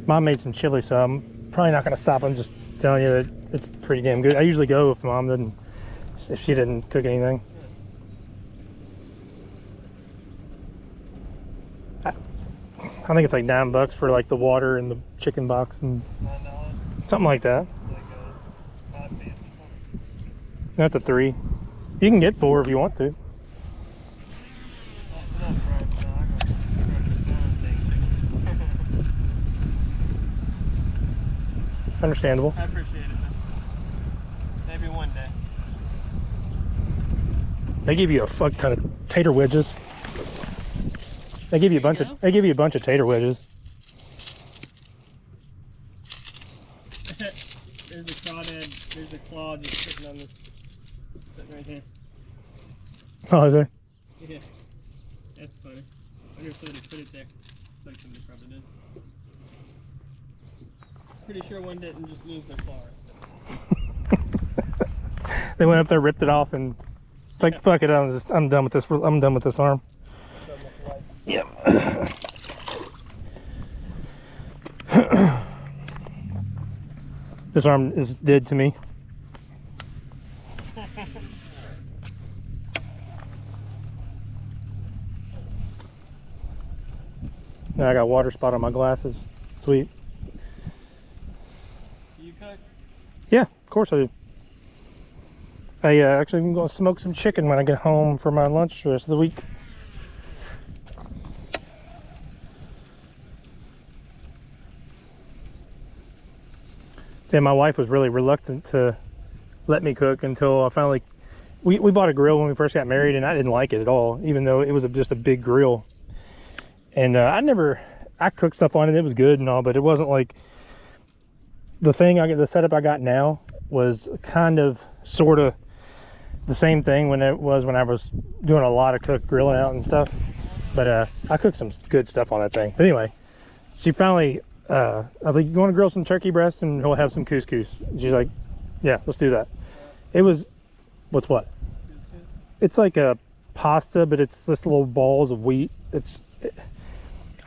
Mom made some chili, so I'm probably not gonna stop. I'm just telling you that it's pretty damn good. I usually go if Mom didn't, if she didn't cook anything. I think it's like $9 for like the water and the chicken box and something like that. Like a 5-piece or something. That's a 3. You can get 4 if you want to. Understandable. I appreciate it, man. Maybe one day. They give you a fuck ton of tater wedges. They give you a bunch of tater wedges. There's a crawdad, there's a claw just sitting on this, sitting right here. Oh, is there? Yeah, that's funny. I just thought to put it there. It's like somebody probably did. Pretty sure one didn't just lose their claw right there. They went up there, ripped it off, and it's like, fuck it, I'm done with this. I'm done with this arm. Yep. This arm is dead to me. Now I got a water spot on my glasses. Sweet. Do you cook? Yeah, of course I do. I actually am going to smoke some chicken when I get home for my lunch the rest of the week. And my wife was really reluctant to let me cook until I finally... We bought a grill when we first got married, and I didn't like it at all, even though it was just a big grill. And I cooked stuff on it, it was good and all, but it wasn't like... The setup I got now was kind of, sort of the same thing when it was when I was doing a lot of grilling out and stuff. But I cooked some good stuff on that thing. But anyway, she finally... I was like, you want to grill some turkey breast and we'll have some couscous? And she's like, yeah, let's do that. It was, what's what? Couscous? It's like a pasta, but it's just little balls of wheat.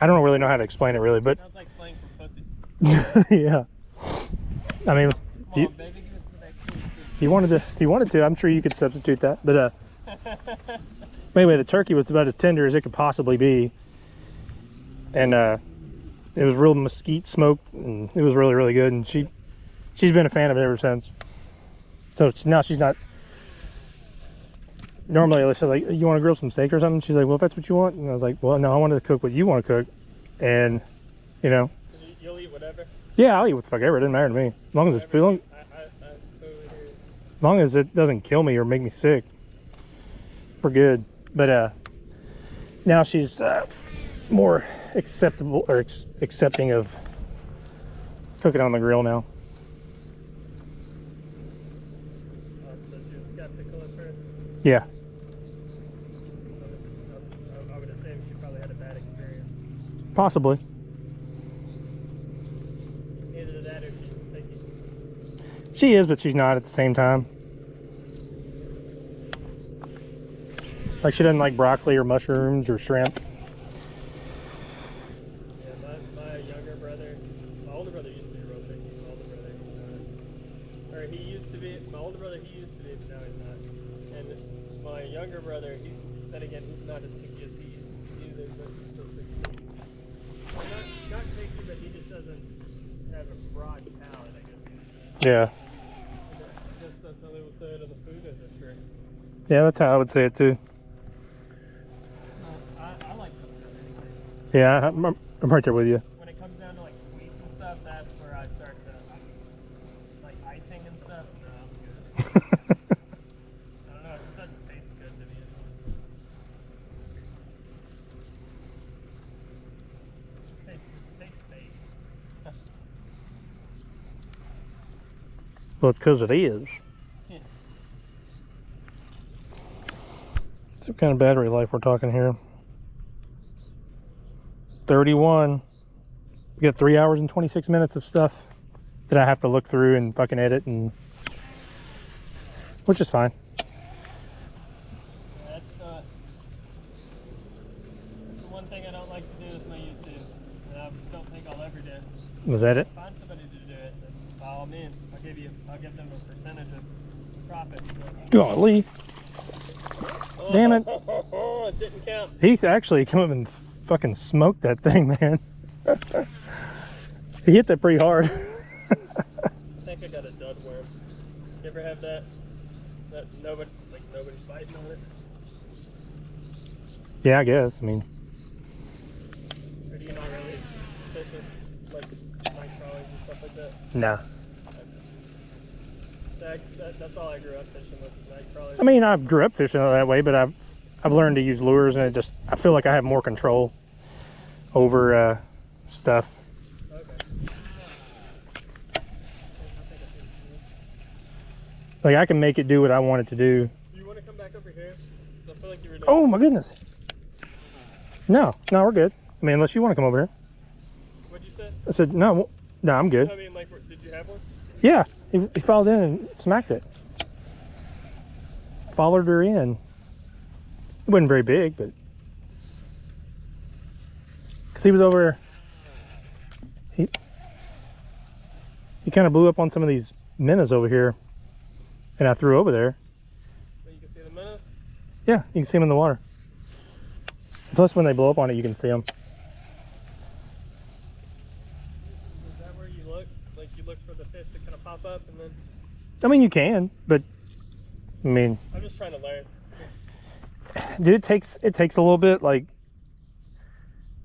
I don't really know how to explain it really, but Sounds like slang for pussy. yeah. I mean, Come on, baby, give us that couscous. if you wanted to, I'm sure you could substitute that. But anyway, the turkey was about as tender as it could possibly be, and it was real mesquite smoked, and it was really, really good. And she's been a fan of it ever since. So now she's not. Normally, I said, like, you want to grill some steak or something? She's like, well, if that's what you want. And I was like, well, no, I wanted to cook what you want to cook. And, you know. You'll eat whatever? Yeah, I'll eat what the fuck ever. It doesn't matter to me. As long as it's feeling. As long as it doesn't kill me or make me sick, we're good. But now she's more acceptable or accepting of cooking on the grill now. So you're skeptical at first? Yeah. I would assume she probably had a bad experience. Possibly. Either that or she's picky. She is, but she's not at the same time. Like she doesn't like broccoli or mushrooms or shrimp. Yeah, my younger brother, my older brother used to be real picky. My older brother, or he used to be. My older brother, he used to be, but now he's not. And my younger brother, then again, he's not as picky as he used to be either. But he's still pretty picky. Well, not picky, but he just doesn't have a broad palate, I guess. Yeah. I guess that's how they would say it in the food industry. Yeah, that's how I would say it too. I like cooking anyway. Yeah, I'm right there with you. When it comes down to like sweets and stuff, that's where I start to like icing and stuff. No, I'm good. I don't know, it just doesn't taste good to me anymore. Tastes fake. Well, it's because it is. Yeah. What kind of battery life we're talking here? 31. We got 3 hours and 26 minutes of stuff that I have to look through and fucking edit, and which is fine. That's the one thing I don't like to do with my YouTube, and I don't think I'll ever do. Was that it? Find somebody to do it, then by all means, I'll give them a percentage of profit. Golly. Damn it. It didn't count. He's actually come up and fucking smoked that thing, man. He hit that pretty hard. I think I got a dud worm. You ever have that? That nobody's biting on it? Yeah, I guess. I mean, Or do you not really fish with like night crawlers and stuff like that? nah. That's all I grew up fishing with is night crawlers. I mean, I grew up fishing that way, but I've learned to use lures, and I feel like I have more control over stuff. Okay. Like I can make it do what I want it to do. Do you want to come back over here? 'Cause I feel like you were doing. Oh my goodness. No, we're good. I mean, unless you want to come over here. What'd you say? I said no, I'm good. I mean, like, did you have one? Yeah, he followed in and smacked it. Followed her in. It wasn't very big, but because he was over, he kind of blew up on some of these minnows over here, and I threw over there. But you can see the minnows? Yeah, you can see them in the water. Plus, when they blow up on it, you can see them. Is that where you look? Like, you look for the fish to kind of pop up and then. I mean, you can, but I mean, I'm just trying to learn. dude, it takes a little bit. Like,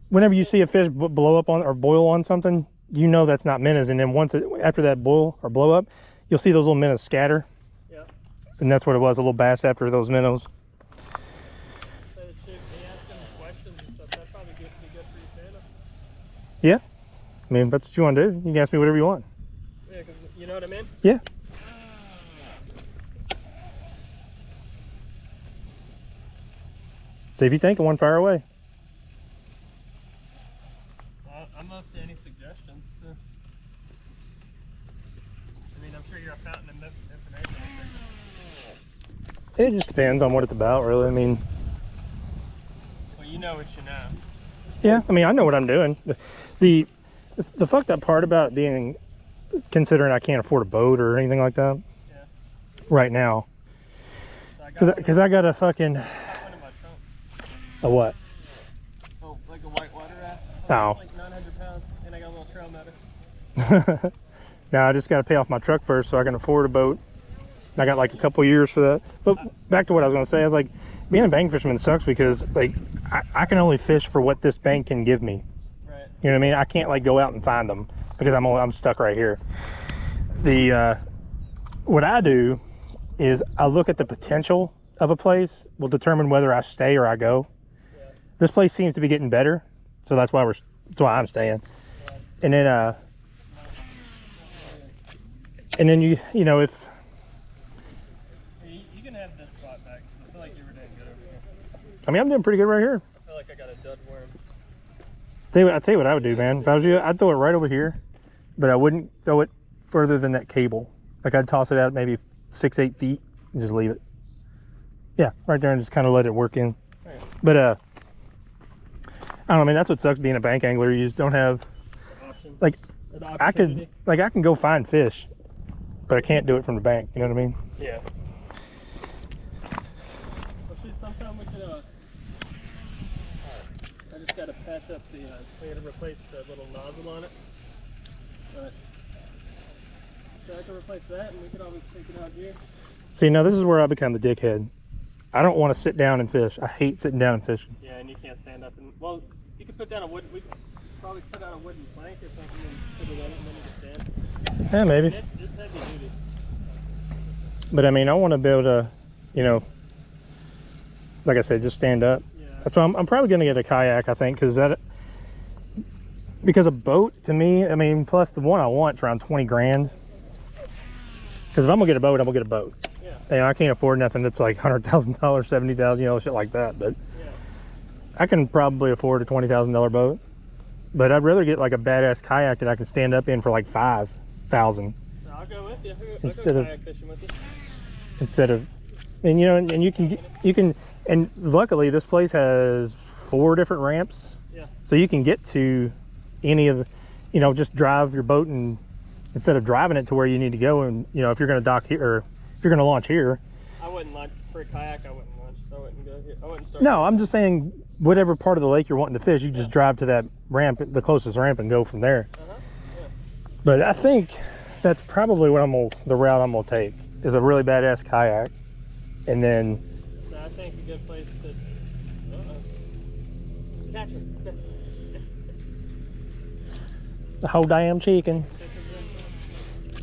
whenever you see a fish blow up on or boil on something, you know that's not minnows. And then after that boil or blow up, you'll see those little minnows scatter. Yeah. And that's what it was, a little bass after those minnows. So it should be asking questions and stuff. That'd probably be good for your channel. Yeah. I mean, if that's what you want to do, you can ask me whatever you want. Yeah, because you know what I mean? Yeah. So if you think of one, fire away. I'm up to any suggestions. So. I mean, I'm sure you're a fountain of information. It just depends on what it's about, really. I mean, Well, you know what you know. yeah, I mean, I know what I'm doing. The fucked up part about being, considering I can't afford a boat or anything like that Yeah. right now, So because I got a fucking, I got one in my trunk. a what? Oh, like a white water raft. Oh. Like 900 pounds, and I got a little trail motor. Now I just got to pay off my truck first so I can afford a boat. I got like a couple years for that. But back to what I was going to say, I was like, being a bank fisherman sucks because like I can only fish for what this bank can give me. Right. You know what I mean? I can't like go out and find them because I'm stuck right here. What I do is I look at the potential of a place will determine whether I stay or I go. Yeah. This place seems to be getting better, so that's why I'm staying. And then you know if You can have this spot back. I feel like you were doing good over here. I mean I'm doing pretty good right here. I feel like I got a dud worm. I'll tell you what I would do, man. If I was you, I'd throw it right over here, but I wouldn't throw it further than that cable. Like I'd toss it out maybe 6-8 feet and just leave it. Yeah, right there, and just kind of let it work in. Right. But I don't know. I mean, that's what sucks being a bank angler. You just don't have Option. like The I opportunity. can go find fish, but I can't do it from the bank. You know what I mean? Yeah. Well, shoot, sometime we could. I just gotta patch up the. We gotta replace the little nozzle on it. But so I can replace that, and we could always take it out here. See, now this is where I become the dickhead. I don't want to sit down and fish. I hate sitting down and fishing. Yeah, and you can't stand up and well, you could put down a wood. We could probably put down a wooden plank or something and put it in it, and then you can stand. Yeah, maybe. It's heavy duty. But I mean, I want to be able to, you know, like I said, just stand up. Yeah. That's why I'm probably going to get a kayak, I think, because a boat to me, I mean, plus the one I want is around 20 grand. Because if I'm gonna get a boat, I'm gonna get a boat. Yeah. You know, I can't afford nothing that's like $100,000, $70,000, you know, shit like that. But Yeah. I can probably afford a $20,000 boat. But I'd rather get like a badass kayak that I can stand up in for like $5,000 I'll go with you. Instead I'll of- go kayak fishing with you. instead of, and you know, and you can, and luckily this place has 4 different ramps. Yeah. So you can get to any of the, you know, just drive your boat and instead of driving it to where you need to go. And, you know, if you're going to dock here, or if you're going to launch here. I wouldn't launch for a kayak. I wouldn't launch. I wouldn't go here. I wouldn't start. No, I'm just saying whatever part of the lake you're wanting to fish, you just drive to that ramp, the closest ramp, and go from there. Yeah. But I think that's probably what the route I'm going to take is a really badass kayak. And then, So I think a good place to catch her. the whole damn chicken.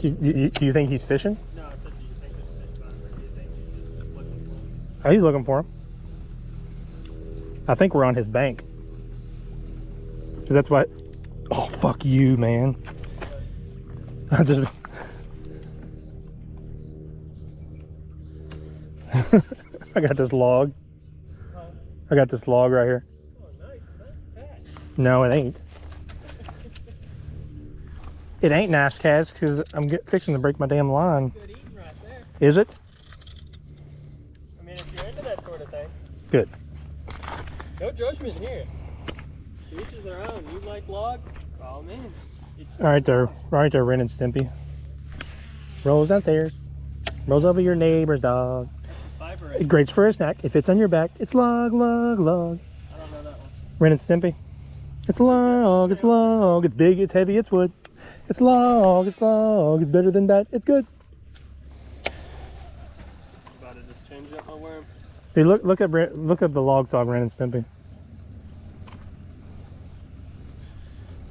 Do you think he's fishing? No, I said, do you think this fish spot, or do you think he's just looking for him? Oh, he's looking for him. I think we're on his bank. Cause that's what. Oh, fuck you, man. I just. I got this log. I got this log right here. Oh, nice catch. No, it ain't. It ain't nice catch because I'm fixing to break my damn line. Good eating right there. Is it? I mean, if you're into that sort of thing, Good. no judgment here. To each is their own. You like log? Oh man. Right there, Ren and Stimpy. Rolls downstairs. Rolls over your neighbor's dog. Fiber. It grates for a snack. If it's on your back, it's log, log, log. I don't know that one. Ren and Stimpy. It's log, it's log. It's big, it's heavy, it's wood. It's log, it's log. It's better than bad. It's good. About to just change up my worm. See, look at the log saw of Ren and Stimpy.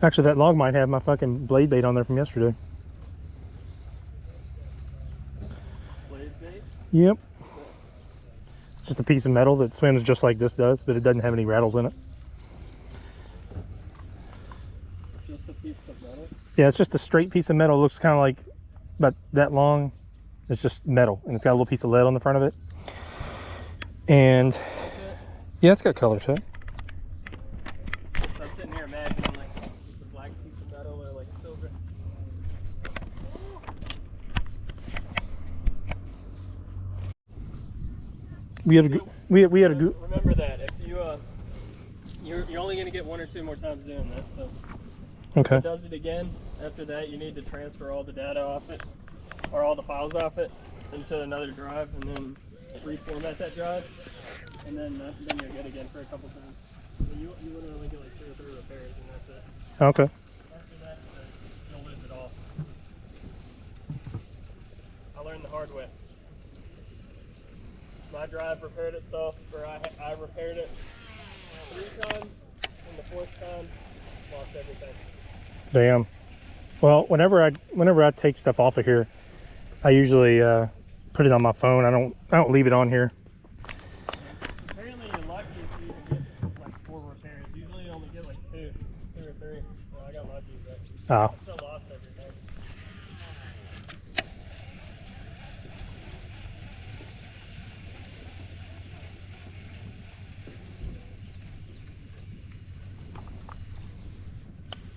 Actually, that log might have my fucking blade bait on there from yesterday. Blade bait? Yep. It's just a piece of metal that swims just like this does, but it doesn't have any rattles in it. Just a piece of metal? Yeah, it's just a straight piece of metal. It looks kind of like about that long. It's just metal, and it's got a little piece of lead on the front of it. And yeah, it's got color to it. So I'm sitting here imagining like just a black piece of metal or like silver. We had a good. Remember that if you you're only gonna get 1 or 2 more times doing that. So if Okay. it does it again, after that you need to transfer all the data off it or all the files off it into another drive and then reformat that drive, and then you're good again for a couple times. So you literally get like 2 or 3 repairs and that's it. Okay. After that, you'll lose it all. I learned the hard way. My drive repaired itself, or I repaired it 3 times, and the 4th time, lost everything. Damn. Well, whenever I take stuff off of here, I usually put it on my phone. I don't leave it on here. Apparently you're lucky if you even get like 4 repairs. Usually you only get like 2 or 3. Well, I got lucky, but Oh. I still lost everything.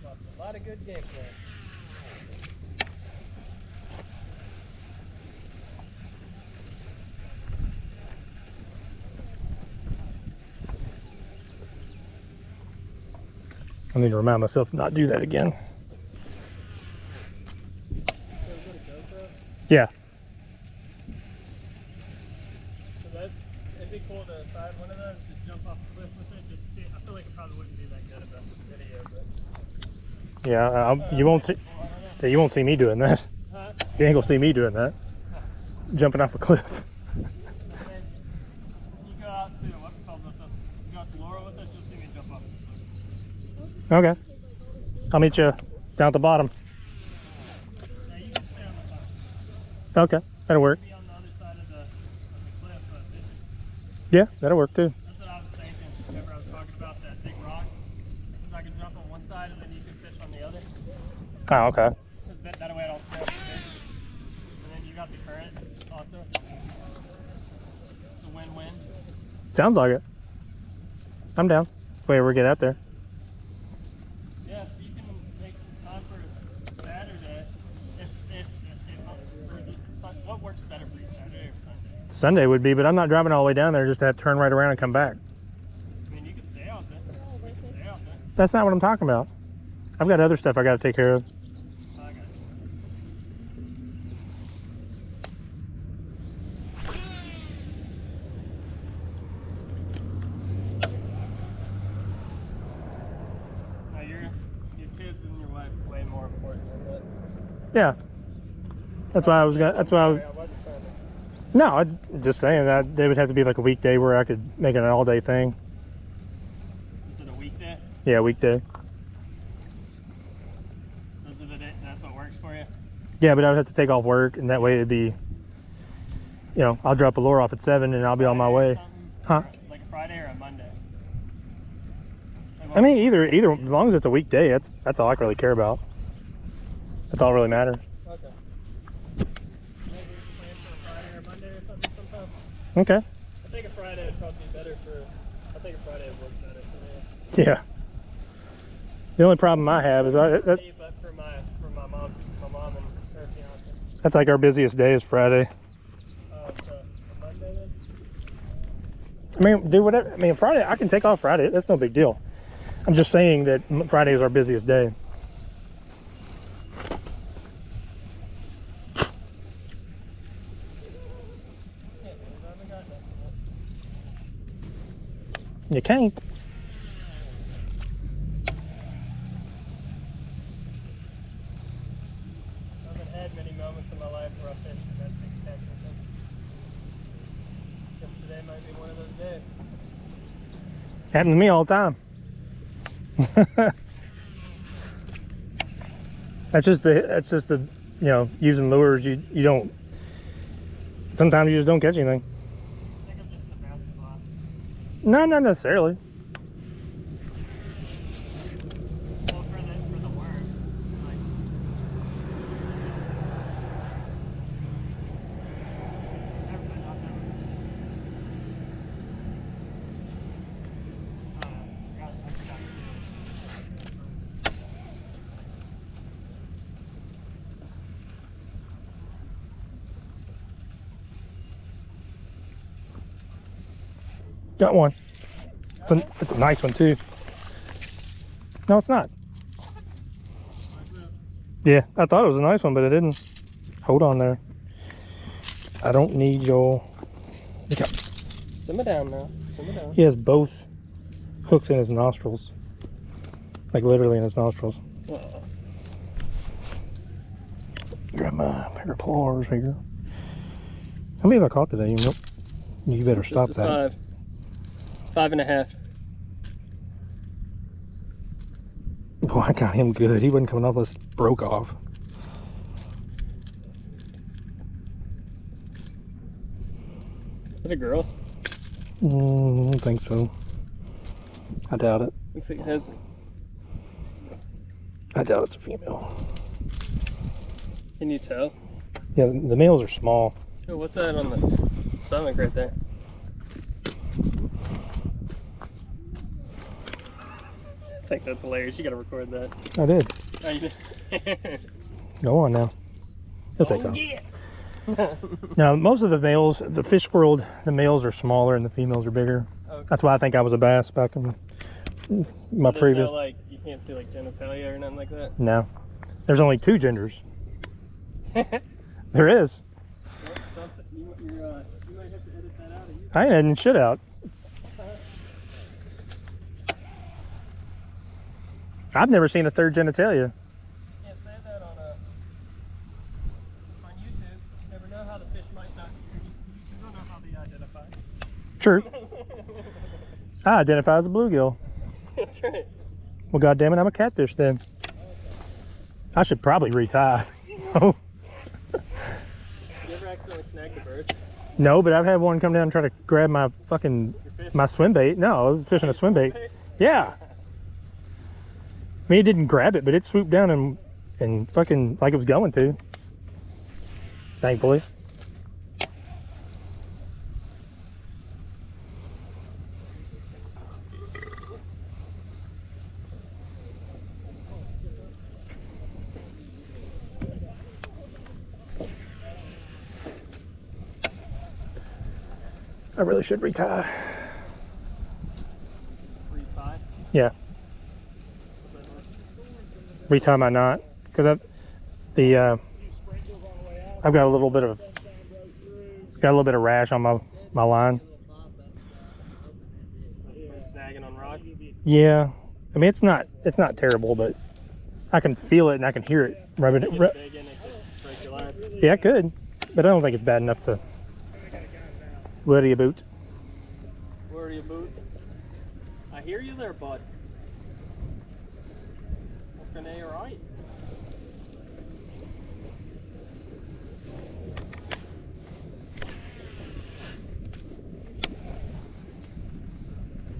Lost a lot of good gameplay. I need to remind myself to not do that again. Yeah. So that, it'd be cool to find one of those, just jump off a cliff with it. Just see, I feel like it probably wouldn't be that good of a video, but Yeah, you won't see. So you won't see me doing that. You ain't gonna see me doing that. Jumping off a cliff. and then you go out to what's it called with us. You go out to Laura with us, you'll see me jump off the cliff. Okay. I'll meet you down at the bottom. Now you can stay on the top. Okay, that'll work. Be on the other side of the cliff, but Yeah, that'll work too. that's what I was thinking. Whenever I was talking about that big rock, because I can jump on one side and then you can fish on the other. Oh, okay. Because that way I don't scare up the fish. And then you got the current also. It's a win-win. Sounds like it. I'm down. Wait, we get out there. Yeah, if you can make some time for Saturday, what works better for you, Saturday or Sunday? Sunday would be, but I'm not driving all the way down there just to have to turn right around and come back. I mean, you can stay out there. You can stay out there. That's not what I'm talking about. I've got other stuff I got to take care of. I got you. Now your kids and your wife are way more important than that. Yeah. That's why I was gonna. That's why I was. I wasn't trying to. No, I'm just saying that they would have to be like a weekday where I could make it an all-day thing. Is it a weekday? Yeah, weekday. Those are the days, that's what works for you? Yeah, but I would have to take off work, and that way it'd be. You know, I'll drop a lure off at 7, and I'll be on my way. Huh? Like a Friday or a Monday? I mean, either as long as it's a weekday, that's all I really care about. That's all that really matters. Okay. Maybe we can plan for a Friday or a Monday or something sometime. Okay. I think a Friday would probably be better for. I think a Friday would work better for me. Yeah. The only problem I have is But for my mom and her fiance. that's like our busiest day is Friday. So Monday then. I mean, do whatever. I mean, Friday I can take off Friday. That's no big deal. I'm just saying that Friday is our busiest day. You can't. I haven't had many moments in my life where I fished and that's spectacular. Guess today might be one of those days. Happens to me all the time. That's just the you know, using lures, you don't, sometimes you just don't catch anything. I think I'm just in the bouncy block. No, not necessarily. Well, for the worms, like. Never been out there. I forgot. Got one. It's a nice one too. No, it's not. Yeah, I thought it was a nice one, but it didn't. Hold on there. I don't need your. Simmer down now. Simmer down. He has both hooks in his nostrils, like literally in his nostrils. Grab my pair of claws here. How many have I caught today? You better stop that. 5.5. Boy, I got him good. He wasn't coming off unless it broke off. Is that a girl? I don't think so. I doubt it. Looks like it has. I doubt it's a female. Can you tell? Yeah, the males are small. Oh, what's that on the stomach right there? I think that's hilarious. You gotta record that. I did. Oh, you did? Go on now. He'll take off. Yeah. Now, most of the males, the fish world, the males are smaller and the females are bigger. Okay. That's why I think I was a bass back in my There's previous. no, like, you can't see like genitalia or nothing like that. No, there's only 2 genders. There is. You might have to edit that out. I ain't editing shit out. I've never seen a 3rd genitalia. Can't say that on YouTube. You never know how the fish might not. You don't know how they identify. True. I identify as a bluegill. That's right. Well, goddammit, I'm a catfish then. I should probably retie. Oh. You ever accidentally snagged a bird? No, but I've had one come down and try to grab my fucking my swim bait. No, I was fishing a swim bait. Yeah. I mean, it didn't grab it, but it swooped down and fucking like it was going to. Thankfully. I really should retie. Retie? Yeah. Retie my knot, because I've got a little bit of rash on my line. Snagging on rocks? Yeah, I mean it's not terrible, but I can feel it and I can hear it rubbing it. Big and it could break your line. Yeah, it could, but I don't think it's bad enough to worry about. Worry about. I hear you there, bud. Renee, all right?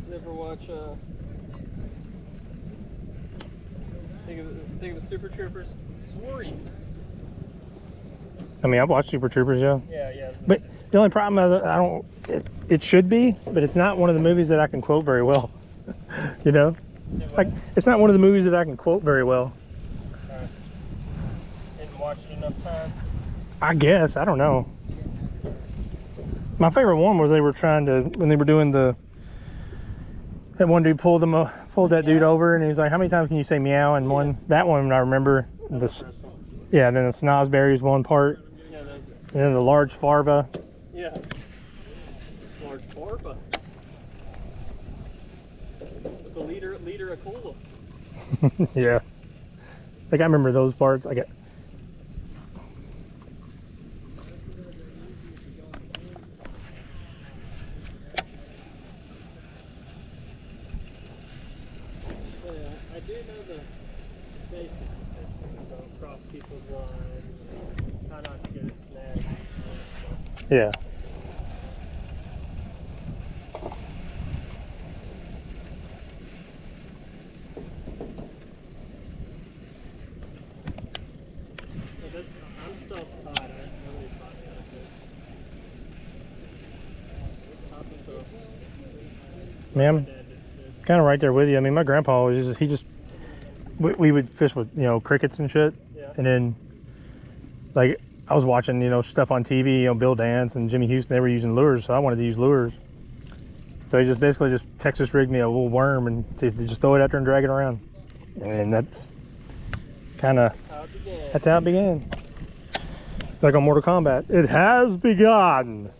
You ever watch think of the Super Troopers? Sorry. I mean, I've watched Super Troopers, yeah. Yeah. But the only problem is I don't. It should be, but it's not one of the movies that I can quote very well. You know, like it's not one of the movies that I can quote very well. Didn't watch it enough time. I guess I don't know. My favorite one was they were trying to when they were doing that one dude pulled that dude over and he was like, "How many times can you say meow?" And that one I remember yeah. Then the snozberries one part. Yeah, and then the large farva. Yeah. Large farva. The liter of cola. Yeah. Like I remember those parts. I got. I do know the basics. Don't cross people's lines. Try not to get it snagged. Yeah. I'm still tired. Nobody's taught me how to fish. Ma'am, kind of right there with you. I mean, my grandpa was we would fish with, crickets and shit. Yeah. And then, like, I was watching, stuff on TV, Bill Dance and Jimmy Houston, they were using lures, so I wanted to use lures. So he just basically Texas rigged me a little worm and says, just throw it out there and drag it around. And that's kind of, that's how it began. Like on Mortal Kombat, it has begun.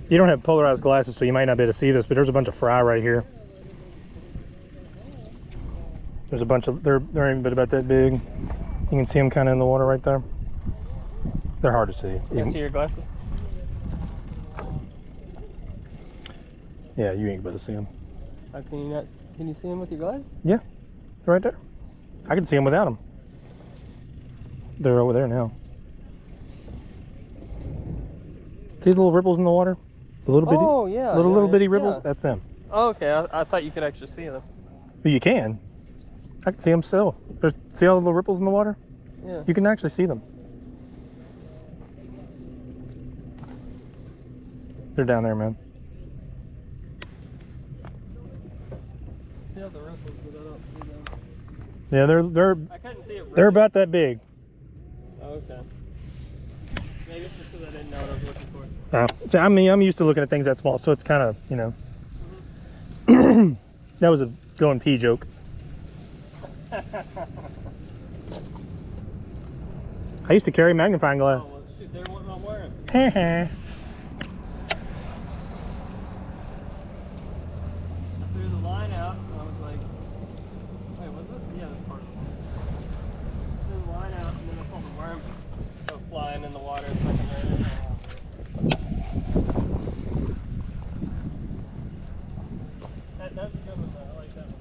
You don't have polarized glasses, so you might not be able to see this, but there's a bunch of fry right here. There's a bunch of, they're every bit about that big. You can see them kind of in the water right there. They're hard to see. Can I see your glasses? Yeah, you ain't able to see them. How can you not? Can you see them with your glasses? Yeah, they're right there. I can see them without them. They're over there now. See the little ripples in the water? The little bitty, oh, yeah. little bitty ripples? Yeah. That's them. Oh, okay. I thought you could actually see them. But you can. I can see them still. See all the little ripples in the water? Yeah. You can actually see them. They're down there, man. See all the ripples, but I don't see them. Yeah, they're I couldn't see it. Really. they're about that big. Oh, okay. Maybe it's just because I didn't know what I was looking for. So, I mean, I'm used to looking at things that small, so it's kind of, That was a go and pee joke. I used to carry magnifying glass. Oh, well, shoot, they're what I'm wearing. Heh. I threw the line out, and I was like, wait, was it? Yeah, that's part of it. Threw the line out, and then I saw the worm go flying in the water. It's like a minute. That's a good one, though. I like that one.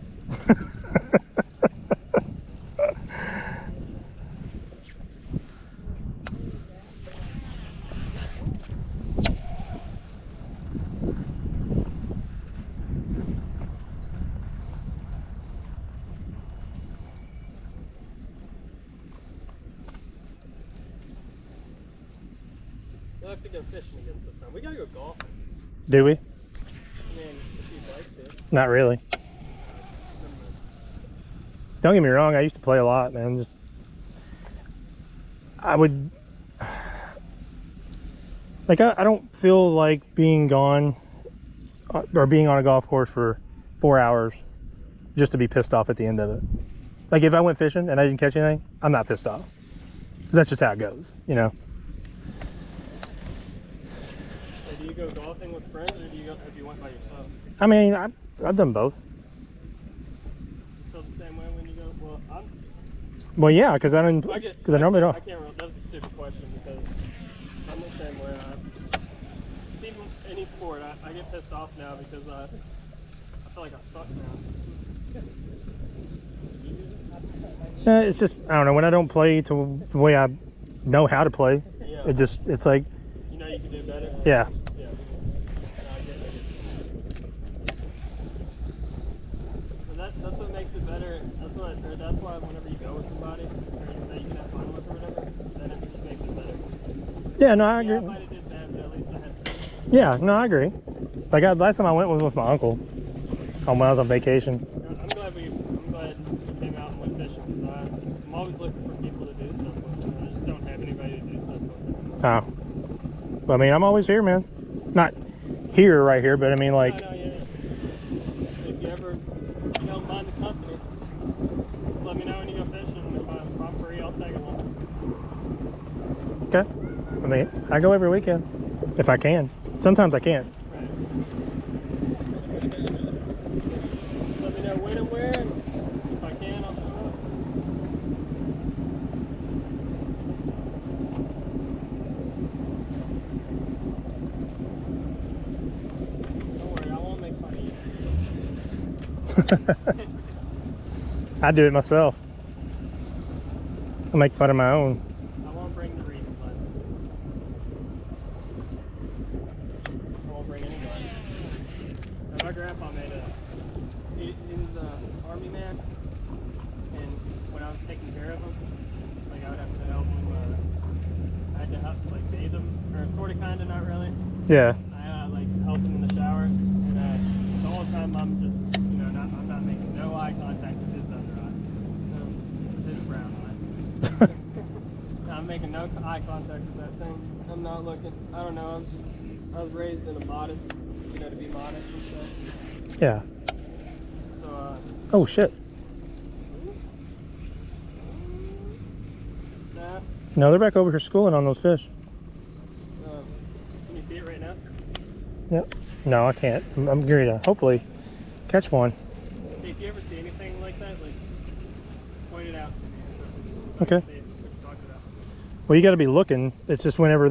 We'll have to go fishing again sometime. We gotta go golfing. Do we? I mean, if you'd like to. Not really. Don't get me wrong, I used to play a lot, man. Just, I would, like, I don't feel like being gone or being on a golf course for 4 hours just to be pissed off at the end of it. Like, if I went fishing and I didn't catch anything, I'm not pissed off. That's just how it goes, you know? So do you go golfing with friends, or do you went by yourself? I mean, I've done both. You feel the same way when you go? Well, Well, yeah, because I normally don't. I can't. That's a stupid question because I'm the same way. Even any sport, I get pissed off now because I feel like I suck now. It's just, I don't know, when I don't play to the way I know how to play, Yeah. it's like, You know you can do better. yeah. Yeah. No, I get it. And that's what makes it better. That's why whenever you go with somebody, or that you can have fun with or whatever, then it just makes it better. Yeah, no, I Yeah, I agree. might have did that, but at least I had fun. Yeah, no, I agree. Like, last time I went was with my uncle when I was on vacation. I'm glad we came out and went fishing because I'm always looking for people to do stuff with, and I just don't have anybody to do stuff with. Oh. Well, I mean, I'm always here, man. Not here, right here, but I mean, like, I know, yeah. If you ever don't mind the company, just let me know when you go fishing. If I'm free, I'll take along. okay. I mean, I go every weekend if I can. Sometimes I can't. Right. Let me know when and where, and if I can, I'll show up. Don't worry, I won't make fun of you. I do it myself. I make fun of my own. I won't bring the reading lesson. I won't bring anybody. And my grandpa he was an army man, and when I was taking care of him, like I would have to help him, I had to help, like, bathe him, or sort of, kind of, not really. Yeah. I like help him in the shower, and the whole time I'm just, I'm not making no eye contact with his other eye, with his brown eye. I'm making no eye contact with that thing. I'm not looking. I don't know. I was raised in a modest, to be modest and stuff. Yeah. So, Oh, shit. nah. No, they're back over here schooling on those fish. Can you see it right now? Yep. No, I can't. I'm going to hopefully catch one. See, if you ever see anything like that, like, point it out to me. Okay. Well, you got to be looking. It's just whenever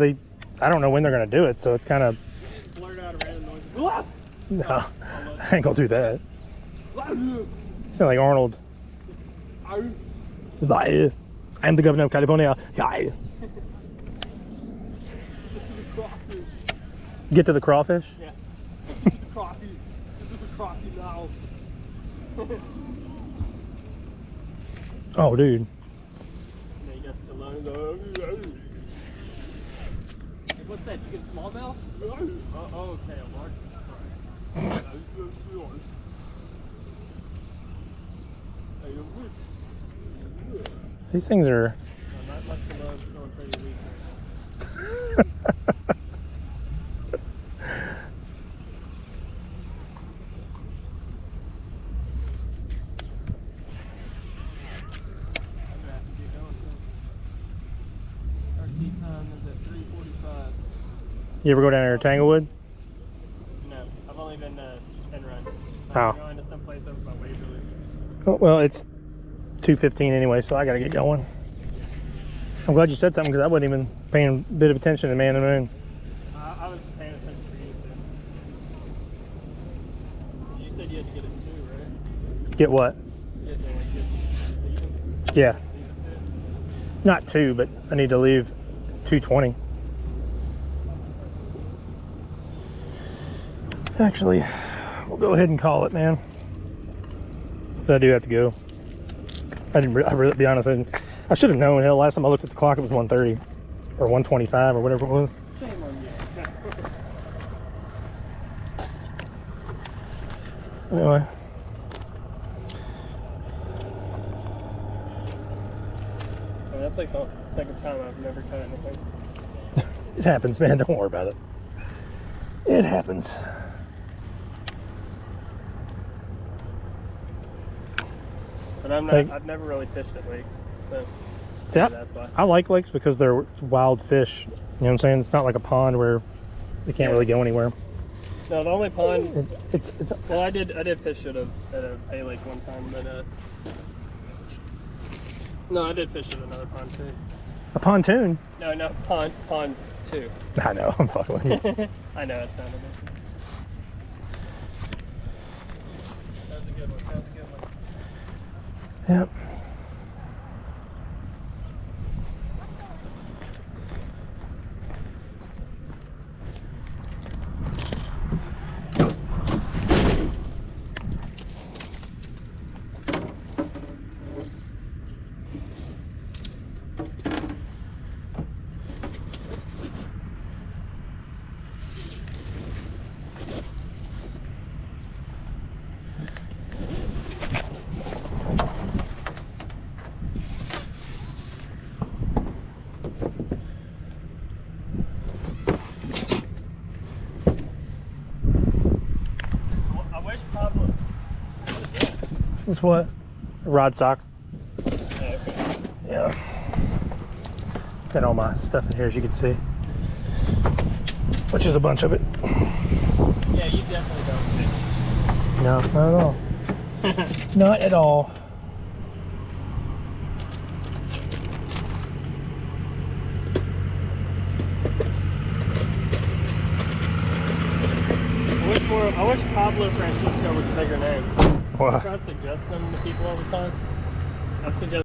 I don't know when they're going to do it, so it's kind of, Blurt out a random noise. Wah! no, I ain't going to do that. Sound like Arnold. I am the governor of California. Get to the crawfish? Yeah. This is a crappie. This is a crappie now. Oh, dude. Now you got Stallone go. Hey, what's that? You get smallmouth? Oh, okay, I'm Mark. Sorry. These things are... Not much Stallone's going pretty weak. You ever go down there to Tanglewood? No, I've only been to Enron. Oh. I'm going to some place over by Waverly. Oh, well, it's 2:15 anyway, so I gotta get going. I'm glad you said something because I wasn't even paying a bit of attention to Man in the Moon. I was paying attention for you too. You said you had to get it too, right? Get what? You had to like get season. Yeah. Season Not 2, but I need to leave 2:20. Actually, we'll go ahead and call it, man. But I do have to go. I really, be honest, I should have known. Hell, last time I looked at the clock, it was 1:30 or 1:25 or whatever it was. Shame on you. Anyway. That's like the second time I've never cut anything. It happens, man. Don't worry about it. It happens. But I'm not. Like, I've never really fished at lakes, so see, that's why. I like lakes because it's wild fish. You know what I'm saying? It's not like a pond where they can't really go anywhere. No, the only pond. It's Well, I did fish at a bay lake one time, but no, I did fish at another pond too. a pontoon. No, pond 2. I know. I'm fucking with you. I know it sounded different. That was a good one. That was a good one. Yep. It's what? A rod sock. Okay. Yeah. Got all my stuff in here, as you can see. Which is a bunch of it. Yeah, you definitely don't fish. No, not at all. Not at all. I wish Pablo Francisco was a bigger name. Wow. I try to suggest them to people all the time. I suggest